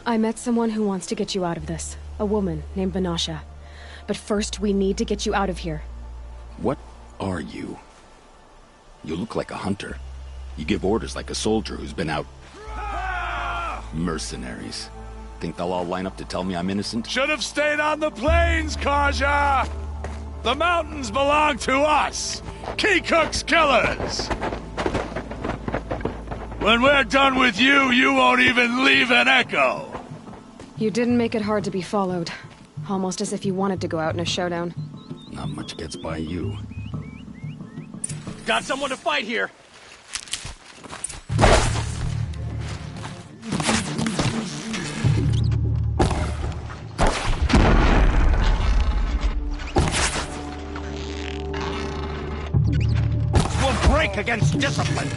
I met someone who wants to get you out of this. A woman named Vanasha. But first, we need to get you out of here. What are you? You look like a hunter. You give orders like a soldier who's been out... Mercenaries. Think they'll all line up to tell me I'm innocent? Should have stayed on the plains, Kaja! The mountains belong to us! Keecook's killers! When we're done with you, you won't even leave an echo! You didn't make it hard to be followed. Almost as if you wanted to go out in a showdown. Not much gets by you. Got someone to fight here! We'll break against discipline!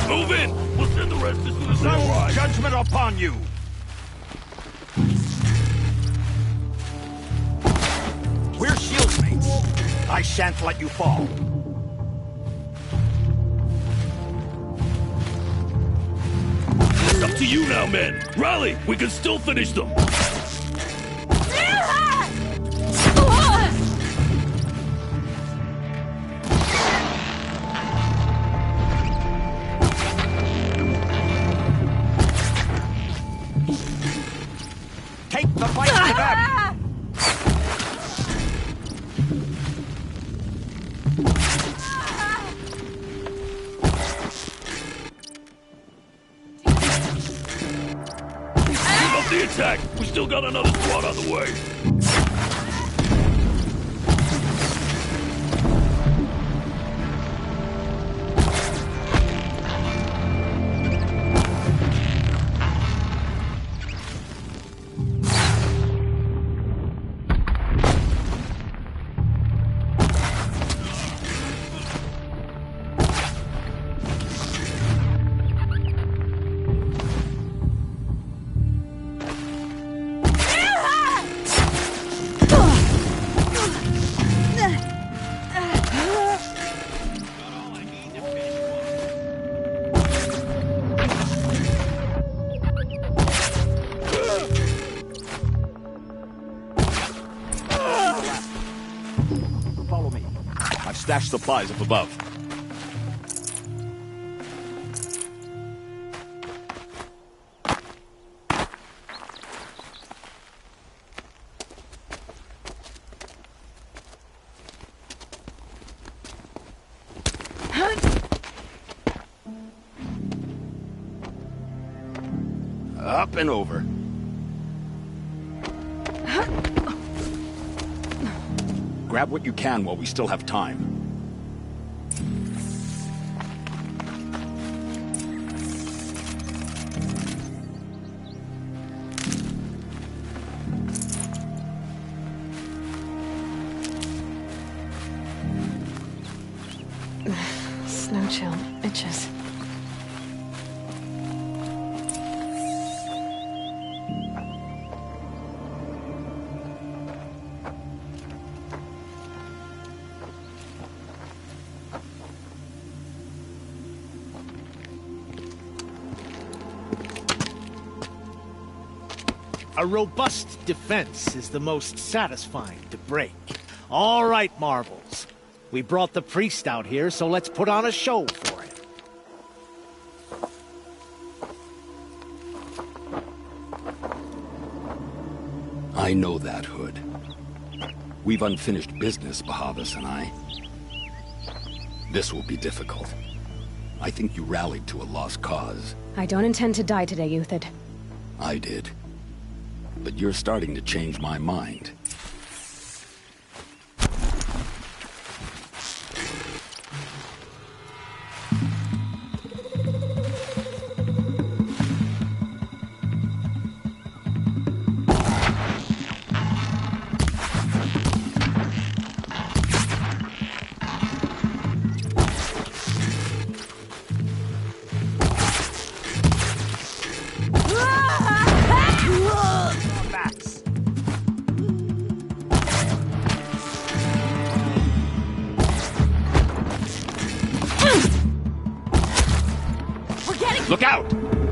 Move in! We'll send the rest as soon as they arrive! Judgment upon you! We're shieldmates. I shan't let you fall. It's up to you now, men! Rally! We can still finish them! Take the fight to them! Keep up the attack! We still got another squad on the way! Stashed supplies up above. Up and over. Grab what you can while we still have time. Snow chill. Itches. A robust defense is the most satisfying to break. All right, Marvels. We brought the priest out here, so let's put on a show for him. I know that, Hood. We've unfinished business, Bahavas and I. This will be difficult. I think you rallied to a lost cause. I don't intend to die today, Euthyd. I did. But you're starting to change my mind.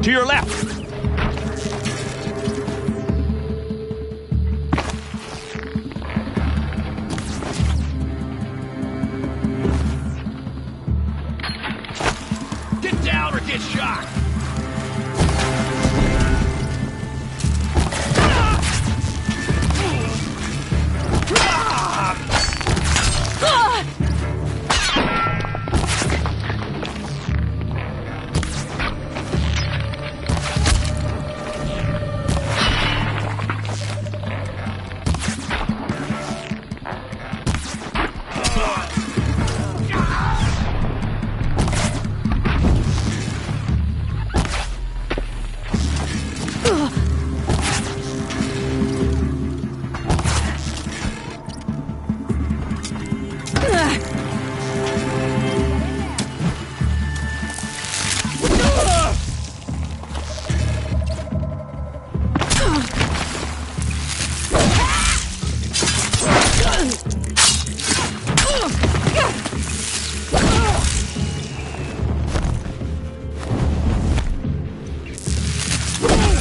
To your left! Get down or get shot!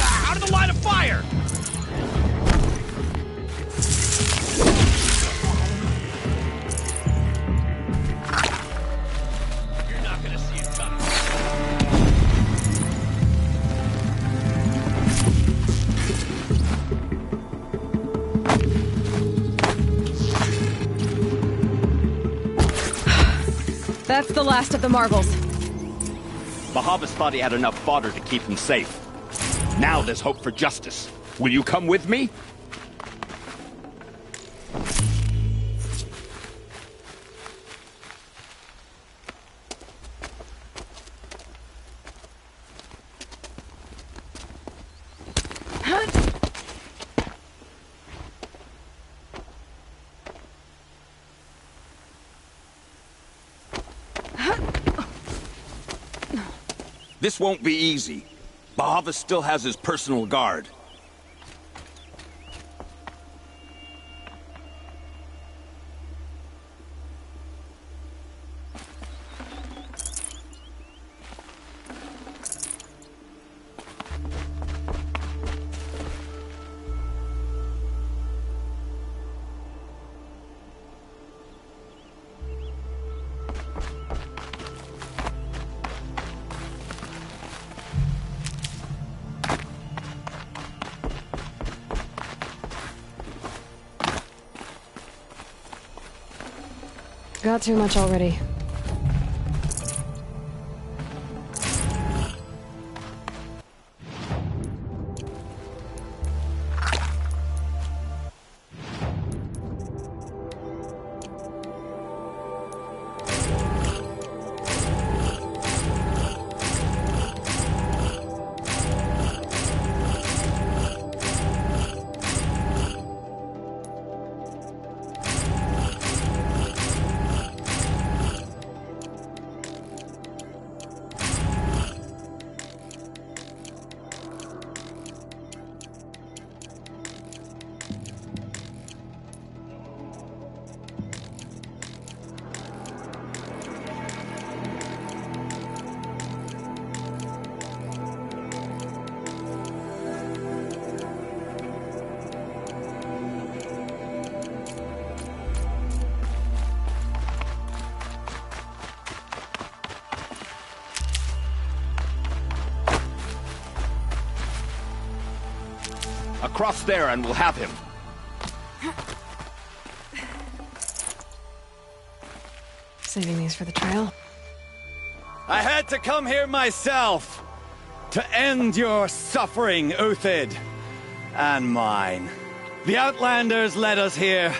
Out of the line of fire! You're not gonna see it coming. That's the last of the marbles. Bahavas thought he had enough fodder to keep him safe. Now there's hope for justice. Will you come with me? This won't be easy. Bahavas still has his personal guard. Got too much already. Across there and we'll have him. Saving these for the trail. I had to come here myself to end your suffering, Uthid, and mine. The Outlanders led us here,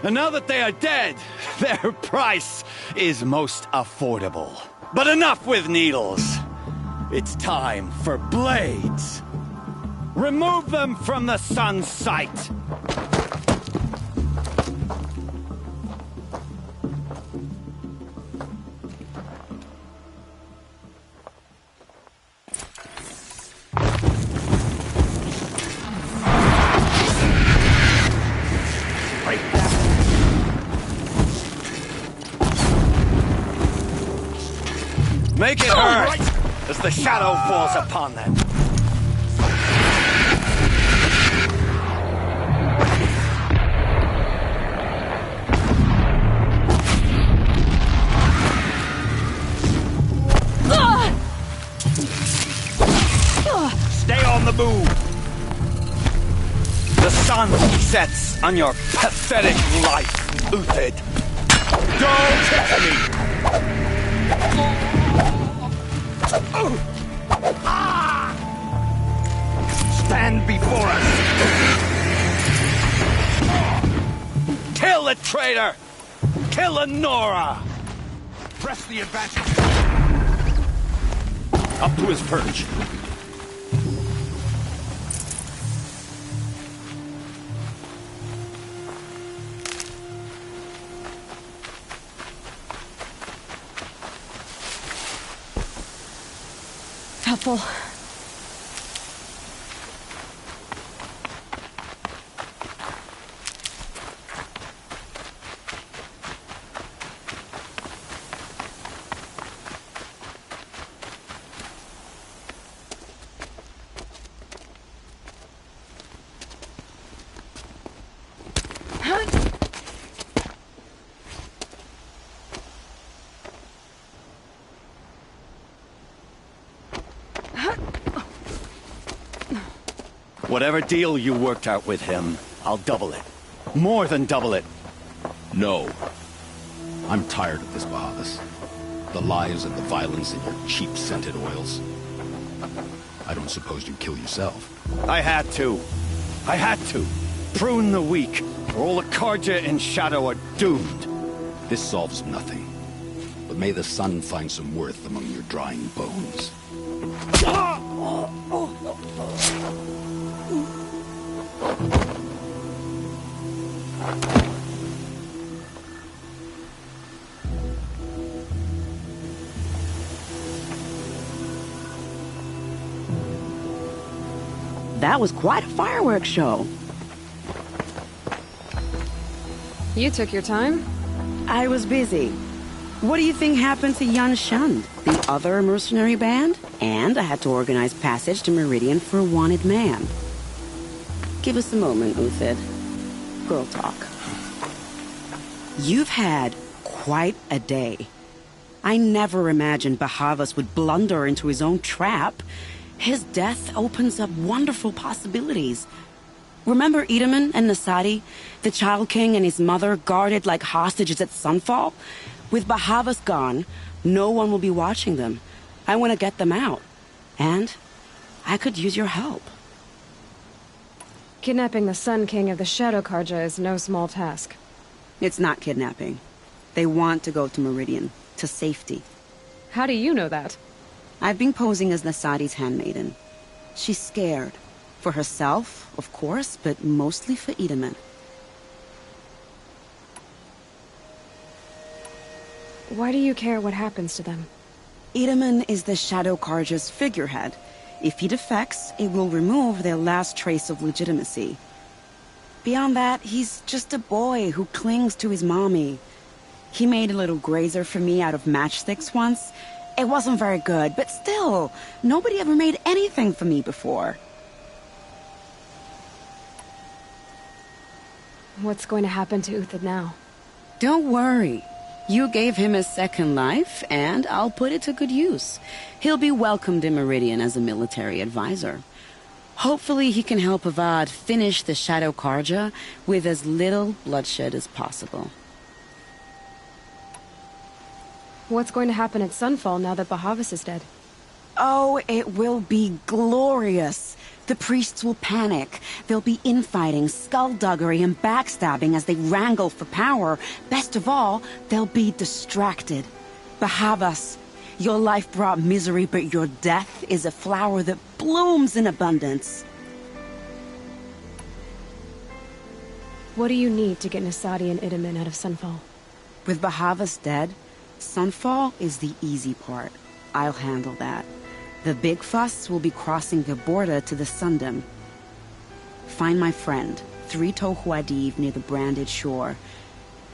and now that they are dead, their price is most affordable. But enough with needles. It's time for blades. Remove them from the sun's sight. Make it hurt as the shadow falls upon them. on the move! The sun sets on your pathetic life, Uthid. Don't hit me! Stand before us! Kill the traitor! Kill Honora! Press the advantage. Up to his perch. Helpful. Whatever deal you worked out with him, I'll double it. More than double it. No. I'm tired of this, Bahavas. The lies and the violence and your cheap-scented oils. I don't suppose you'd kill yourself. I had to. I had to. Prune the weak, or all the Karja in Shadow are doomed. This solves nothing. But may the sun find some worth among your drying bones. That was quite a fireworks show. You took your time? I was busy. What do you think happened to Yan Shund, the other mercenary band? And I had to organize passage to Meridian for a wanted man. Give us a moment, Uthid. Girl talk. You've had quite a day. I never imagined Bahavas would blunder into his own trap. His death opens up wonderful possibilities. Remember Edaman and Nasadi? The Child King and his mother guarded like hostages at Sunfall? With Bahavas gone, no one will be watching them. I want to get them out. And I could use your help. Kidnapping the Sun King of the Shadow Karja is no small task. It's not kidnapping. They want to go to Meridian, to safety. How do you know that? I've been posing as Nasadi's handmaiden. She's scared. For herself, of course, but mostly for Edaman. Why do you care what happens to them? Edaman is the Shadow Karja's figurehead. If he defects, it will remove their last trace of legitimacy. Beyond that, he's just a boy who clings to his mommy. He made a little grazer for me out of matchsticks once. It wasn't very good, but still, nobody ever made anything for me before. What's going to happen to Uthid now? Don't worry. You gave him a second life, and I'll put it to good use. He'll be welcomed in Meridian as a military advisor. Hopefully he can help Avad finish the Shadow Karja with as little bloodshed as possible. What's going to happen at Sunfall now that Bahavas is dead? Oh, it will be glorious. The priests will panic. There'll be infighting, skullduggery, and backstabbing as they wrangle for power. Best of all, they'll be distracted. Bahavas, your life brought misery, but your death is a flower that blooms in abundance. What do you need to get Nasadi and Edaman out of Sunfall? With Bahavas dead, Sunfall is the easy part. I'll handle that. The big fuss will be crossing the border to the Sundom. Find my friend, 3 Tohuadiv near the branded shore.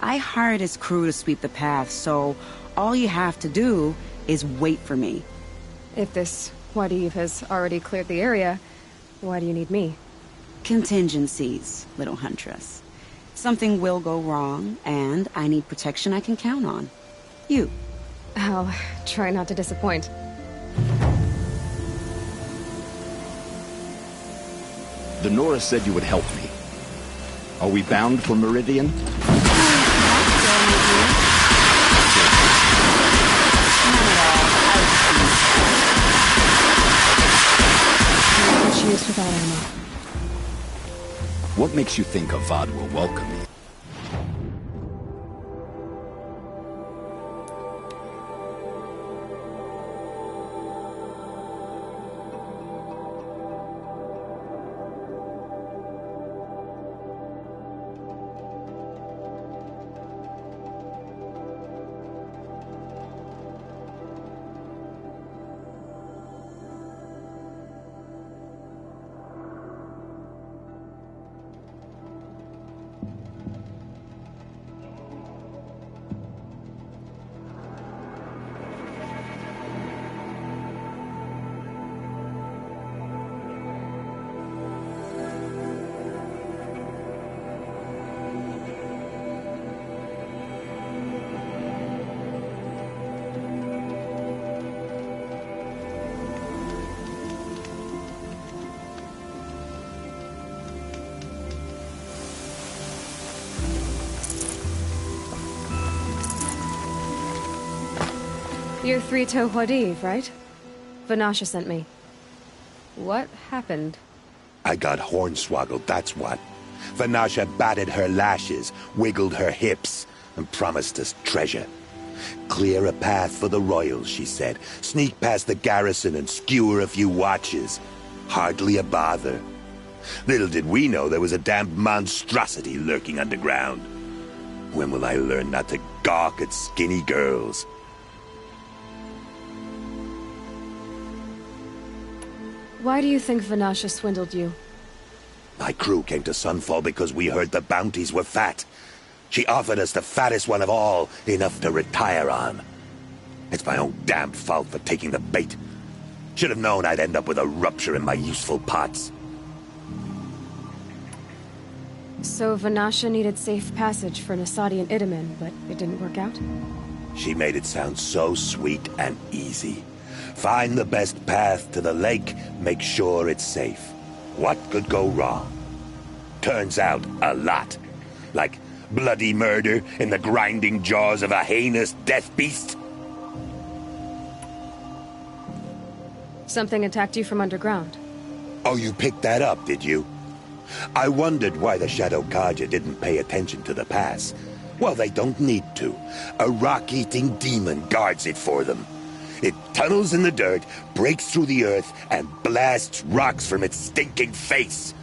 I hired his crew to sweep the path, so all you have to do is wait for me. If this Wadiv has already cleared the area, why do you need me? Contingencies, little huntress. Something will go wrong, and I need protection I can count on. You. I'll try not to disappoint. The Nora said you would help me. Are we bound for Meridian? Choose without ammo. What makes you think Avad will welcome me? You're Three-Toe Huadiv, right? Vanasha sent me. What happened? I got hornswoggled, that's what. Vanasha batted her lashes, wiggled her hips, and promised us treasure. Clear a path for the royals, she said. Sneak past the garrison and skewer a few watches. Hardly a bother. Little did we know there was a damned monstrosity lurking underground. When will I learn not to gawk at skinny girls? Why do you think Vanasha swindled you? My crew came to Sunfall because we heard the bounties were fat. She offered us the fattest one of all, enough to retire on. It's my own damned fault for taking the bait. Should have known I'd end up with a rupture in my useful parts. So Vanasha needed safe passage for Nasadi and Idaman, but it didn't work out? She made it sound so sweet and easy. Find the best path to the lake, make sure it's safe. What could go wrong? Turns out, a lot. Like bloody murder in the grinding jaws of a heinous death beast. Something attacked you from underground. Oh, you picked that up, did you? I wondered why the Shadow Kaja didn't pay attention to the pass. Well, they don't need to. A rock-eating demon guards it for them. It tunnels in the dirt, breaks through the earth, and blasts rocks from its stinking face.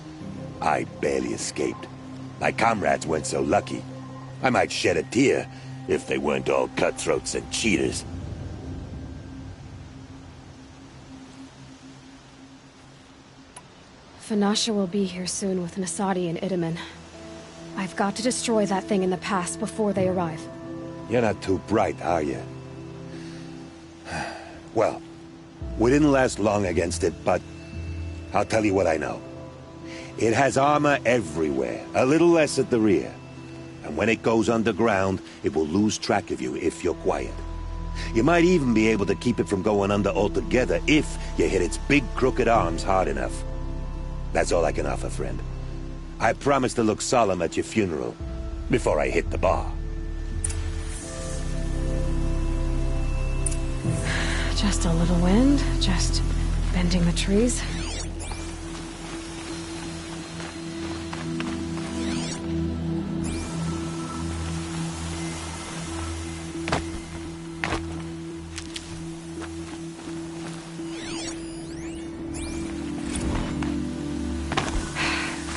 I barely escaped. My comrades weren't so lucky. I might shed a tear if they weren't all cutthroats and cheaters. Vanasha will be here soon with Nasadi and Idaman. I've got to destroy that thing in the pass before they arrive. You're not too bright, are you? Well, we didn't last long against it, but I'll tell you what I know. It has armor everywhere, a little less at the rear. And when it goes underground, it will lose track of you if you're quiet. You might even be able to keep it from going under altogether if you hit its big crooked arms hard enough. That's all I can offer, friend. I promise to look solemn at your funeral before I hit the bar. Just a little wind, just bending the trees.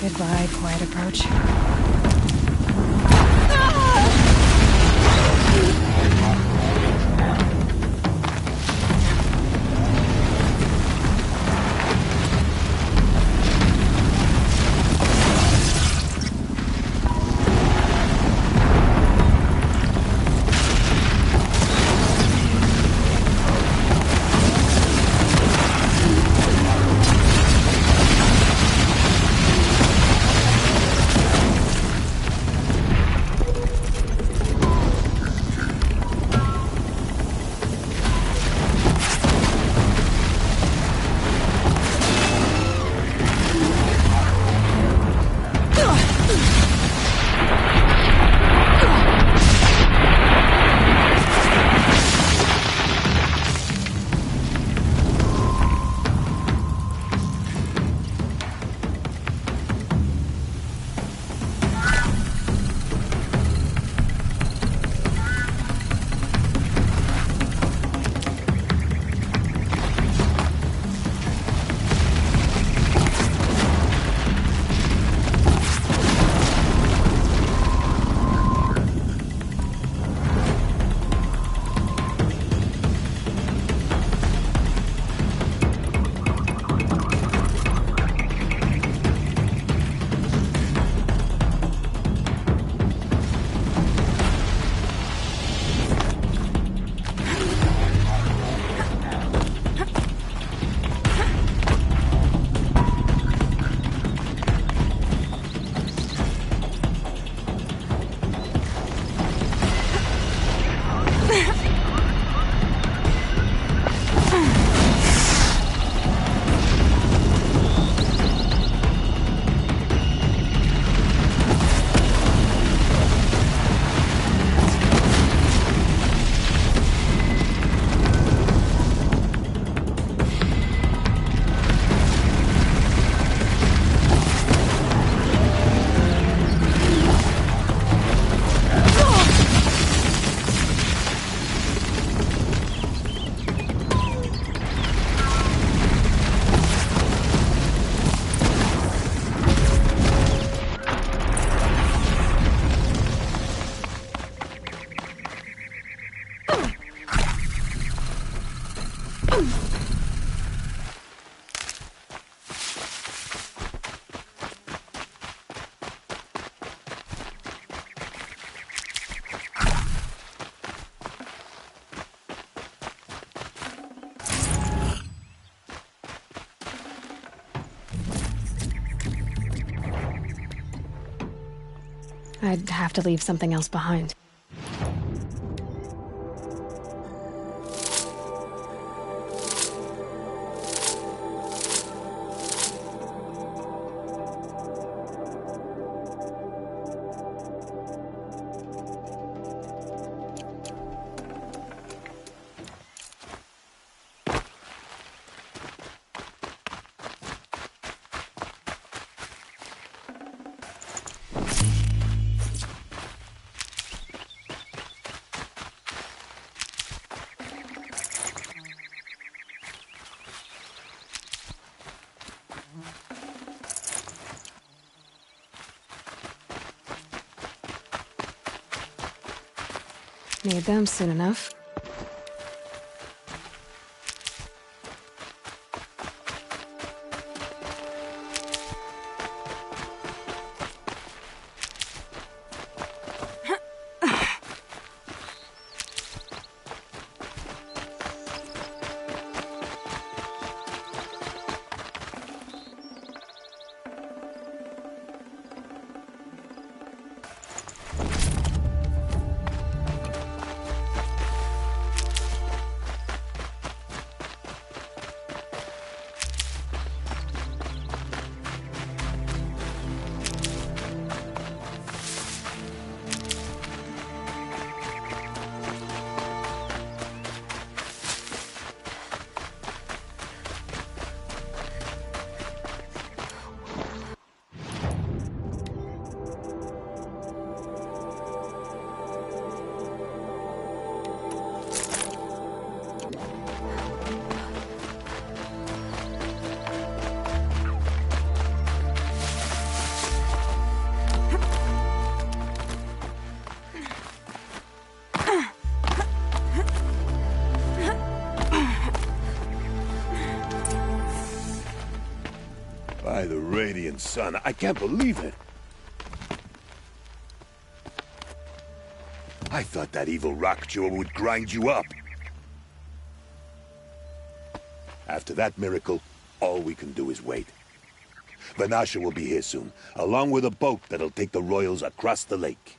Goodbye, quiet approach. I'd have to leave something else behind. Need them soon enough. By the radiant sun, I can't believe it. I thought that evil rock jewel would grind you up. After that miracle, all we can do is wait. Vanasha will be here soon, along with a boat that'll take the royals across the lake.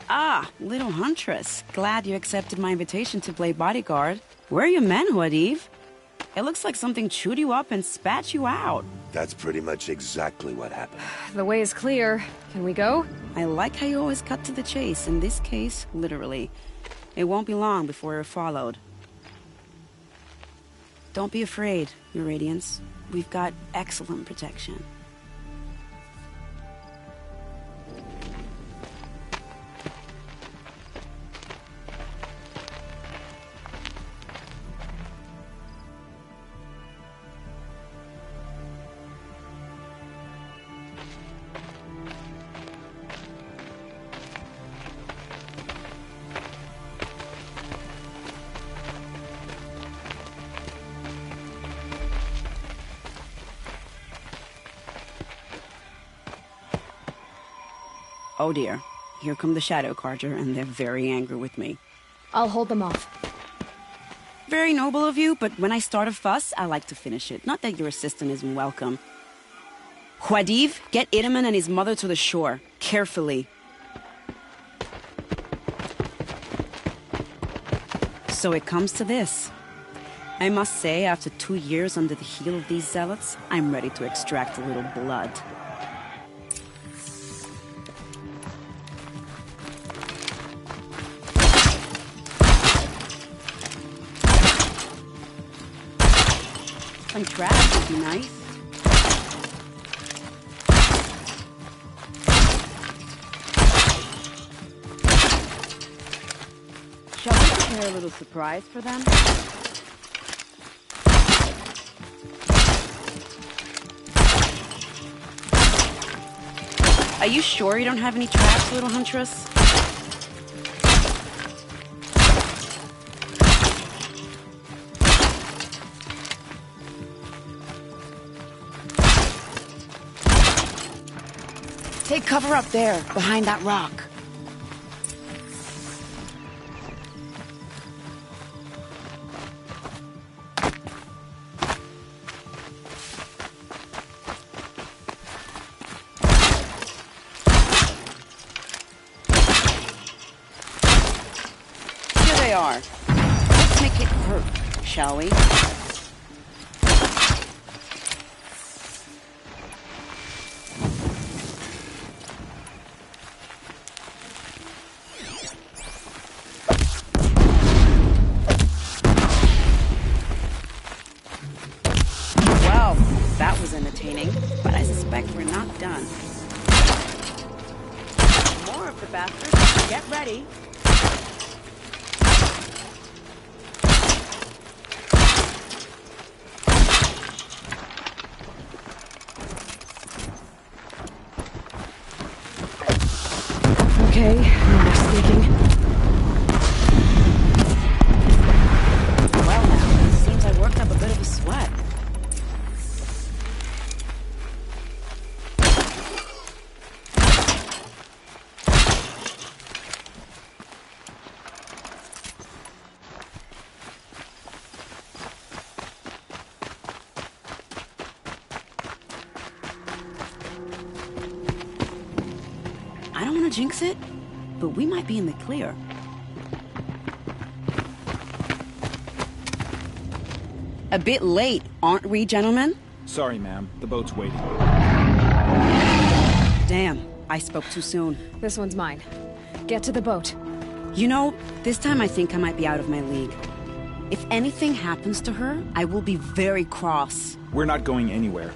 Ah, little huntress. Glad you accepted my invitation to play bodyguard. Where are your men, Huadiv? It looks like something chewed you up and spat you out. That's pretty much exactly what happened. The way is clear. Can we go? I like how you always cut to the chase. In this case, literally. It won't be long before you're followed. Don't be afraid, Your Radiance. We've got excellent protection. Oh dear. Here come the Shadow Carter, and they're very angry with me. I'll hold them off. Very noble of you, but when I start a fuss, I like to finish it. Not that your assistant isn't welcome. Huadiv, get Itaman and his mother to the shore. Carefully. So it comes to this. I must say, after 2 years under the heel of these zealots, I'm ready to extract a little blood. Some traps would be nice. Shall we prepare a little surprise for them? Are you sure you don't have any traps, little huntress? Take cover up there, behind that rock. Here they are. Let's make it hurt, shall we? That was entertaining, but I suspect we're not done. More of the bastards. Get ready. Okay, no more sneaking. Well now, it seems I worked up a bit of a sweat. I don't want to jinx it, but we might be in the clear. A bit late, aren't we, gentlemen? Sorry, ma'am. The boat's waiting. Damn, I spoke too soon. This one's mine. Get to the boat. You know, this time I think I might be out of my league. If anything happens to her, I will be very cross. We're not going anywhere.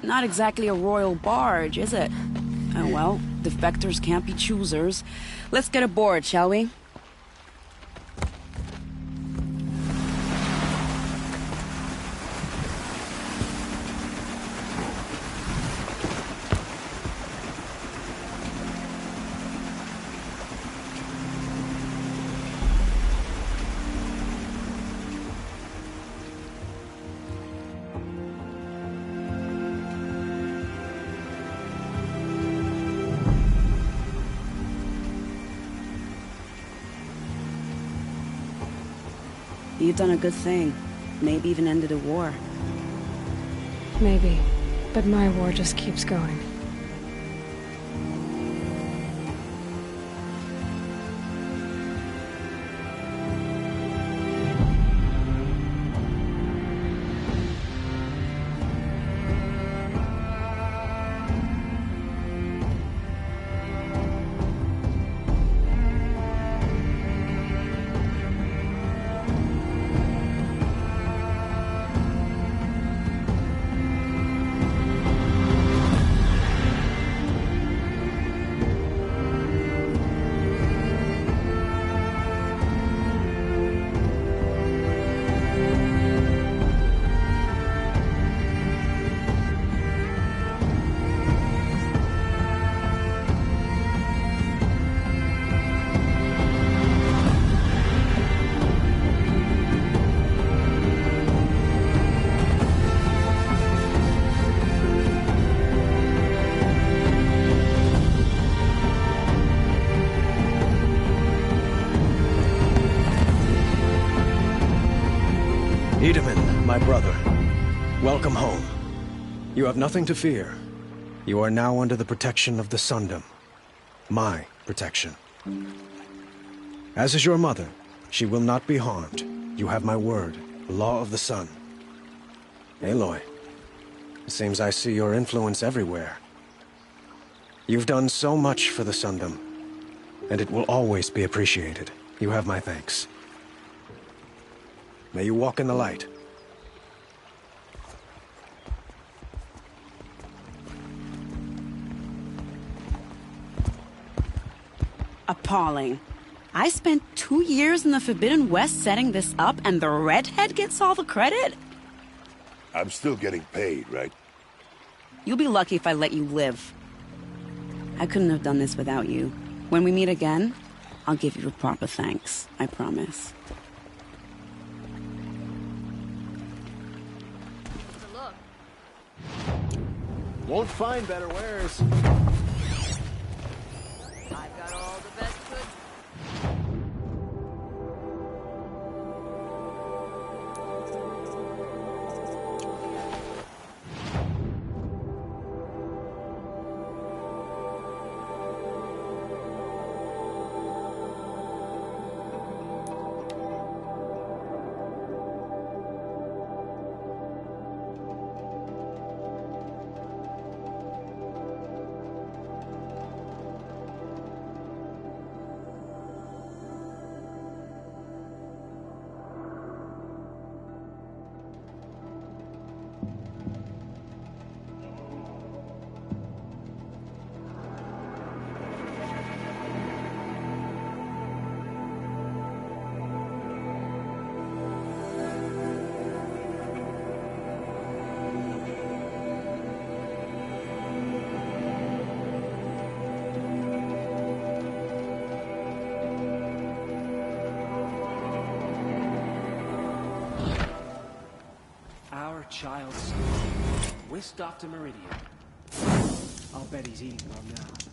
Not exactly a royal barge, is it? Oh well, defectors can't be choosers. Let's get aboard, shall we? You've done a good thing. Maybe even ended a war. Maybe. But my war just keeps going. Wiedemann, my brother, welcome home. You have nothing to fear. You are now under the protection of the Sundom. My protection. As is your mother, she will not be harmed. You have my word, the law of the sun. Aloy, it seems I see your influence everywhere. You've done so much for the Sundom, and it will always be appreciated. You have my thanks. May you walk in the light. Appalling. I spent 2 years in the Forbidden West setting this up, and the redhead gets all the credit? I'm still getting paid, right? You'll be lucky if I let you live. I couldn't have done this without you. When we meet again, I'll give you a proper thanks. I promise. Won't find better wares. I've got all the best goods. Child's whisked off to Meridian. I'll bet he's eating well now.